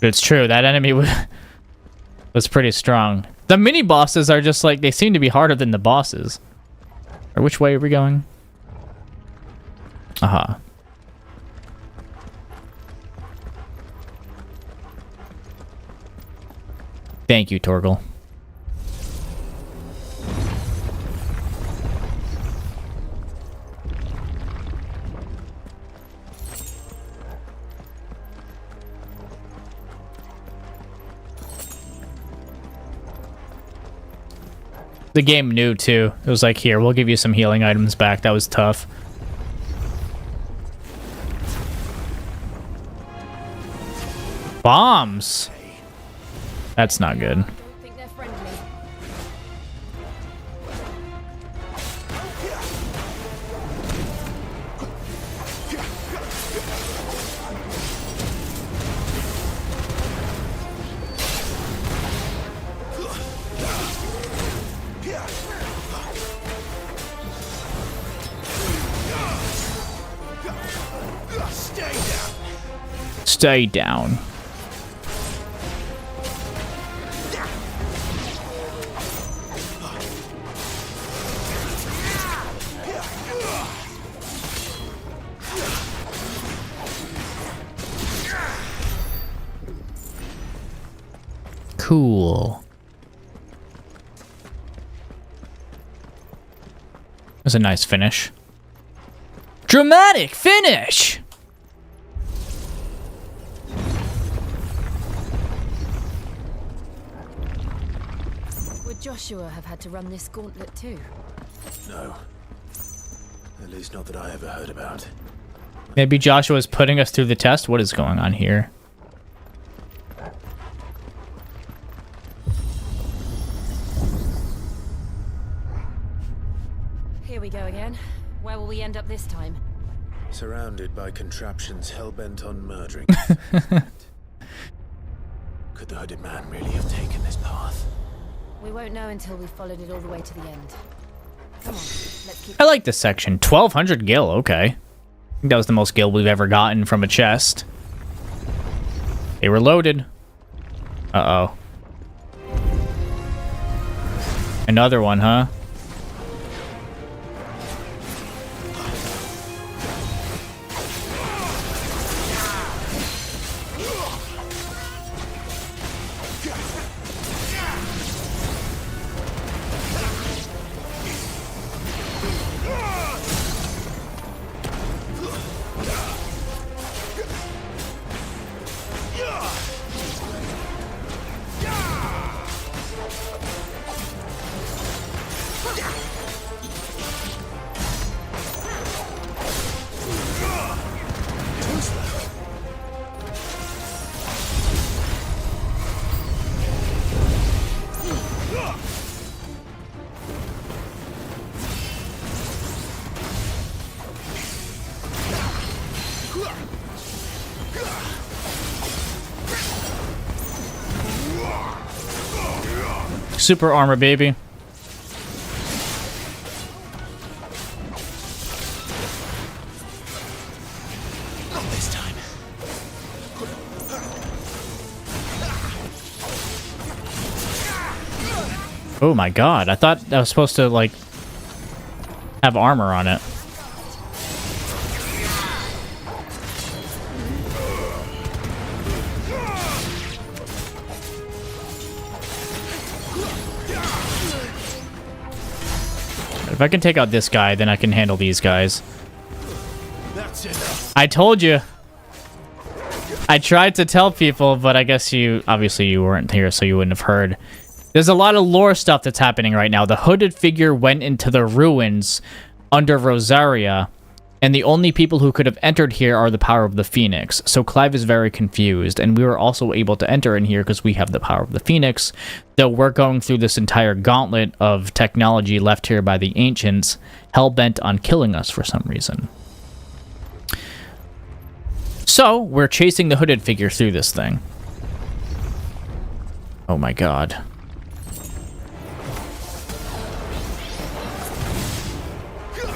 A: It's true, that enemy was pretty strong. The mini bosses are just like, they seem to be harder than the bosses. Or which way are we going? Aha. Thank you, Torgal. The game knew too. It was like, here, we'll give you some healing items back. That was tough. Bombs. That's not good. Stay down. Cool. That's a nice finish. Dramatic finish!
C: Would Joshua have had to run this gauntlet too?
E: No. At least not that I ever heard about.
A: Maybe Joshua's putting us through the test? What is going on here?
C: Here we go again. Where will we end up this time?
E: Surrounded by contraptions hell-bent on murdering. Could the hooded man really have taken this path?
C: We won't know until we've followed it all the way to the end. Come on, let's keep...
A: I like this section. 1200 gil, okay. I think that was the most gil we've ever gotten from a chest. They were loaded. Uh-oh. Another one, huh? Super armor, baby.
E: Not this time.
A: Oh my god, I thought I was supposed to, like, have armor on it. If I can take out this guy, then I can handle these guys.
E: That's it.
A: I told you. I tried to tell people, but I guess obviously you weren't here, so you wouldn't have heard. There's a lot of lore stuff that's happening right now. The hooded figure went into the ruins under Rosaria, and the only people who could have entered here are the power of the Phoenix. So Clive is very confused, and we were also able to enter in here because we have the power of the Phoenix, though we're going through this entire gauntlet of technology left here by the ancients, hell-bent on killing us for some reason. So, we're chasing the hooded figure through this thing. Oh my god.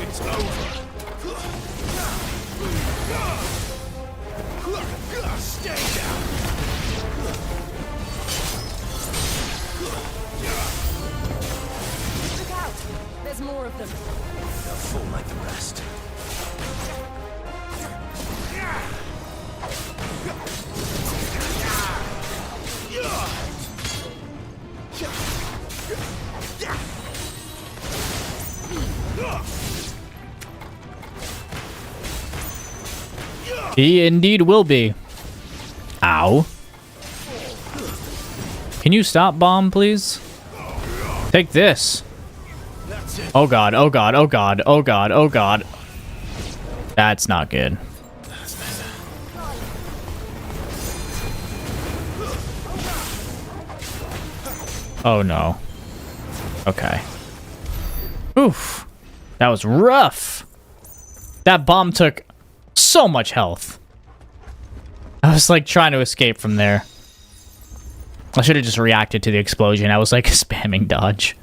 E: It's over. Stay down.
C: Look out! There's more of them.
E: They'll fall like the rest.
A: He indeed will be. Ow. Can you stop, bomb, please? Take this. Oh god, oh god, oh god, oh god, oh god. That's not good. Oh no. Okay. Oof. That was rough. That bomb took so much health. I was like trying to escape from there. I should have just reacted to the explosion. I was like spamming dodge.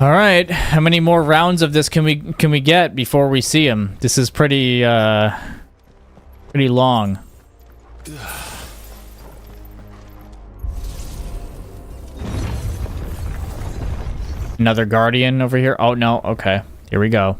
A: All right, how many more rounds of this can we get before we see him? This is pretty long. Another guardian over here. Oh no, okay. Here we go.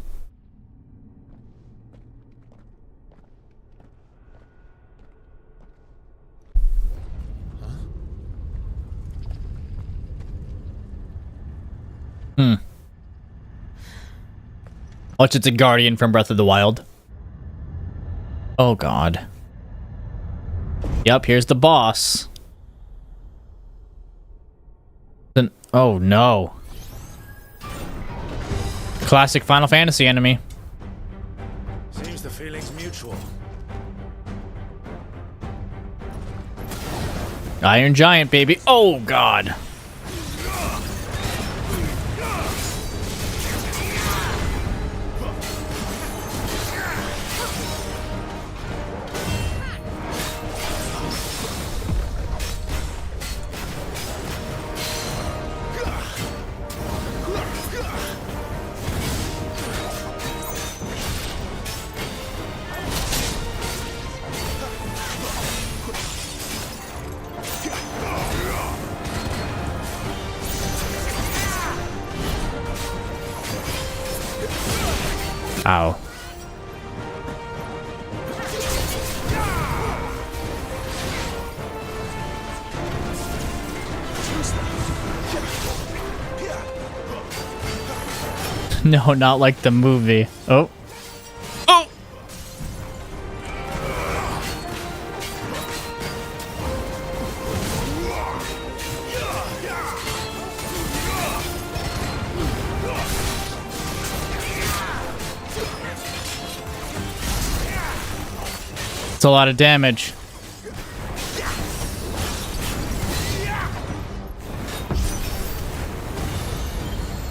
A: Watch, it's a guardian from Breath of the Wild. Oh god. Yep, here's the boss. Then, oh no. Classic Final Fantasy enemy.
H: Seems the feeling's mutual.
A: Iron Giant, baby. Oh god. Ow. No, not like the movie. Oh. Oh! It's a lot of damage.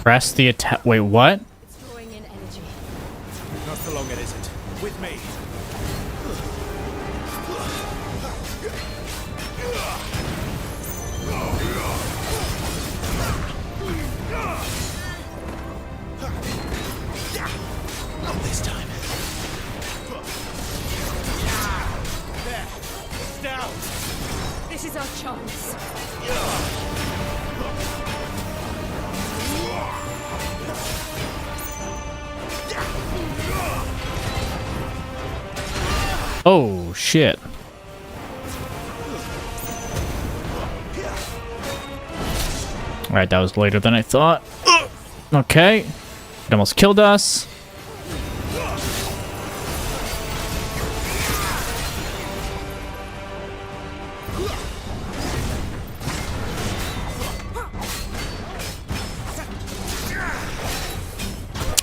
A: Press the attack. Wait, what?
M: It's drawing in energy.
H: Not for long, it isn't. With me.
E: Not this time.
H: There. It's down.
M: This is our chance.
A: Oh, shit. Alright, that was later than I thought. Okay. It almost killed us.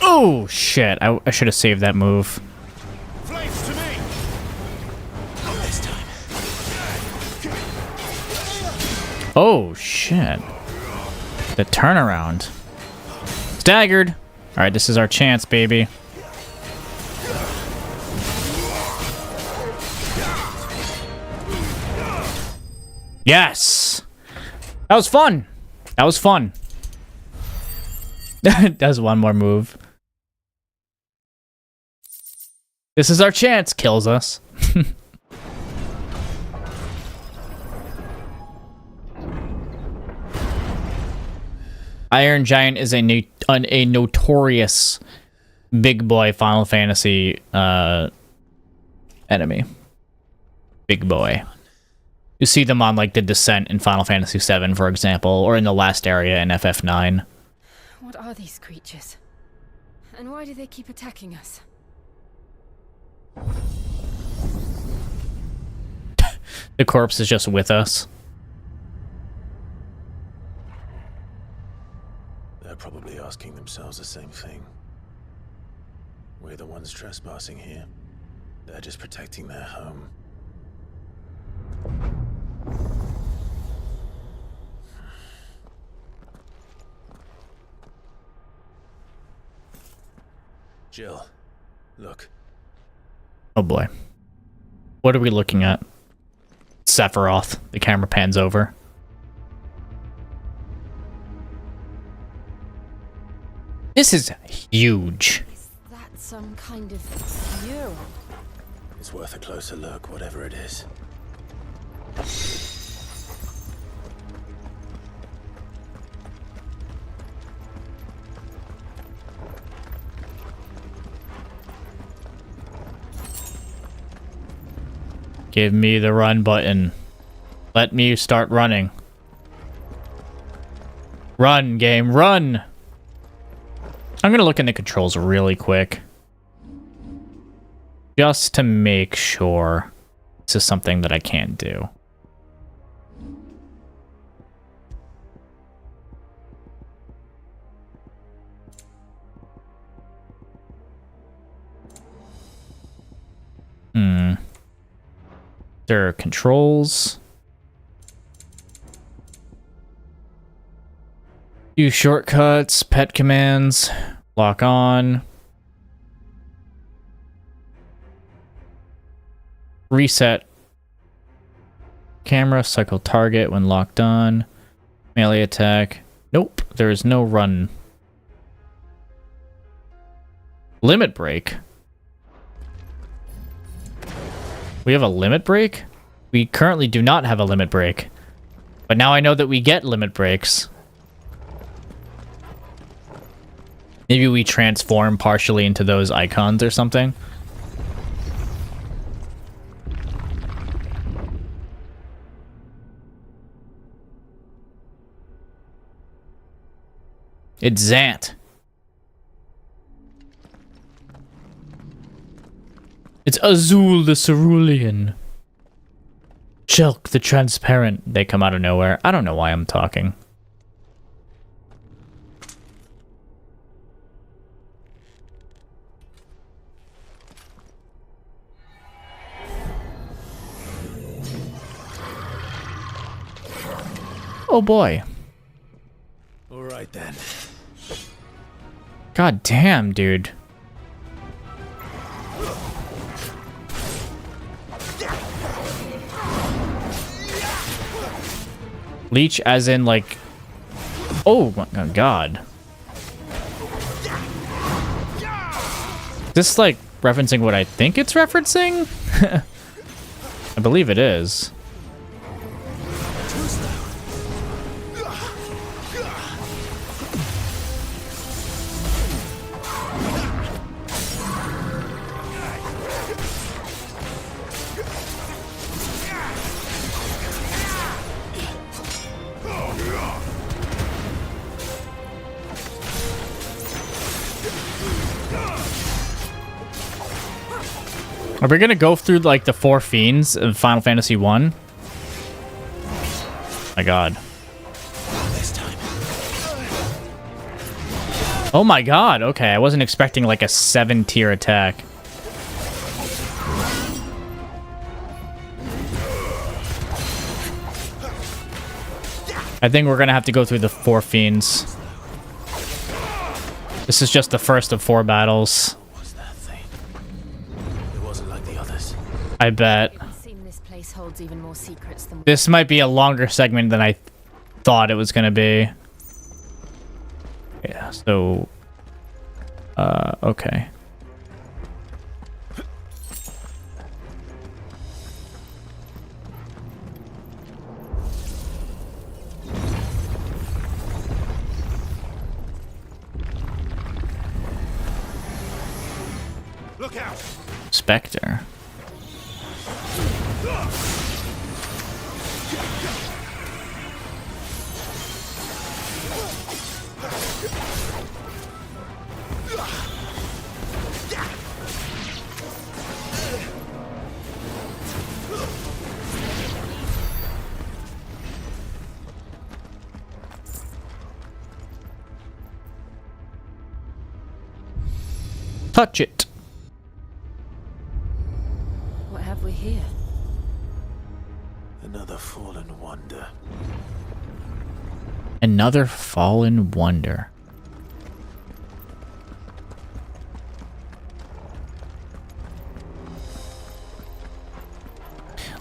A: Oh, shit. I should have saved that move.
H: Flames to me.
E: Not this time.
A: Oh, shit. The turnaround. Staggered. Alright, this is our chance, baby. Yes! That was fun. That was fun. Does one more move. This is our chance. Kills us. Iron Giant is a notorious big boy Final Fantasy enemy. Big boy. You see them on like the Descent in Final Fantasy VII, for example, or in the last area in FF9.
C: What are these creatures? And why do they keep attacking us?
A: The corpse is just with us.
E: They're probably asking themselves the same thing. We're the ones trespassing here. They're just protecting their home. Jill, look.
A: Oh boy. What are we looking at? Sephiroth. The camera pans over. This is huge.
C: That's some kind of mural.
E: It's worth a closer look, whatever it is.
A: Give me the run button. Let me start running. Run, game, run! I'm gonna look in the controls really quick. Just to make sure this is something that I can't do. There are controls. Use shortcuts, pet commands, lock on. Reset camera, cycle target when locked on. Melee attack. Nope, there is no run. Limit break. We have a limit break? We currently do not have a limit break. But now I know that we get limit breaks. Maybe we transform partially into those icons or something. It's Zant. It's Azul the Cerulean. Shelk the Transparent. They come out of nowhere. I don't know why I'm talking. Oh boy.
E: All right then.
A: God damn, dude. Leech as in like... Oh my god. Is this like referencing what I think it's referencing? I believe it is. Are we gonna go through like the 4 fiends of Final Fantasy 1? My god. Oh my god, okay. I wasn't expecting like a 7-tier attack. I think we're gonna have to go through the 4 fiends. This is just the first of 4 battles. I bet.
C: This place holds even more secrets than
A: This might be a longer segment than I thought it was gonna be. Yeah, so... okay.
H: Look out!
A: Spectre. Touch it.
C: What have we here?
E: Another fallen wonder.
A: Another fallen wonder.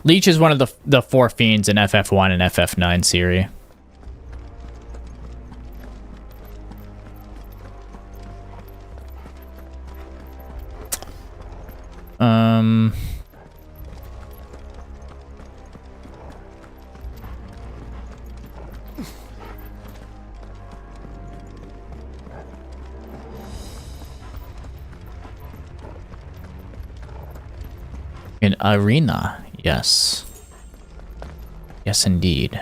A: Leech is one of the 4 fiends in FF1 and FF9 series. An arena, yes. Yes, indeed.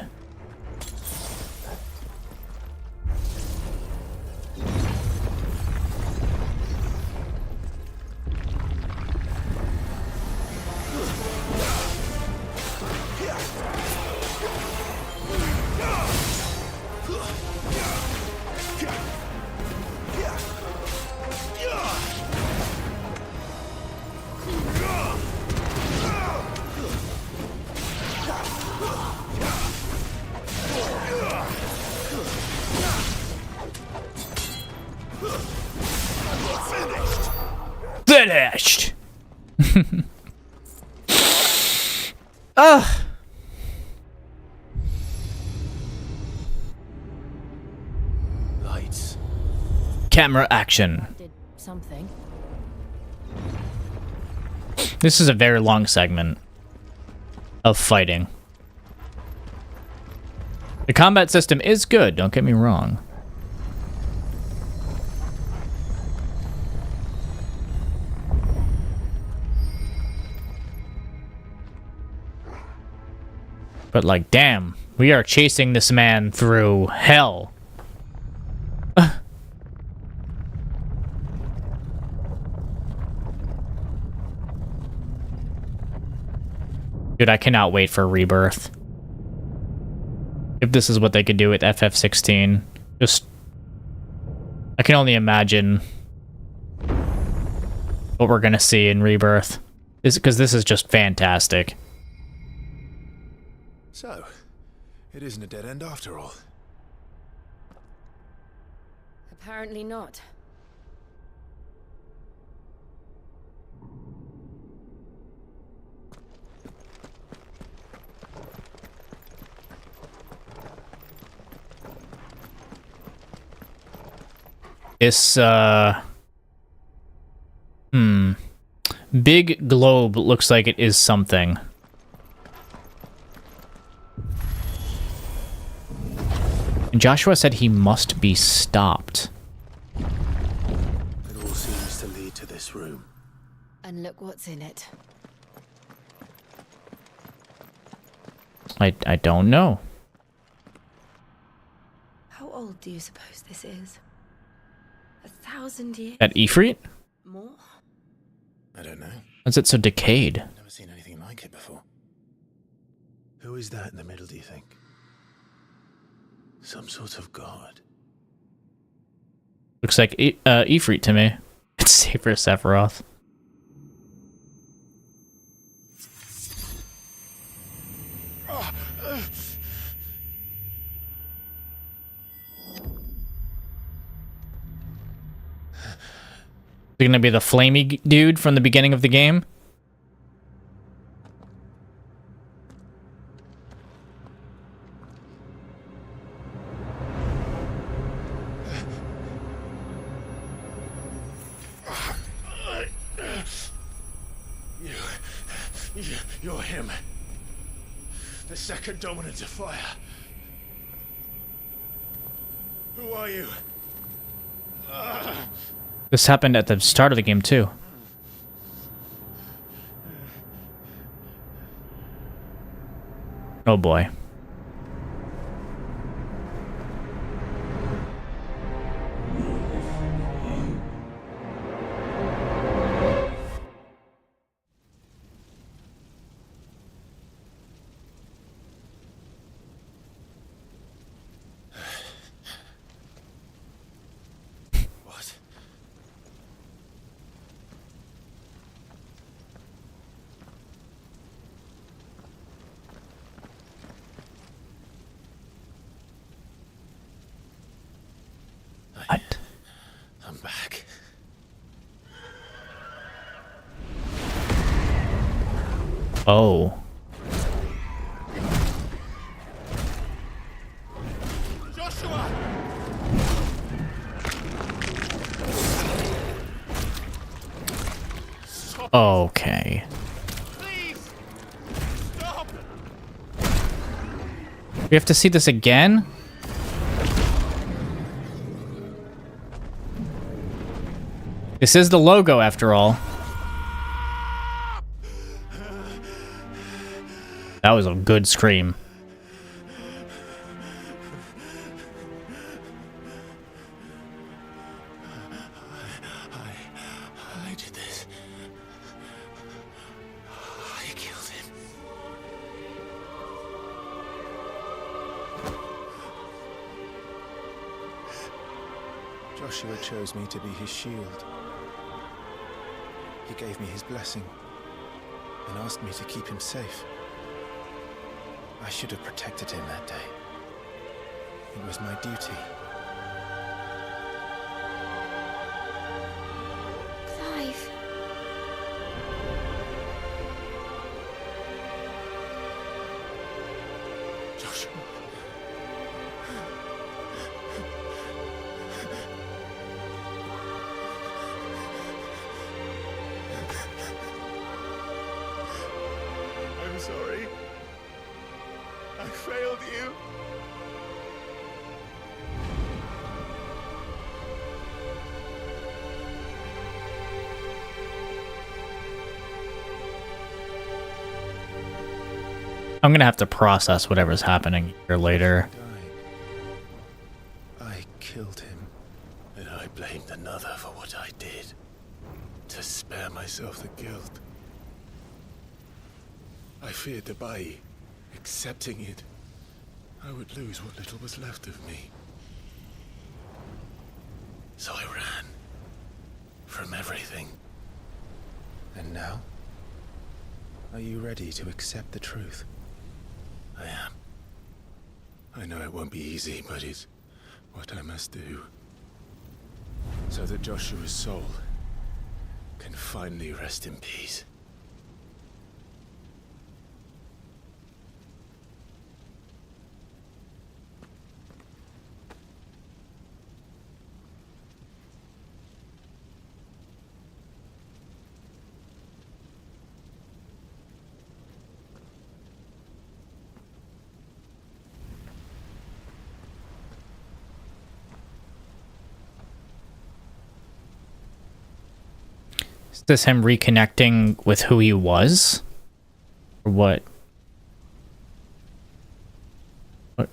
A: Finished. Ugh.
E: Lights.
A: Camera action.
C: Did something.
A: This is a very long segment of fighting. The combat system is good, don't get me wrong. But like, damn, we are chasing this man through hell. Dude, I cannot wait for Rebirth. If this is what they could do with FF16, just... I can only imagine what we're gonna see in Rebirth. Because this is just fantastic.
E: So, it isn't a dead end after all.
C: Apparently not.
A: This, big globe looks like it is something. And Joshua said he must be stopped.
E: It all seems to lead to this room.
C: And look what's in it.
A: I don't know.
C: How old do you suppose this is? 1,000 years?
A: That Ifrit?
C: More?
E: I don't know.
A: Why is it so decayed?
E: Never seen anything like it before. Who is that in the middle, do you think? Some sort of god.
A: Looks like Ifrit to me. It's safer Sephiroth. Is it gonna be the flamey dude from the beginning of the game?
E: You're him. The second dominant of fire. Who are you?
A: This happened at the start of the game too. Oh boy.
E: I'm back.
A: Oh.
E: Joshua!
A: Okay. We have to see this again? This is the logo, after all. That was a good scream.
E: I did this. I killed him. Joshua chose me to be his shield. He gave me his blessing and asked me to keep him safe. I should have protected him that day. It was my duty.
O: Clive.
E: Joshua. I'm sorry. I failed you.
A: I'm gonna have to process whatever's happening here later.
E: I killed him, and I blamed another for what I did, to spare myself the guilt. I feared that by accepting it, I would lose what little was left of me. So I ran from everything. And now? Are you ready to accept the truth? I am. I know it won't be easy, but it's what I must do. So that Joshua's soul can finally rest in peace.
A: Is this him reconnecting with who he was? Or what? What?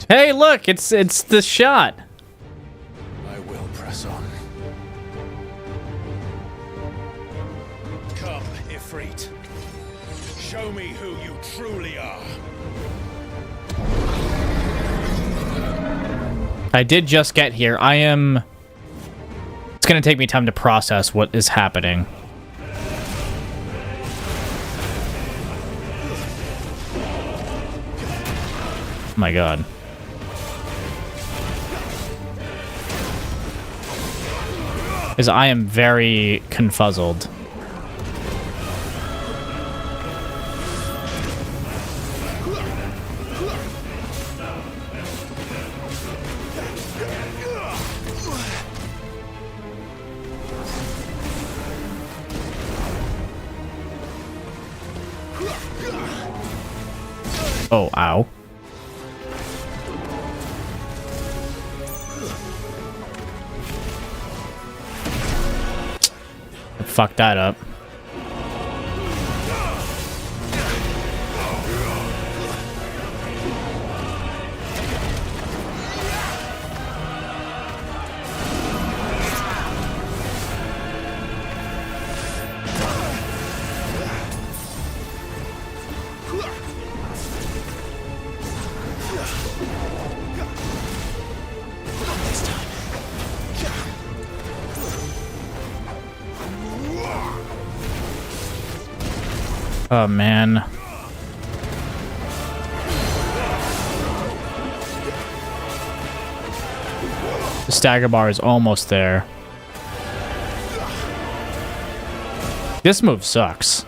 A: Hey, look, it's the shot.
E: I will press on. Come, Ifrit. Show me who you truly are.
A: I did just get here. It's gonna take me time to process what is happening. Oh my god. Because I am very confuzzled. Oh, ow. Fuck that up. Oh, man. The stagger bar is almost there. This move sucks.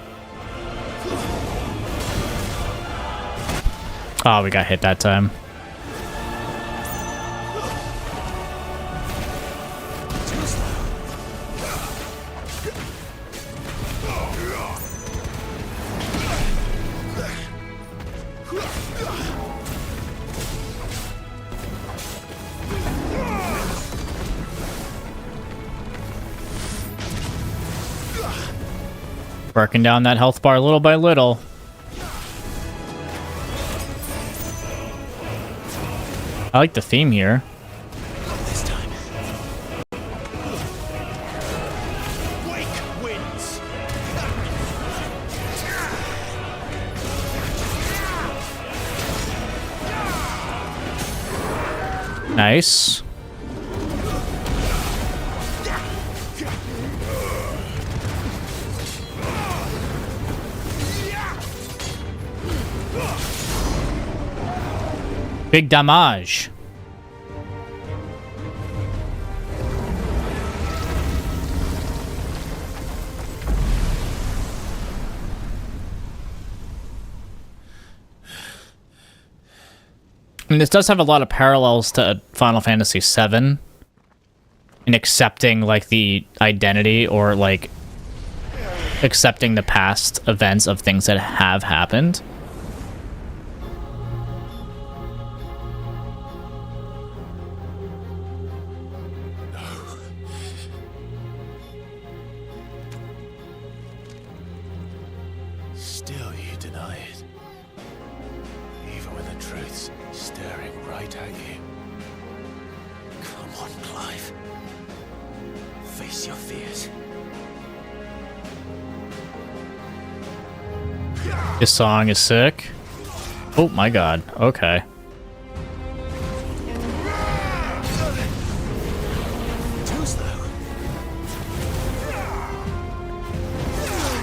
A: Oh, we got hit that time. Working down that health bar little by little. I like the theme here.
E: This time. Wake wins.
A: Nice. Big damage. And this does have a lot of parallels to Final Fantasy VII in accepting like the identity or like accepting the past events of things that have happened. This song is sick. Oh my god. Okay.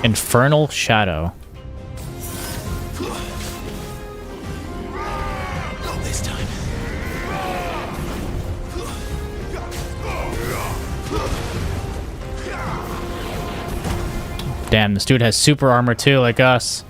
A: Infernal Shadow.
E: Not this time.
A: Damn, this dude has super armor too, like us.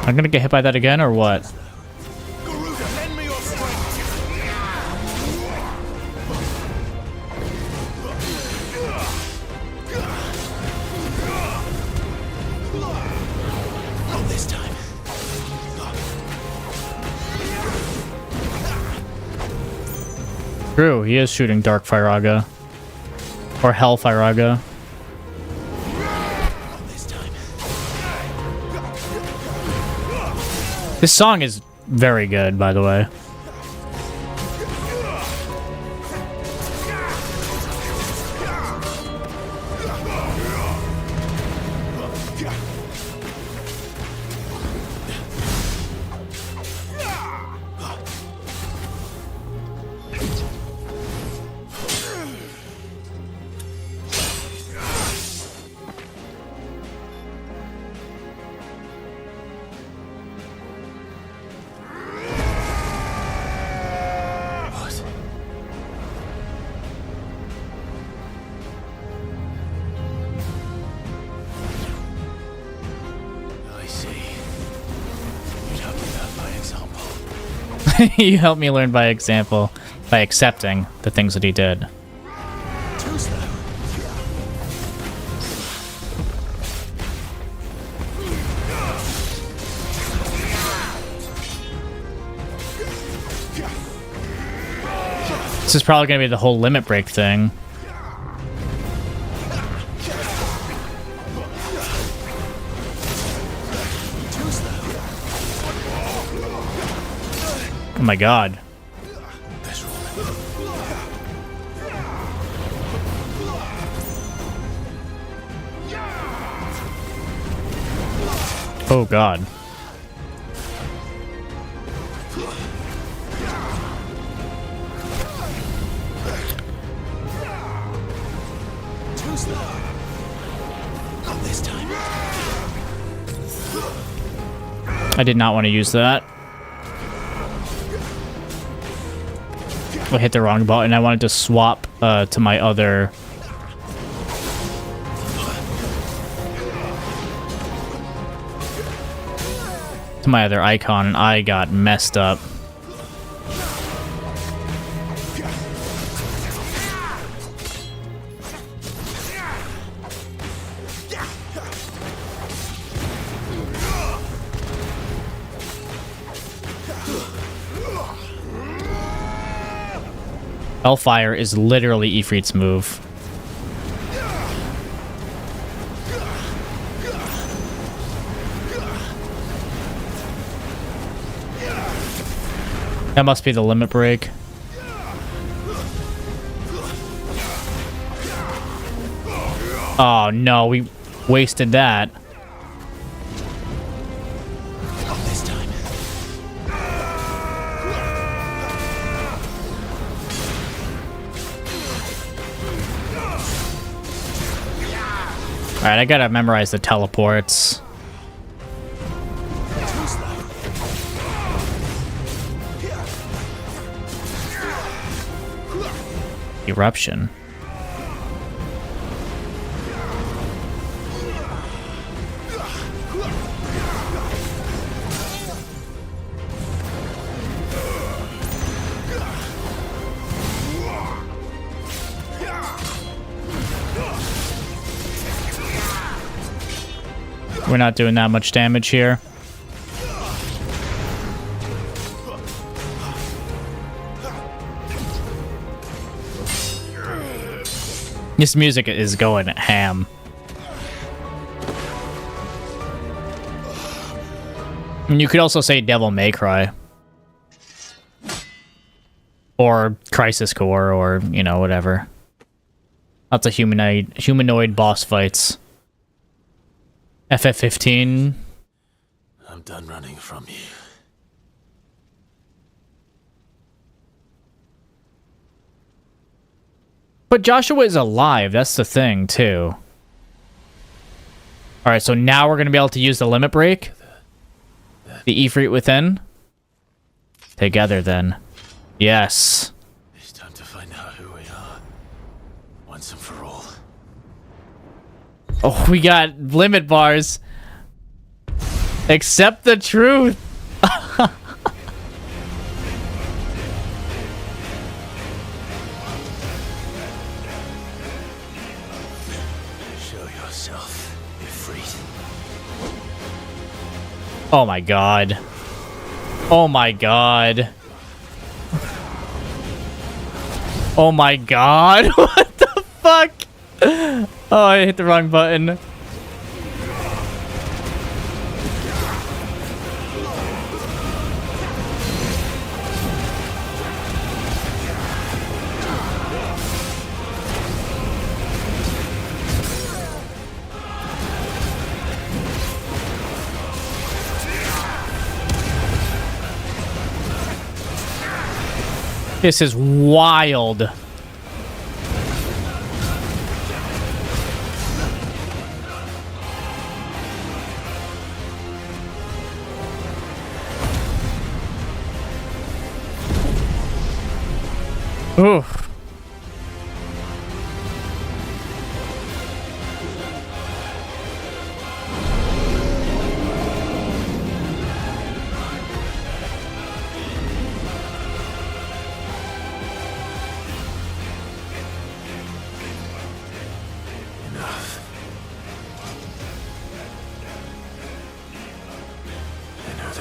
A: I'm gonna get hit by that again, or what?
E: Not this time.
A: True, he is shooting Dark Firaga. Or Hell Firaga. This song is very good, by the way. You helped me learn by example, by accepting the things that he did. This is probably going to be the whole limit break thing. Oh my god. Oh god. I did not want to use that. I hit the wrong button. I wanted to swap to my other... to my other icon, and I got messed up. Hellfire is literally Ifrit's move. That must be the limit break. Oh no, we wasted that. Alright, I gotta memorize the teleports. Eruption. We're not doing that much damage here. This music is going ham. And you could also say Devil May Cry. Or Crisis Core, or, you know, whatever. Lots of humanoid boss fights. FF15.
E: I'm done running from you.
A: But Joshua is alive, that's the thing, too. Alright, so now we're going to be able to use the limit break. The Ifrit within. Together, then. Yes.
E: It's time to find out who we are. Once and for all.
A: Oh, we got limit bars. Accept the truth.
E: Show yourself, Ifrit.
A: Oh my god. Oh my god. Oh my god. What the fuck? Oh, I hit the wrong button. This is wild. Oof.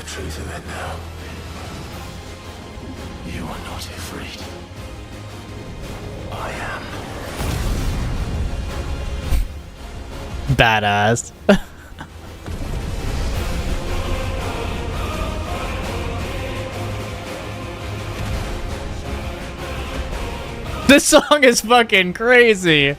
E: Truth of it now. You are not Ifrit. I am.
A: Badass. This song is fucking crazy.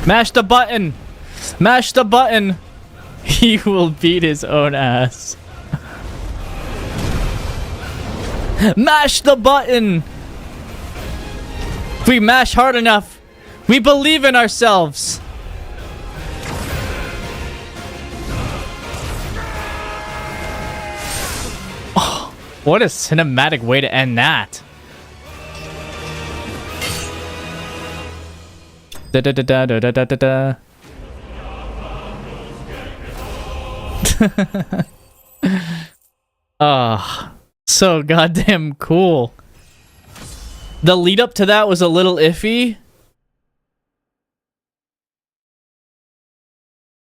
A: Mash the button! Mash the button! He will beat his own ass. Mash the button! If we mash hard enough, we believe in ourselves! Oh, what a cinematic way to end that. Da da da da da da da da. Ah, so goddamn cool. The lead up to that was a little iffy.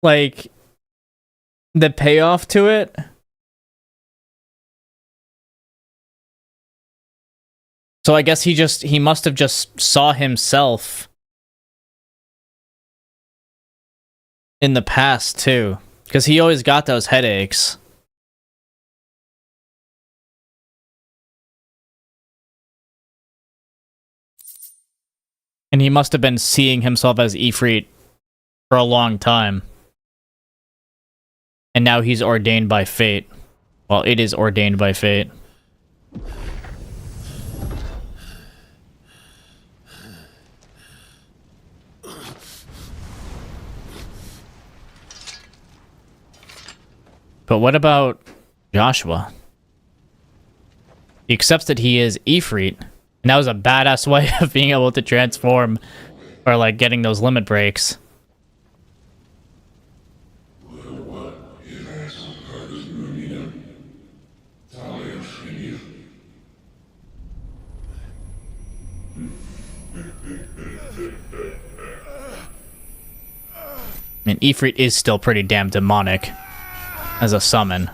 A: Like, the payoff to it. So I guess he must have just saw himself in the past too, because he always got those headaches. And he must have been seeing himself as Ifrit for a long time. And now he's ordained by fate. Well, it is ordained by fate. But what about Joshua? He accepts that he is Ifrit. And that was a badass way of being able to transform, or like getting those limit breaks. I mean, Ifrit is still pretty damn demonic as a summon.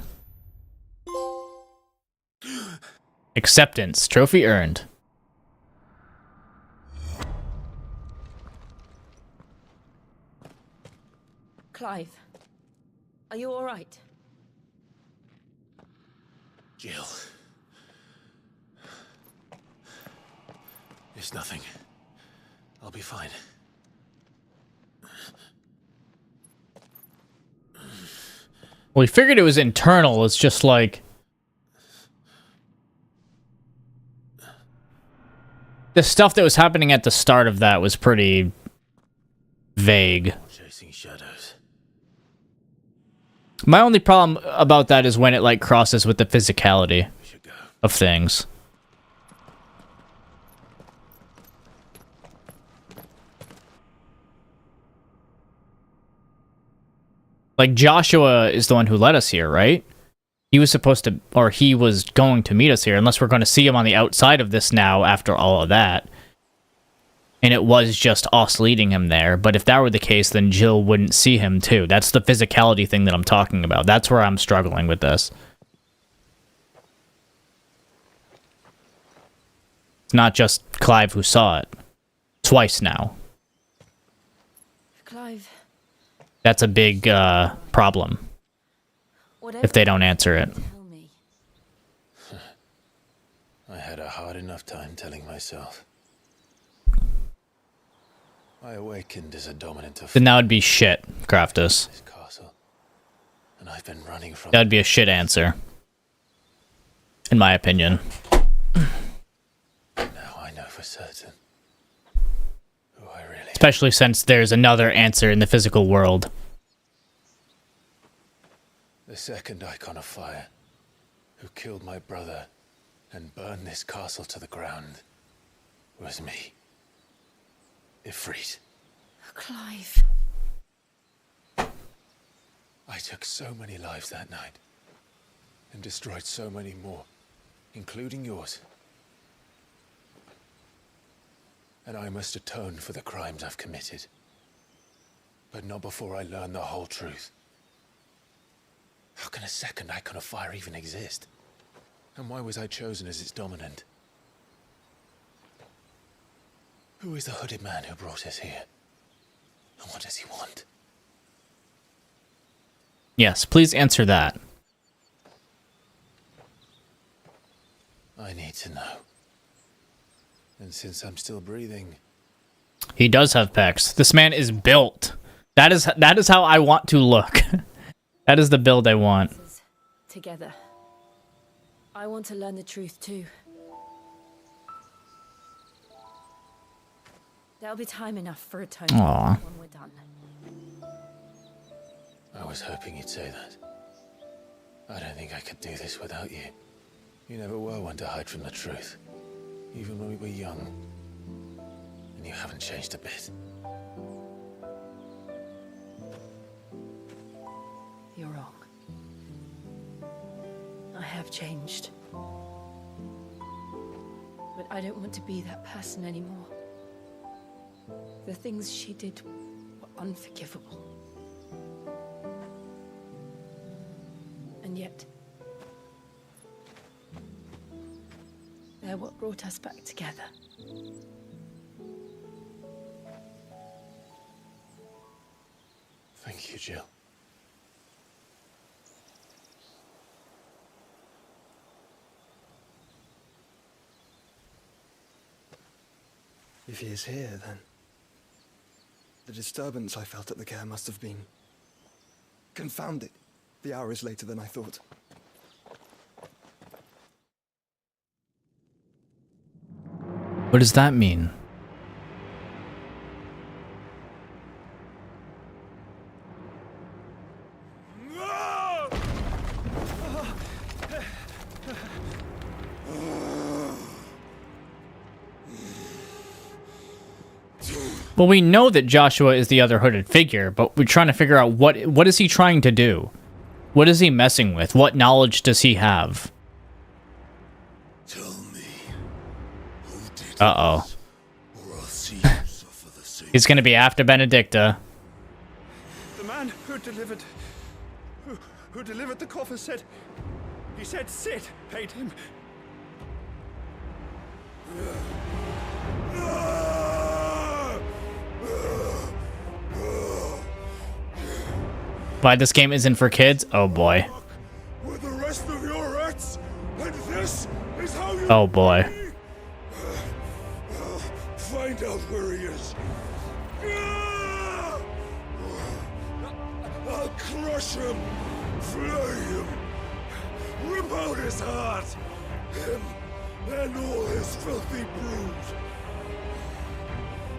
A: Acceptance. Trophy earned.
C: Clive, are you all right?
E: Jill. It's nothing. I'll be fine.
A: Well, we figured it was internal. It's just like... the stuff that was happening at the start of that was pretty vague.
E: Chasing shadows.
A: My only problem about that is when it like crosses with the physicality of things. Like, Joshua is the one who led us here, right? He was supposed to, or he was going to meet us here, unless we're going to see him on the outside of this now after all of that. And it was just us leading him there. But if that were the case, then Jill wouldn't see him too. That's the physicality thing that I'm talking about. That's where I'm struggling with this. It's not just Clive who saw it. Twice now.
C: Clive.
A: That's a big problem. If they don't answer it.
E: I had a hard enough time telling myself. I awakened as a dominant of...
A: Then that would be shit, Craftus.
E: Castle, and I've been running from...
A: That would be a shit answer. In my opinion.
E: Now I know for certain who I really...
A: Especially since there's another answer in the physical world.
E: The second icon of fire, who killed my brother and burned this castle to the ground, was me. Ifrit.
C: Clive.
E: I took so many lives that night, and destroyed so many more, including yours. And I must atone for the crimes I've committed. But not before I learn the whole truth. How can a second icon of fire even exist? And why was I chosen as its dominant? Who is the hooded man who brought us here? And what does he want?
A: Yes, please answer that.
E: I need to know. And since I'm still breathing...
A: He does have pecs. This man is built. That is how I want to look. That is the build I want.
C: Together. I want to learn the truth too. There'll be time enough for atonement
A: Aw.
C: when we're done.
E: I was hoping you'd say that. I don't think I could do this without you. You never were one to hide from the truth, even when we were young. And you haven't changed a bit.
C: You're wrong. I have changed. But I don't want to be that person anymore. The things she did were unforgivable. And yet, they're what brought us back together.
E: Thank you, Jill.
U: If he is here, then the disturbance I felt at the care must have been confounded. The hour is later than I thought.
A: What does that mean? Well, we know that Joshua is the other hooded figure, but we're trying to figure out what is he trying to do? What is he messing with? What knowledge does he have?
B: Tell me.
A: Uh-oh. He's gonna be after Benedikta.
U: The man who delivered the coffer said Cid paid him.
A: Why this game isn't for kids? Oh boy.
B: With the rest of your rats, and this is how you
A: Oh boy.
B: find out where he is. I'll crush him, flay him, rip out his heart, him and all his filthy brood,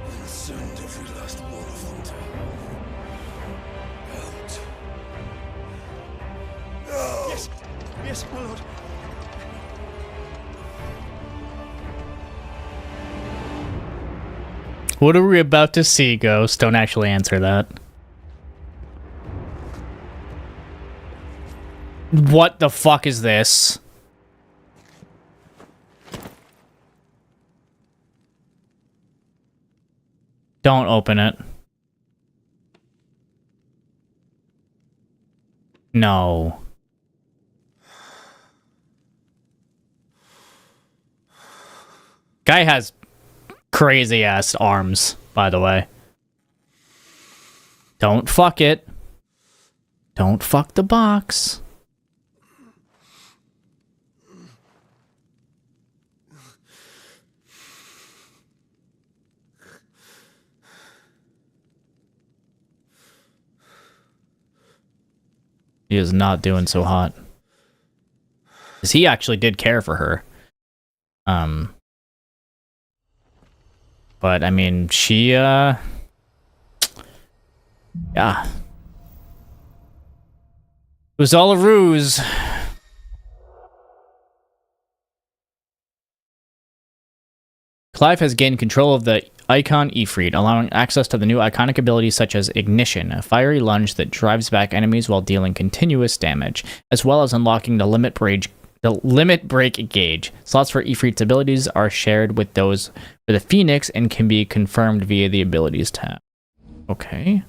B: and send every last one of them to hell. Out. No!
U: Yes, my lord.
A: What are we about to see, Ghost? Don't actually answer that. What the fuck is this? Don't open it. No. Guy has crazy ass arms, by the way. Don't fuck it. Don't fuck the box. He is not doing so hot. 'Cause he actually did care for her. But, I mean, she, yeah. It was all a ruse. Clive has gained control of the icon Ifrit, allowing access to the new iconic abilities such as Ignition, a fiery lunge that drives back enemies while dealing continuous damage, as well as unlocking the limit break gauge. Slots for Ifrit's abilities are shared with those for the Phoenix and can be confirmed via the abilities tab. Okay.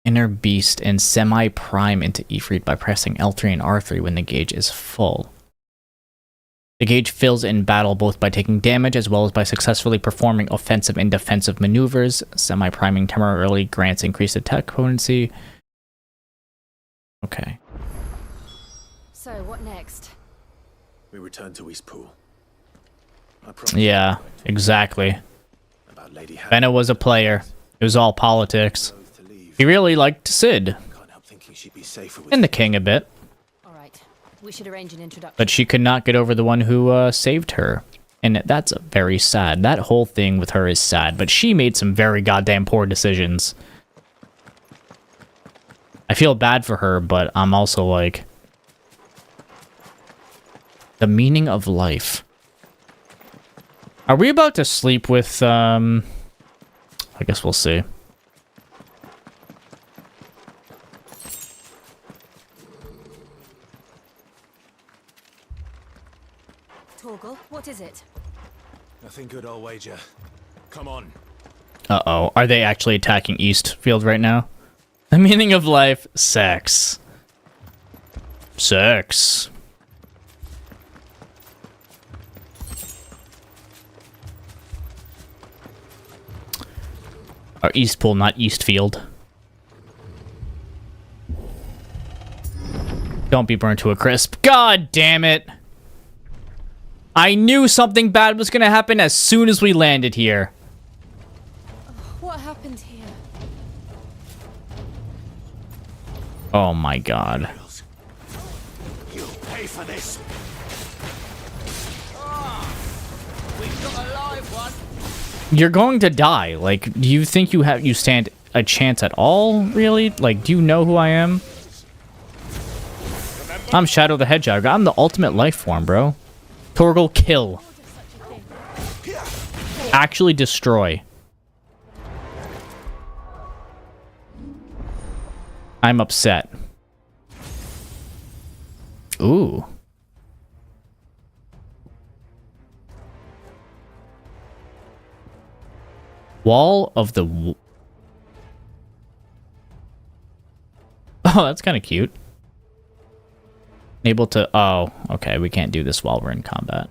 A: Inner Beast and Semi-Prime into Ifrit by pressing L3 and R3 when the gauge is full. The gauge fills in battle both by taking damage as well as by successfully performing offensive and defensive maneuvers. Semi-priming temporarily grants increased attack potency. Okay.
C: So, what next?
E: We return to Eastpool.
A: Yeah, exactly.
E: About Lady
A: Benna was a player. It was all politics. He really liked Cid.
E: Can't help thinking she'd be safer with
A: And the king a bit.
C: All right. We should arrange an introduction.
A: But she could not get over the one who saved her. And that's very sad. That whole thing with her is sad. But she made some very goddamn poor decisions. I feel bad for her, but I'm also like... The meaning of life. Are we about to sleep with, I guess we'll see.
C: Torgal, what is it?
E: Nothing good, I'll wager. Come on.
A: Uh-oh. Are they actually attacking Eastfield right now? The meaning of life? Sex. Sex. Or Eastpool, not Eastfield. Don't be burnt to a crisp. God damn it! I knew something bad was gonna happen as soon as we landed here.
C: What happened here?
A: Oh my god.
E: You'll pay for this.
F: We've got a live one.
A: You're going to die. Like, do you think you stand a chance at all, really? Like, do you know who I am? I'm Shadow the Hedgehog. I'm the ultimate life form, bro. Torgal, kill. Actually destroy. I'm upset. Ooh. Wall of the... Oh, that's kind of cute. Able to... Oh, okay. We can't do this while we're in combat.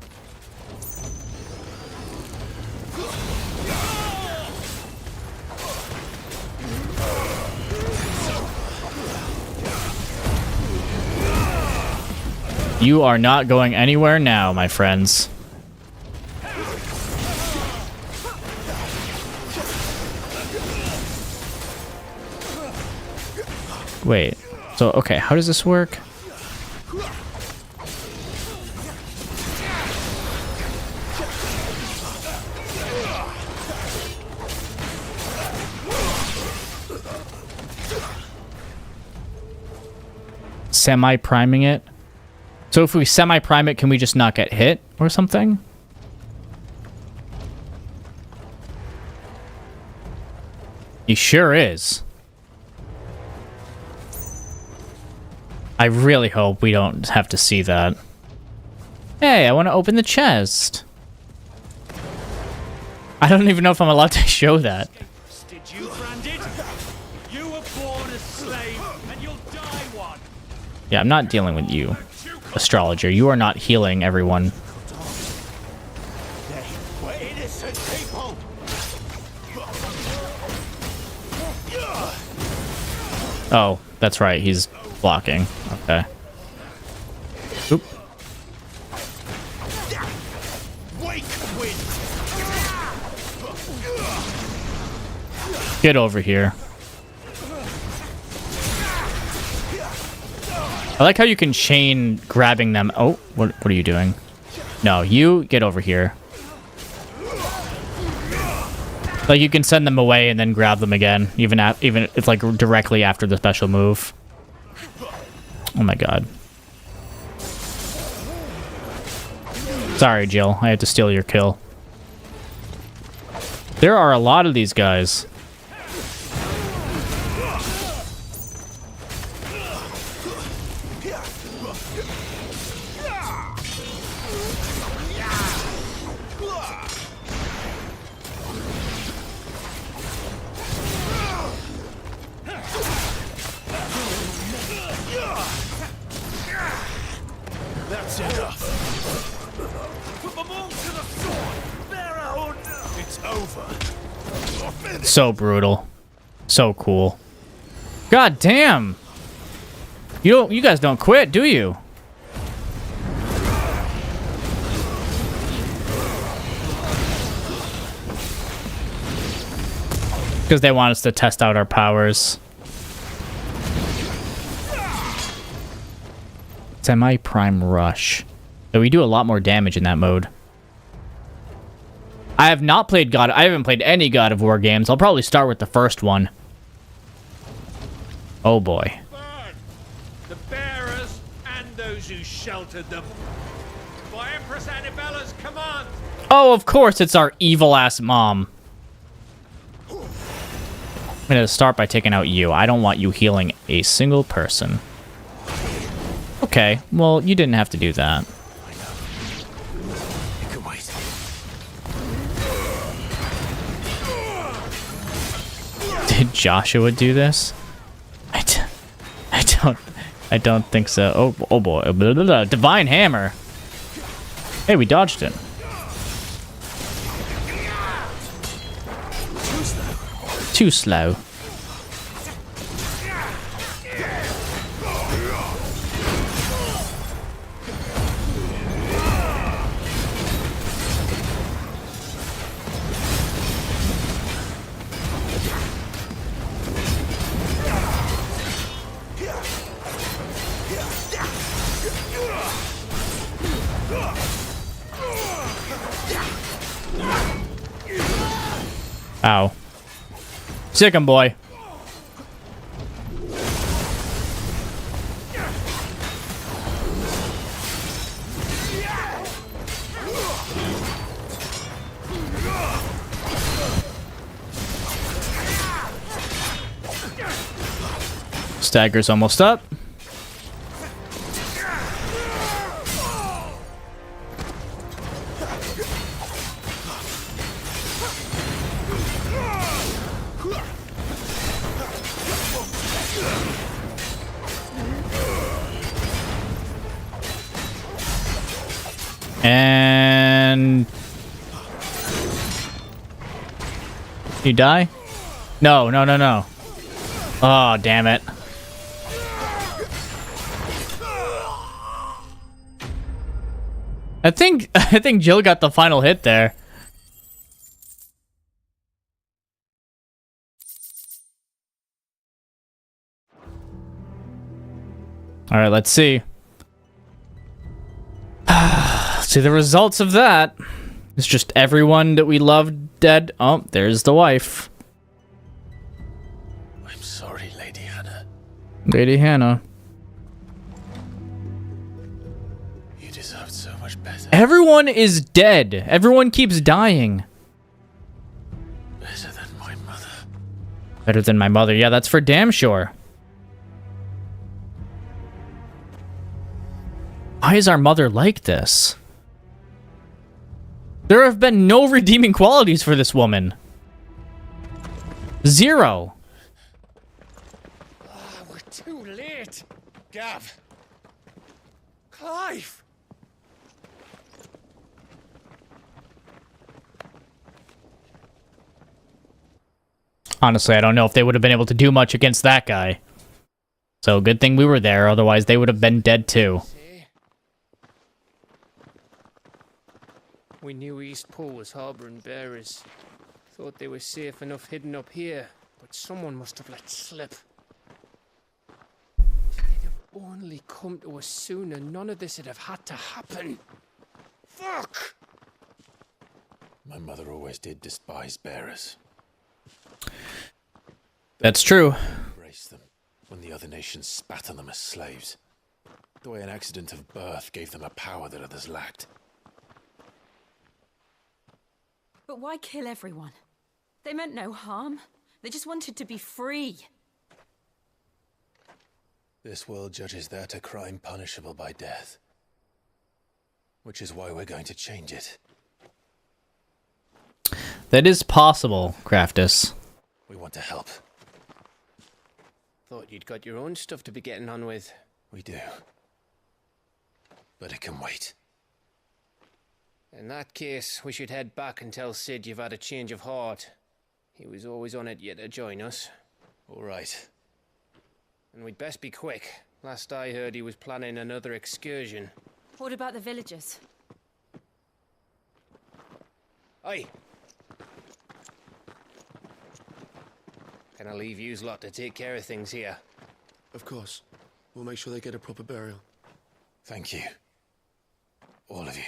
A: You are not going anywhere now, my friends. Wait. So, okay, how does this work? Semi-priming it? So if we semi-prime it, can we just not get hit or something? He sure is. I really hope we don't have to see that. Hey, I want to open the chest. I don't even know if I'm allowed to show that.
D: Did you, Branded? You were born a slave, and you'll die one.
A: Yeah, I'm not dealing with you, astrologer. You are not healing everyone.
E: We're innocent people.
A: Oh, that's right. He's blocking. Okay. Oop. Get over here. I like how you can chain grabbing them. Oh, what are you doing? No, you get over here. Like you can send them away and then grab them again, even it's like directly after the special move. Oh my god. Sorry, Jill. I had to steal your kill. There are a lot of these guys.
D: That's enough. Put them all to the sword. Bearer or no. It's over.
A: So brutal. So cool. God damn. You guys don't quit, do you? Because they want us to test out our powers. Semi-prime rush. So we do a lot more damage in that mode. I have not played I haven't played any God of War games. I'll probably start with the first one. Oh boy.
H: Burn the bearers and those who sheltered them. By Empress Annabella's command.
A: Oh, of course it's our evil-ass mom. I'm gonna start by taking out you. I don't want you healing a single person. Okay, well, you didn't have to do that. Did Joshua do this? I don't think so. Oh boy. Blah, blah, blah. Divine Hammer. Hey, we dodged it. Too slow. Ow. Sick 'em, boy. Stagger's almost up. And... you die? No, no, no, no. Oh, damn it. I think Jill got the final hit there. All right, let's see. See the results of that. It's just everyone that we loved dead. Oh, there's the wife.
E: I'm sorry, Lady Hannah.
A: Lady Hannah.
E: You deserved so much better.
A: Everyone is dead. Everyone keeps dying.
E: Better than my mother.
A: Better than my mother. Yeah, that's for damn sure. Why is our mother like this? There have been no redeeming qualities for this woman. Zero.
F: Oh, we're too late. Gav. Clive.
A: Honestly, I don't know if they would have been able to do much against that guy. So good thing we were there, otherwise they would have been dead too.
F: We knew Eastpool was harboring bearers. Thought they were safe enough hidden up here, but someone must have let slip. If they'd have only come to us sooner, none of this would have had to happen. Fuck!
E: My mother always did despise bearers.
A: That's true.
E: Embrace them when the other nations spat on them as slaves. The way an accident of birth gave them a power that others lacked.
C: But why kill everyone? They meant no harm. They just wanted to be free.
E: This world judges that a crime punishable by death. Which is why we're going to change it.
A: That is possible, Craftus.
E: We want to help.
F: Thought you'd got your own stuff to be getting on with.
E: We do. But it can wait.
F: In that case, we should head back and tell Cid you've had a change of heart. He was always on it yet to join us.
E: All right.
F: And we'd best be quick. Last I heard, he was planning another excursion.
C: What about the villagers?
F: Aye. Can I leave yous lot to take care of things here?
J: Of course. We'll make sure they get a proper burial.
E: Thank you. All of you.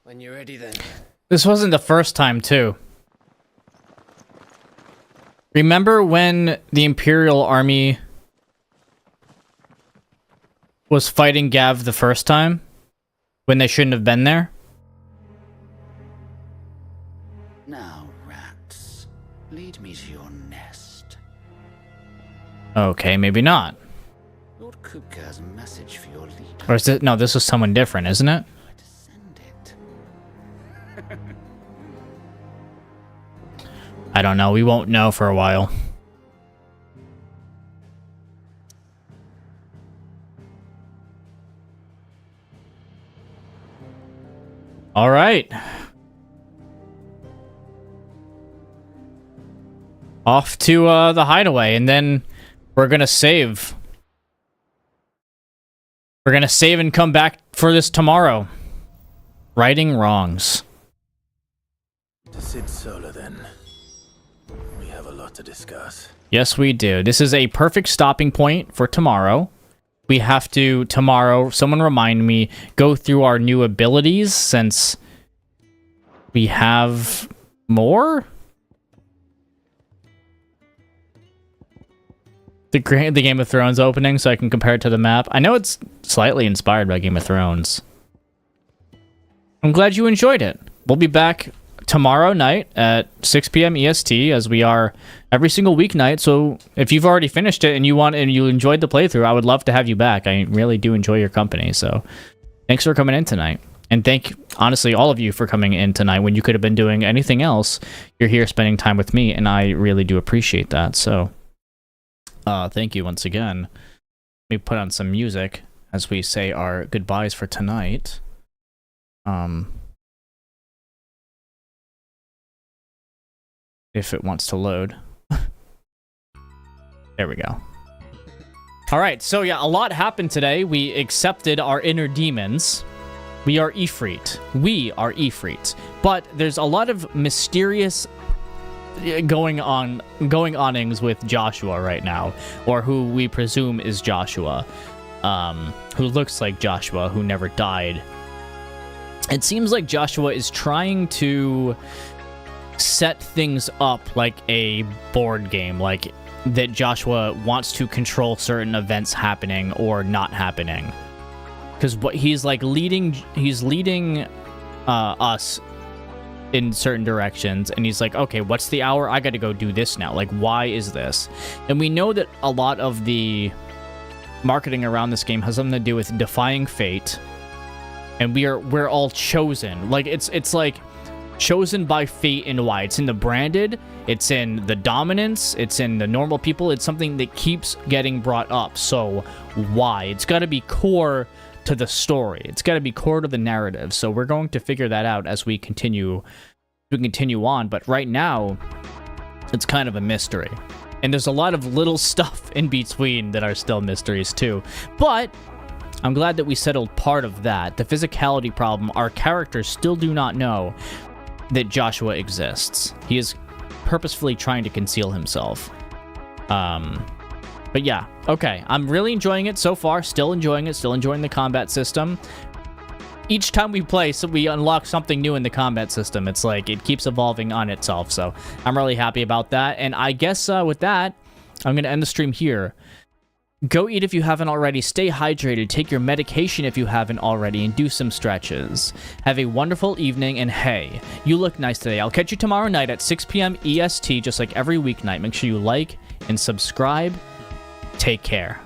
F: When you're ready, then.
A: This wasn't the first time, too. Remember when the Imperial Army was fighting Gav the first time? When they shouldn't have been there?
J: Now, rats, lead me to your nest.
A: Okay, maybe not.
J: Lord Kupka has a message for your leader.
A: Or is it? No, this is someone different, isn't it? I don't know. We won't know for a while. All right. Off to the hideaway, and then we're going to save. We're going to save and come back for this tomorrow. Righting wrongs.
E: To Cid Solar, then. We have a lot to discuss.
A: Yes, we do. This is a perfect stopping point for tomorrow. We have to, tomorrow, someone remind me, go through our new abilities since we have more? The Game of Thrones opening so I can compare it to the map. I know it's slightly inspired by Game of Thrones. I'm glad you enjoyed it. We'll be back tomorrow night at 6 p.m. EST, as we are every single weeknight. So if you've already finished it and you enjoyed the playthrough, I would love to have you back. I really do enjoy your company. So thanks for coming in tonight. And thank, honestly, all of you for coming in tonight when you could have been doing anything else. You're here spending time with me, and I really do appreciate that. So thank you once again. Let me put on some music as we say our goodbyes for tonight. If it wants to load. There we go. All right, so yeah, a lot happened today. We accepted our inner demons. We are Ifrit. We are Ifrit. But there's a lot of mysterious going-onings with Joshua right now, or who we presume is Joshua, who looks like Joshua, who never died. It seems like Joshua is trying to set things up like a board game, like that Joshua wants to control certain events happening or not happening, because what he's like leading us in certain directions, and he's like, okay, what's the hour? I gotta go do this now. Like, why is this? And we know that a lot of the marketing around this game has something to do with defying fate, and we're all chosen. Like, it's like chosen by fate. And why? It's in the branded, it's in the dominance, it's in the normal people. It's something that keeps getting brought up. So why? It's got to be core to the story. It's got to be core to the narrative. So we're going to figure that out as we continue on. But right now, it's kind of a mystery. And there's a lot of little stuff in between that are still mysteries too. But I'm glad that we settled part of that. The physicality problem, our characters still do not know that Joshua exists. He is purposefully trying to conceal himself. But yeah, okay. I'm really enjoying it so far. Still enjoying it. Still enjoying the combat system. Each time we play, so we unlock something new in the combat system. It's like it keeps evolving on itself. So I'm really happy about that. And I guess with that, I'm going to end the stream here. Go eat if you haven't already. Stay hydrated. Take your medication if you haven't already. And do some stretches. Have a wonderful evening. And hey, you look nice today. I'll catch you tomorrow night at 6 p.m. EST, just like every weeknight. Make sure you like and subscribe. Take care.